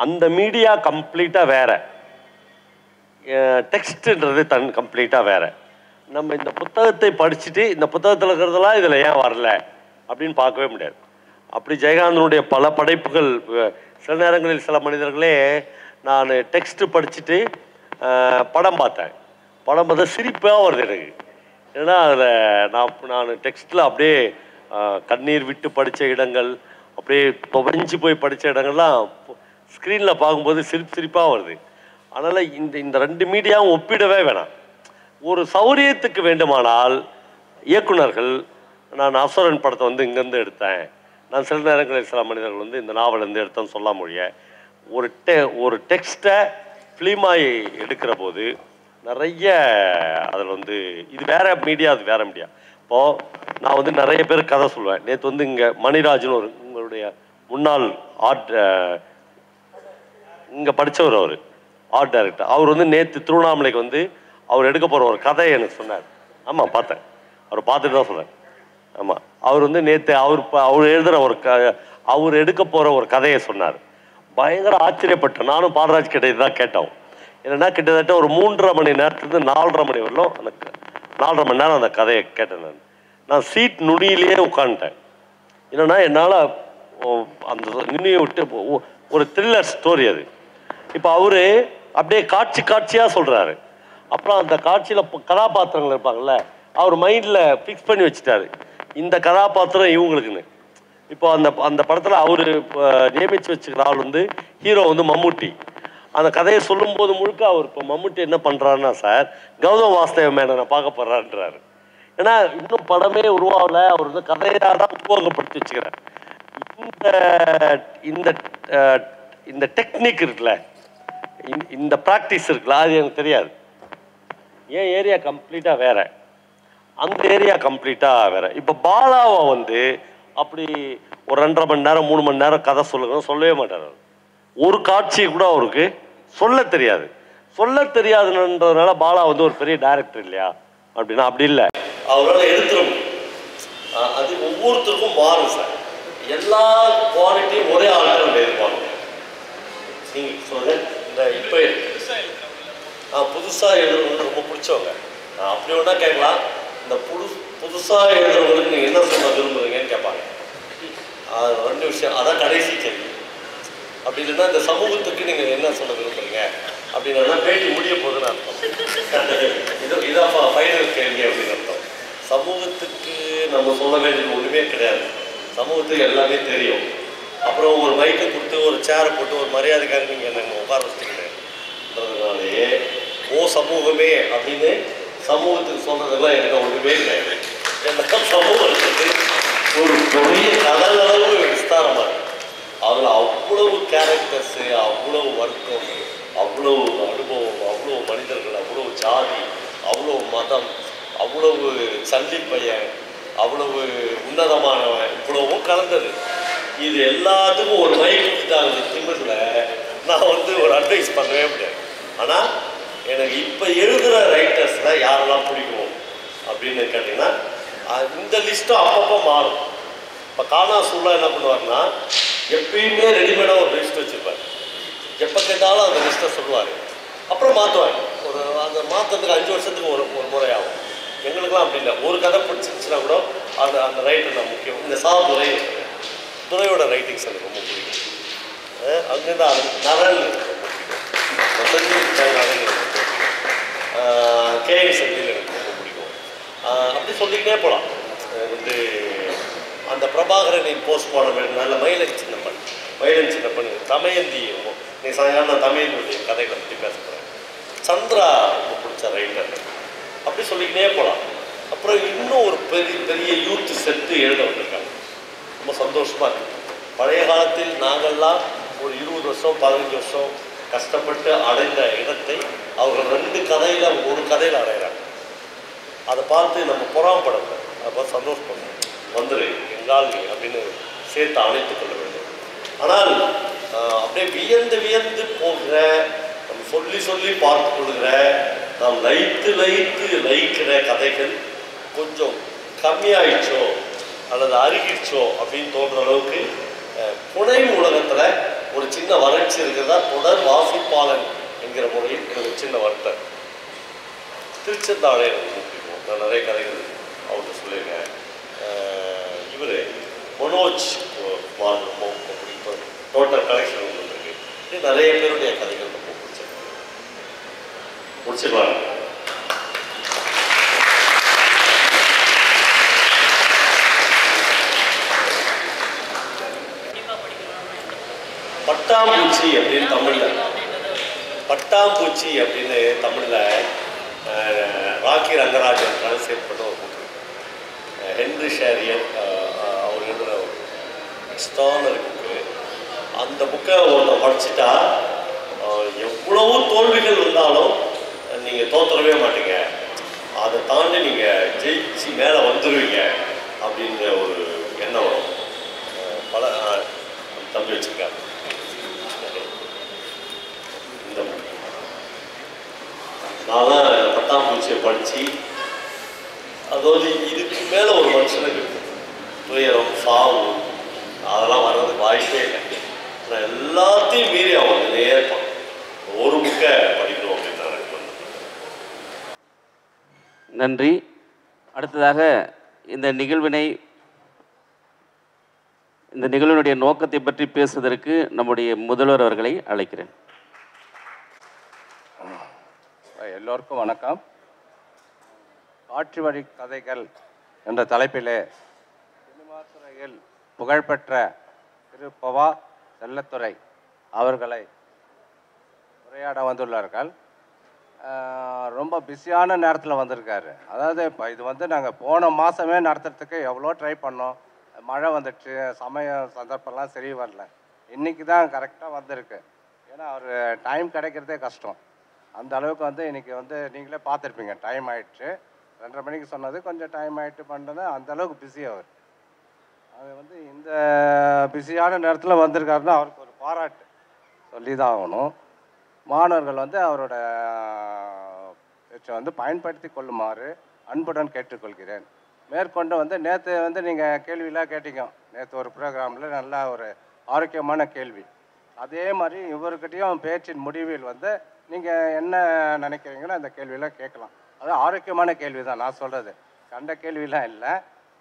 அந்த மீடியா கம்ப்ளீட்டாக வேற, டெக்ஸ்ட்ன்றது கம்ப்ளீட்டாக வேற. நம்ம இந்த புத்தகத்தை படிச்சுட்டு இந்த புத்தகத்தில் இருக்கிறதெல்லாம் இதில் ஏன் வரல அப்படின்னு பார்க்கவே முடியாது. அப்படி ஜெயகாந்தனுடைய பல படைப்புகள், சில நேரங்களில் சில மனிதர்களே நான் டெக்ஸ்ட்டு படிச்சுட்டு படம் பார்த்தேன். படம் பார்த்தா சிரிப்பாக வருது எனக்கு. ஏன்னா அதில் நான் டெக்ஸ்ட்டில் அப்படியே கண்ணீர் விட்டு படித்த இடங்கள், அப்படியே துவஞ்சி போய் படித்த இடங்கள்லாம் ஸ்க்ரீனில் பார்க்கும்போது சிரிப்பாக வருது. அதனால் இந்த ரெண்டு மீடியாவும் ஒப்பிடவே வேணாம். ஒரு சௌரியத்துக்கு வேண்டுமானால் இயக்குனர்கள், நான் அசுரன் படத்தை வந்து இங்கேருந்து எடுத்தேன், நான் சில நேரங்களில் சில மனிதர்கள் வந்து இந்த நாவலேருந்து எடுத்தேன்னு சொல்ல முடிய, ஒரு டெக்ஸ்ட்டை ஃபிலிமாய் எடுக்கிற போது நிறைய அதில் வந்து இது வேற மீடியா, அது வேற மீடியா. இப்போது நான் வந்து நிறைய பேர் கதை சொல்லுவேன். நேற்று வந்து இங்கே மணிராஜன் ஒரு உங்களுடைய முன்னாள் இங்கே படித்தவர், அவர் ஆர்ட் டைரக்டர். அவர் வந்து நேற்று திருவண்ணாமலைக்கு வந்து அவர் எடுக்க போகிற ஒரு கதையை எனக்கு சொன்னார். ஆமாம், பார்த்தேன், அவர் பார்த்துட்டு தான் சொன்னார். ஆமாம், அவர் வந்து நேற்று அவர் எழுதுகிற அவர் எடுக்க போகிற ஒரு கதையை சொன்னார். பயங்கர ஆச்சரியப்பட்டேன். நானும் பாலராஜ் கிட்ட தான் கேட்டோம். என்னென்னா கிட்டத்தட்ட ஒரு 3.5 மணி நேரத்துலேருந்து 4.5 மணி வரலும் எனக்கு 4.5 மணி நேரம் அந்த கதையை கேட்டேன். நான் சீட் நுனியிலேயே உட்காந்துட்டேன். என்னென்னா என்னால் அந்த நுனியை விட்டு ஒரு த்ரில்லர் ஸ்டோரி அது. இப்போ அவரு அப்படியே காட்சியாக சொல்கிறாரு. அப்புறம் அந்த காட்சியில் கதாபாத்திரங்கள் இருப்பாங்கள்ல, அவர் மைண்டில் ஃபிக்ஸ் பண்ணி வச்சுட்டாரு, இந்த கதாபாத்திரம் இவங்களுக்குன்னு. இப்போ அந்த படத்தில் அவர் நியமித்து வச்சுக்கிற ஆள் வந்து ஹீரோ வந்து மம்முட்டி. அந்த கதையை சொல்லும்போது முழுக்க அவர் இப்போ மம்முட்டி என்ன பண்ணுறாருன்னா, சார் கௌதம் வாசுதேவ மேனனை பார்க்க போகிறாருன்றாரு. ஏன்னா இன்னும் படமே உருவாகலை, அவர் வந்து கதையாக தான் உருவாக்கப்படுத்தி வச்சுக்கிறார். இந்த டெக்னிக் இருக்குல்ல, இந்த ப்ராக்டிஸ் இருக்குல்ல, அது எனக்கு தெரியாது. ஏன் ஏரியா கம்ப்ளீட்டாக வேற, அந்த ஏரியா கம்ப்ளீட்டாக வேற. இப்போ பாலாவை வந்து அப்படி ஒரு 2.5 மணி நேரம் 3 மணி நேரம் கதை சொல்லவே மாட்டார். ஒரு காட்சியை கூட அவருக்கு சொல்ல தெரியாதுன்றதுனால பாலா வந்து ஒரு பெரிய டைரக்டர் இல்லையா அப்படின்னா அப்படி இல்லை, அவரால் எடுத்துரும். அது ஒவ்வொருத்தருக்கும் மாறும் சார். எல்லா குவாலிட்டியும் ஒரே ஆளுநர் எதிர்பார்க்கணும். நீங்கள் சொல்லுங்க, இந்த இப்போ புதுசாக எழுதுறவங்களுக்கு ரொம்ப பிடிச்சவங்க அப்படி ஒன்றா கேட்கலாம். இந்த புதுசாக எழுதுறவங்களுக்கு நீங்கள் என்ன சொல்ல விரும்புகிறீங்கன்னு கேட்பாங்க. அது 2 விஷயம். அதான் கடைசி கேள்வி. அப்படி இல்லைன்னா இந்த சமூகத்துக்கு நீங்கள் என்ன சொல்ல விரும்புகிறீங்க அப்படின்னா பேட்டி முடிய போகுதுன்னு அர்த்தம். இதான் ஃபைனல் கேள்வி அப்படின்னு அர்த்தம். சமூகத்துக்கு நம்ம சொல்ல வேண்டியது ஒன்றுமே கிடையாது. சமூகத்துக்கு எல்லாமே தெரியும். அப்புறம் ஒரு மைக்கை கொடுத்து ஒரு சேரை போட்டு ஒரு மரியாதைக்காக நீங்கள் என்ன உட்கார வச்சுக்கிறேன்றதுனாலே சமூகமே அப்படின்னு சமூகத்துக்கு சொல்கிறதெல்லாம் எனக்கு ஒன்றுமே கிடையாது. ஏன்னா சமூகத்துக்கு ஒரு பெரிய கடலளவு விஸ்தாரமாக இருக்குது. அதில் அவ்வளவு கேரக்டர்ஸு, அவ்வளவு வருத்தம், அவ்வளவு அனுபவம், அவ்வளோ மனிதர்கள், அவ்வளோ ஜாதி, அவ்வளோ மதம், அவ்வளவு சண்டிப்பையன், அவ்வளவு உன்னதமானவன், இவ்வளவும் கலந்தது. இது எல்லாத்துக்கும் ஒரு மைக் கொடுத்தாங்க திமிரில் நான் வந்து ஒரு அட்வைஸ் பண்ணவே முடியாது. ஆனால் எனக்கு இப்போ எழுதுகிற ரைட்டர்ஸில் யாரெல்லாம் பிடிக்கும் அப்படின்னு கேட்டிங்கன்னா இந்த லிஸ்ட்டும் அப்பப்போ மாறும். இப்போ காணாசூலாக என்ன பண்ணுவார்னா எப்பயுமே ரெடிமேடாக ஒரு லிஸ்ட் வச்சுருப்பார். எப்போ கேட்டாலும் அந்த லிஸ்ட்டை சொல்லுவார். அப்புறம் மாற்றுவார். அந்த மாற்றுறதுக்கு 5 வருஷத்துக்கு ஒரு முறையாகும். எங்களுக்கெல்லாம் அப்படி இல்லை. ஒரு கதை பிடிச்சிருச்சுன்னா கூட அந்த ரைட்டர் தான் முக்கியம். இந்த துறையோட ரைட்டிங்ஸ் எனக்கு ரொம்ப பிடிக்கும். அங்கேருந்து அது நரன் எனக்கு ரொம்ப பிடிக்கும். நரன் எனக்கு ரொம்ப பிடிக்கும். கேஎஸ் செந்தில் எனக்கு ரொம்ப பிடிக்கும். அப்படி சொல்லிக்கிட்டே போகலாம். வந்து அந்த பிரபாகரனின் போஸ்ட்மார்ட்டம் நல்ல மயிலன் சின்னப்பன் தமயந்தி, நீ சாயங்காலம் தமயந்தியுடைய கதைகளை பற்றி பேச போகிறேன். சந்திரா ரொம்ப பிடிச்ச ரைட்டர். அப்படி சொல்லிக்கிட்டே போகலாம். அப்புறம் இன்னும் ஒரு பெரிய யூத் செட்டு எழுத வந்திருக்காங்க. ரொம்ப சந்தோஷமாக இருக்குது. பழைய காலத்தில் நாங்கள்லாம் ஒரு 20 வருஷம் 15 வருஷம் கஷ்டப்பட்டு அடைந்த இடத்தை அவர்கள் 2 கதையில் ஒரு கதையில் அடைகிறாங்க. அதை பார்த்து நம்ம பொறாமப்படலை, அதை பார்த்து சந்தோஷப்படணும். வந்துரு எங்கால் அப்படின்னு சேர்த்து அணைத்து கொள்ள வேண்டும். ஆனால் அப்படியே வியந்து போகிற, நம்ம சொல்லி பார்த்து கொள்கிற, நாம் லைக்கிற கதைகள் கொஞ்சம் கம்மியாயிடுச்சோ அல்லது அருகிடுச்சோ அப்படின்னு தோன்ற அளவுக்கு புனை உலகத்தில் ஒரு சின்ன வறட்சி இருக்கிறதா தொடர் வாசிப்பாளன் என்கிற முறையில் எனக்கு சின்ன வருத்தம். திருச்செந்தாழை எனக்கு ரொம்ப பிடிக்கும். நான் நிறைய கதைகள் அவர்கிட்ட சொல்லியிருக்கேன். இவர் மனோஜ் குமார் ரொம்ப பிடிக்கும். டோட்டல் கலெக்ஷன் வந்துருக்கு. நிறைய பேருடைய கதைகள் ரொம்ப பிடிச்சிருக்கு. முடிச்சிருவாங்க. பட்டாம்பூச்சி அப்படின்னு தமிழில் பட்டாம்பூச்சி அப்படின்னு தமிழில் ராக்கி ரங்கராஜன் டிரான்ஸ்லேட் பண்ண ஒரு புக்கு. ஹென்ரி ஷேரியன் அவர் எழுதுகிற ஒரு எக்ஸ்ட்ரானரி புக்கு. அந்த புக்கை ஒருத்தர் படிச்சுட்டா எவ்வளவோ தோல்விகள் வந்தாலும் நீங்கள் தோற்றவே மாட்டீங்க, அதை தாண்டி நீங்கள் ஜெயிச்சு மேலே வந்துடுவீங்க அப்படின்ற ஒரு எண்ணம் வரும். பல தம்பி வச்சுருக்காங்க. நான் தான் பட்டாம்பூச்சியை படித்து அதாவது இதுக்கு மேலே ஒரு மனுஷனுக்கு துயரம் சாவு அதெல்லாம் வர்றதுக்கு வாய்ப்பே இல்லை. நான் எல்லாத்தையும் மீறி அவன் வந்து ஏற்பான். ஒரு புக்கை படிக்கணும் அப்படின்னு நான் ரெக்கமெண்ட் பண்ணுறேன். நன்றி. அடுத்ததாக இந்த நிகழ்வினுடைய நோக்கத்தை பற்றி பேசுவதற்கு நம்முடைய முதல்வர் அவர்களை அழைக்கிறேன். எல்லோருக்கும் வணக்கம். காட்சி வழி கதைகள் என்ற தலைப்பிலே சினிமா துறையில் புகழ்பெற்ற திரு பவா செல்லத்துறை அவர்களை உரையாட வந்துள்ளார்கள். ரொம்ப பிஸியான நேரத்தில் வந்திருக்காரு. அதாவது இப்போ இது வந்து நாங்கள் போன மாதமே நடத்துறதுக்கு எவ்வளோ ட்ரை பண்ணோம். மழை வந்துடுச்சு, சந்தர்ப்பம்லாம் சரி வரல. இன்றைக்கி தான் கரெக்டாக வந்திருக்கு. ஏன்னா அவர் டைம் கிடைக்கிறதே கஷ்டம். அந்த அளவுக்கு வந்து இன்றைக்கி வந்து நீங்களே பார்த்துருப்பீங்க, டைம் ஆகிடுச்சு. 2:30 மணிக்கு சொன்னது கொஞ்சம் டைம் ஆகிட்டு பண்ணுறது. அந்தளவுக்கு பிஸி அவர். வந்து இந்த பிஸியான நேரத்தில் வந்திருக்காருன்னா அவருக்கு ஒரு பாராட்டு சொல்லி தான் ஆகணும். மாணவர்கள் வந்து அவரோட வந்து பயன்படுத்தி கொள்ளுமாறு அன்புடன் கேட்டுக்கொள்கிறேன். மேற்கொண்டு வந்து நேற்று வந்து நீங்கள் கேள்வியெலாம் கேட்டீங்க. நேற்று ஒரு ப்ரோக்ராமில் நல்லா ஒரு ஆரோக்கியமான கேள்வி. அதே மாதிரி இவர்கிட்டையும் பேச்சின் முடிவில் வந்து நீங்கள் என்ன நினைக்கிறீங்களோ அந்த கேள்வியெல்லாம் கேட்கலாம். அது ஆரோக்கியமான கேள்வி தான் நான் சொல்கிறது, கண்ட கேள்வியெலாம் இல்லை.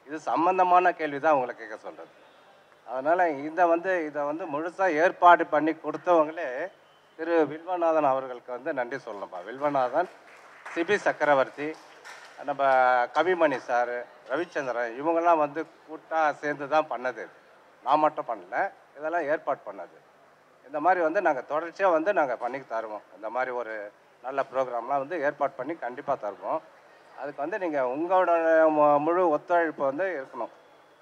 இது சம்பந்தமான கேள்வி தான் உங்களை கேட்க சொல்கிறது. அதனால் இதை வந்து முழுசாக ஏற்பாடு பண்ணி கொடுத்தவங்களே திரு வில்வநாதன் அவர்களுக்கு வந்து நன்றி சொல்லணும்ப்பா. வில்வநாதன், சிபி சக்கரவர்த்தி, நம்ம கவிமணி சார், ரவிச்சந்திரன் இவங்கெல்லாம் வந்து கூட்டாக சேர்ந்து தான் பண்ணது. நான் மட்டும் பண்ணல, இதெல்லாம் ஏற்பாடு பண்ணது. இந்த மாதிரி வந்து நாங்கள் தொடர்ச்சியாக வந்து நாங்கள் பண்ணி தருவோம். இந்த மாதிரி ஒரு நல்ல ப்ரோக்ராம்லாம் வந்து ஏற்பாடு பண்ணி கண்டிப்பாக தருவோம். அதுக்கு வந்து நீங்கள் உங்களோட முழு ஒத்துழைப்பு வந்து இருக்கணும்.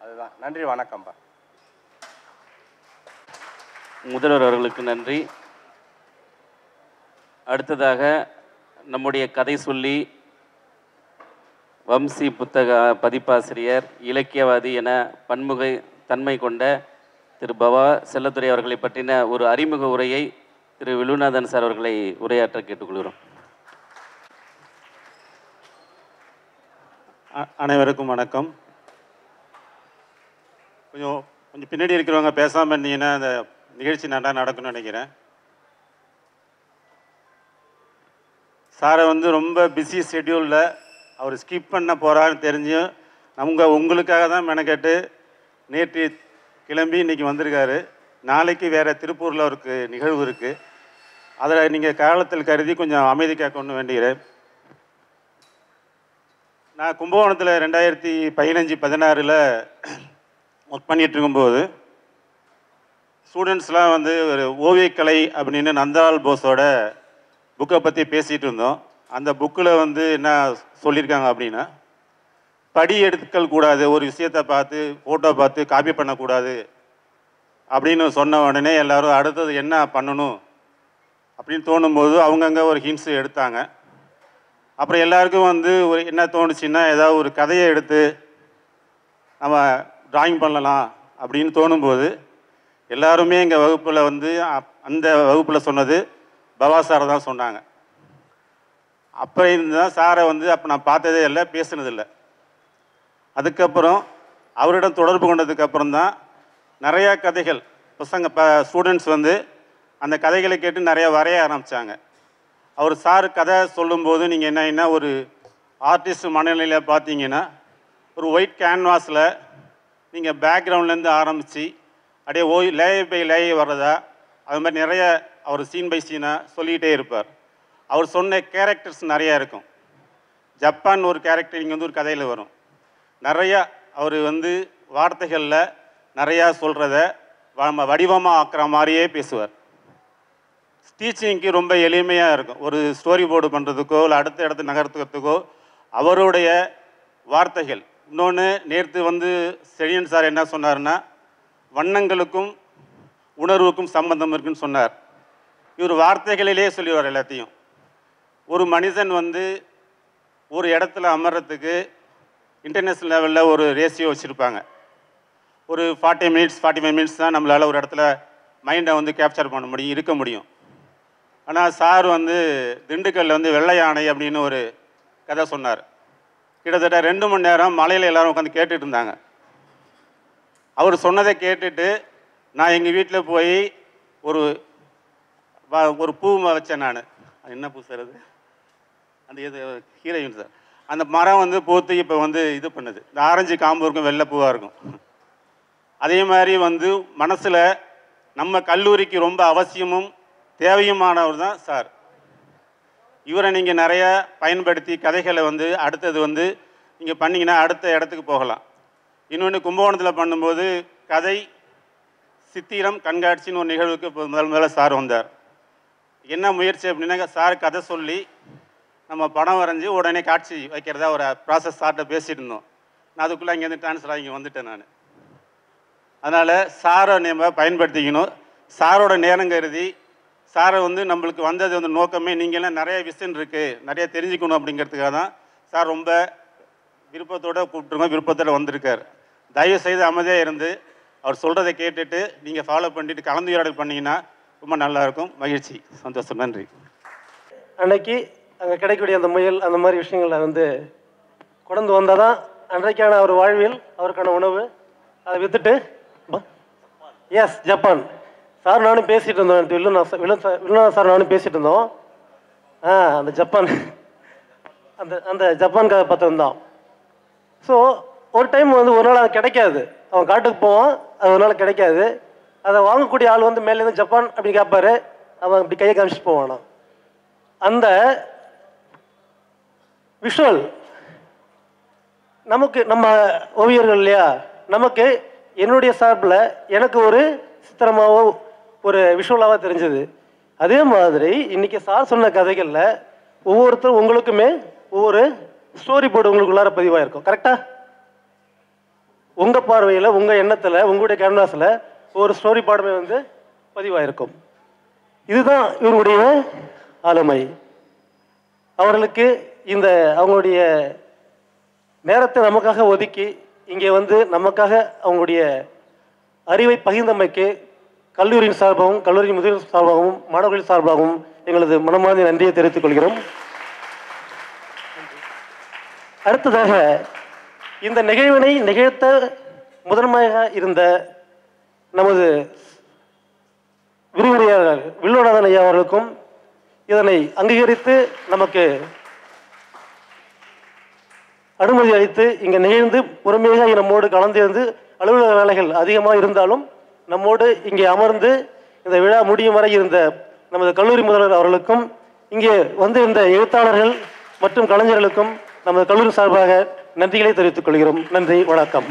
அதுதான். நன்றி, வணக்கம்ப்பா. முதல்வர் அவர்களுக்கு நன்றி. அடுத்ததாக நம்முடைய கதை சொல்லி வம்சி புத்தக பதிப்பாசிரியர், இலக்கியவாதி என பன்முக தன்மை கொண்ட திரு பவா செல்லத்துறை அவர்களை பற்றின ஒரு அறிமுக உரையை திரு வில்வநாதன் சார் அவர்களை உரையாற்ற கேட்டுக்கொள்கிறோம். அனைவருக்கும் வணக்கம். கொஞ்சம் பின்னாடி இருக்கிறவங்க பேசாமல் இருந்தீங்கன்னா அந்த நிகழ்ச்சி நல்லா நடக்கும்னு நினைக்கிறேன். சாரை வந்து ரொம்ப பிஸி ஷெட்யூலில் அவர் ஸ்கிப் பண்ண போகிறான்னு தெரிஞ்சும் உங்களுக்காக தான் மெனக்கெட்டு நேற்று கிளம்பி இன்றைக்கி வந்திருக்காரு. நாளைக்கு வேறு திருப்பூரில் அவருக்கு நிகழ்வு இருக்குது. அதில் நீங்கள் காலத்தில் கருதி கொஞ்சம் அமைதி காக்கணும்னு வேண்டுகிறேன். நான் கும்பகோணத்தில் 2015-16 ஒர்க் பண்ணிகிட்டு இருக்கும்போது ஸ்டூடெண்ட்ஸ்லாம் வந்து ஒரு ஓவியக்கலை அப்படின்னு நந்தலால் போஸோட புக்கை பற்றி பேசிகிட்டு இருந்தோம். அந்த புக்கில் வந்து என்ன சொல்லியிருக்காங்க அப்படின்னா, படி எடுத்துக்கள் கூடாது, ஒரு விஷயத்தை பார்த்து ஃபோட்டோ பார்த்து காப்பி பண்ணக்கூடாது அப்படின்னு சொன்ன உடனே எல்லோரும் அடுத்தது என்ன பண்ணணும் அப்படின்னு தோணும்போது அவங்கங்க ஒரு ஹிண்ட்ஸ் எடுத்தாங்க. அப்புறம் எல்லாருக்கும் வந்து ஒரு என்ன தோணுச்சுன்னா, ஏதாவது ஒரு கதையை எடுத்து நம்ம ட்ராயிங் பண்ணலாம் அப்படின்னு தோணும்போது எல்லாருமே எங்கள் வகுப்பில் வந்து அந்த வகுப்பில் சொன்னது பவா சாரை தான் சொன்னாங்க. அப்போ தான் சாரை வந்து அப்போ நான் பார்த்ததே இல்லை, பேசுனதில்லை. அதுக்கப்புறம் அவரிடம் தொடர்பு கொண்டதுக்கப்புறம் தான் நிறையா கதைகள் ஸ்டூடெண்ட்ஸ் வந்து அந்த கதைகளை கேட்டு நிறைய வரைய ஆரம்பித்தாங்க. அவர் சார் கதை சொல்லும்போது நீங்கள் என்ன ஒரு ஆர்டிஸ்ட் மனநிலையில் பார்த்தீங்கன்னா ஒரு ஒயிட் கேன்வாஸில் நீங்கள் பேக்ரவுண்ட்லேருந்து ஆரம்பித்து அப்படியே லேயை பை லேயை வர்றதா அது மாதிரி நிறைய அவர் சீன் பை சீனாக சொல்லிகிட்டே இருப்பார். அவர் சொன்ன கேரக்டர்ஸ் நிறையா இருக்கும். ஜப்பான் ஒரு கேரக்டர் இங்கே வந்து ஒரு கதையில் வரும். நிறையா அவர் வந்து வார்த்தைகளில் நிறையா சொல்கிறத வடிவமாக ஆக்குற மாதிரியே பேசுவார். டீச்சிங்க்கு ரொம்ப எளிமையாக இருக்கும். ஒரு ஸ்டோரி போர்டு பண்ணுறதுக்கோ இல்லை அடுத்த இடத்து நகர்த்துக்கிறதுக்கோ அவருடைய வார்த்தைகள். இன்னொன்று நேற்று வந்து செழியன் சார் என்ன சொன்னார்னா வண்ணங்களுக்கும் உணர்வுக்கும் சம்பந்தம் இருக்குன்னு சொன்னார். இவர் வார்த்தைகளிலே சொல்லிடுவார் எல்லாத்தையும். ஒரு மனிதன் வந்து ஒரு இடத்துல அமர்றதுக்கு இன்டர்நேஷ்னல் லெவலில் ஒரு ரேஷியோ வச்சுருப்பாங்க. ஒரு 45 மினிட்ஸ் தான் நம்மளால் ஒரு இடத்துல மைண்டை வந்து கேப்சர் பண்ண முடியும், இருக்க முடியும். ஆனால் சார் வந்து திண்டுக்கல்லில் வந்து வெள்ளை யானை அப்படின்னு ஒரு கதை சொன்னார். கிட்டத்தட்ட 2 மணி நேரம் மலையில் எல்லோரும் உட்காந்து கேட்டுட்டு இருந்தாங்க. அவர் சொன்னதை கேட்டுட்டு நான் எங்கள் வீட்டில் போய் ஒரு பூ வச்சேன். நான் என்ன பூ சார் அது? அந்த இது ஹீரோயின் சார். அந்த மரம் வந்து பூத்து இப்போ வந்து இது பண்ணுது. இந்த ஆரஞ்சு காம்பு இருக்கும், வெள்ளை பூவாக இருக்கும். அதே மாதிரி வந்து மனசில் நம்ம கல்லூரிக்கு ரொம்ப அவசியமும் தேவையுமானவர் தான் சார். இவரை நீங்கள் நிறையா பயன்படுத்தி கதைகளை வந்து அடுத்தது வந்து நீங்கள் பண்ணிங்கன்னா அடுத்த இடத்துக்கு போகலாம். இன்னொன்று கும்பகோணத்தில் பண்ணும்போது கதை சித்திரம் கண்காட்சின்னு ஒரு நிகழ்வுக்கு இப்போ முதல்ல சார் வந்தார். என்ன முயற்சி அப்படின்னா சார் கதை சொல்லி நம்ம படம் வரைஞ்சி உடனே காட்சி வைக்கிறதா ஒரு ப்ராசஸ் சார்கிட்ட பேசிகிட்டு இருந்தோம். நான் அதுக்குள்ளே இங்கேருந்து ட்ரான்ஸ்ஃபர் ஆகி இங்கே வந்துட்டேன் நான். அதனால் சாரை நம்ம பயன்படுத்திக்கணும். சாரோட நேரம் கருதி சாரை வந்து நம்மளுக்கு வந்தது வந்து நோக்கமே நீங்கள்லாம் நிறைய விஷயம் இருக்குது, நிறைய தெரிஞ்சுக்கணும் அப்படிங்கிறதுக்காக தான் சார் ரொம்ப விருப்பத்தோடு கூப்பிட்டுருக்கோம், விருப்பத்தோடு வந்திருக்கார். தயவுசெய்து அமைதியாக இருந்து அவர் சொல்கிறத கேட்டுட்டு நீங்கள் ஃபாலோ பண்ணிவிட்டு கலந்துரையாடல் பண்ணிங்கன்னா ரொம்ப நல்லாயிருக்கும். மகிழ்ச்சி, சந்தோஷம், நன்றி. அன்னைக்கு அங்கே கிடைக்கக்கூடிய அந்த முயல் அந்த மாதிரி விஷயங்களை வந்து கொண்டு வந்தால் தான் அன்றைக்கான அவர் வாழ்வில் அவருக்கான உணவு அதை விற்றுட்டு எஸ் ஜப்பான் சார் நானும் பேசிகிட்டு இருந்தோம். வில்லுனா சார் நானும் பேசிகிட்டு இருந்தோம். அந்த ஜப்பான் அந்த ஜப்பான் கதை பார்த்துருந்தான். ஸோ ஒரு டைம் வந்து ஒரு நாள் அது கிடைக்காது. அவன் காட்டுக்கு போவான், அது ஒரு நாள் கிடைக்காது. அதை வாங்கக்கூடிய ஆள் வந்து மேலேருந்து ஜப்பான் அப்படி கேட்பாரு, அவன் அப்படி கையை காமிச்சிட்டு போவானா. அந்த விஷுவல் நமக்கு நம்ம ஓவியர்கள் இல்லையா, நமக்கு என்னுடைய சார்பில் எனக்கு ஒரு சித்திரமாவோ ஒரு விஷுவலாக தெரிஞ்சது. அதே மாதிரி இன்றைக்கி சார் சொன்ன கதைகளில் ஒவ்வொருத்தரும் உங்களுக்குமே ஒவ்வொரு ஸ்டோரி போர்டு உங்களுக்குள்ளார பதிவாயிருக்கும். கரெக்டாக உங்கள் பார்வையில் உங்கள் எண்ணத்தில் உங்களுடைய கேன்வாஸில் ஒவ்வொரு ஸ்டோரி பாடமே வந்து பதிவாயிருக்கும். இதுதான் இவருடைய ஆளுமை. அவர்களுக்கு இந்த அவங்களுடைய நேரத்தை நமக்காக ஒதுக்கி இங்கே வந்து நமக்காக அவங்களுடைய அறிவை பகிர்ந்தமைக்கு கல்லூரியின் சார்பாகவும் கல்லூரி முதல்வர் சார்பாகவும் மாணவர்களின் சார்பாகவும் எங்களது மனமார்ந்த நன்றியை தெரிவித்துக் கொள்கிறோம். அடுத்ததாக இந்த நிகழ்வினை நிகழ்த்த முதன்மையாக இருந்த நமது விரிவுரையாளர் வில்லுநாதன் ஐயா அவர்களுக்கும் இதனை அங்கீகரித்து நமக்கு அனுமதி அளித்து இங்கே நிகழ்ந்து பொறுமையாக நம்மோடு கலந்திருந்து அலுவலக வேலைகள் அதிகமாக இருந்தாலும் நம்மோடு இங்கே அமர்ந்து இந்த விழா முடியும் வரை இருந்த நமது கல்லூரி முதல்வர் அவர்களுக்கும் இங்கே வந்து இருந்த எழுத்தாளர்கள் மற்றும் கலைஞர்களுக்கும் நமது கல்லூரி சார்பாக நன்றிகளை தெரிவித்துக் கொள்கிறோம். நன்றி, வணக்கம்.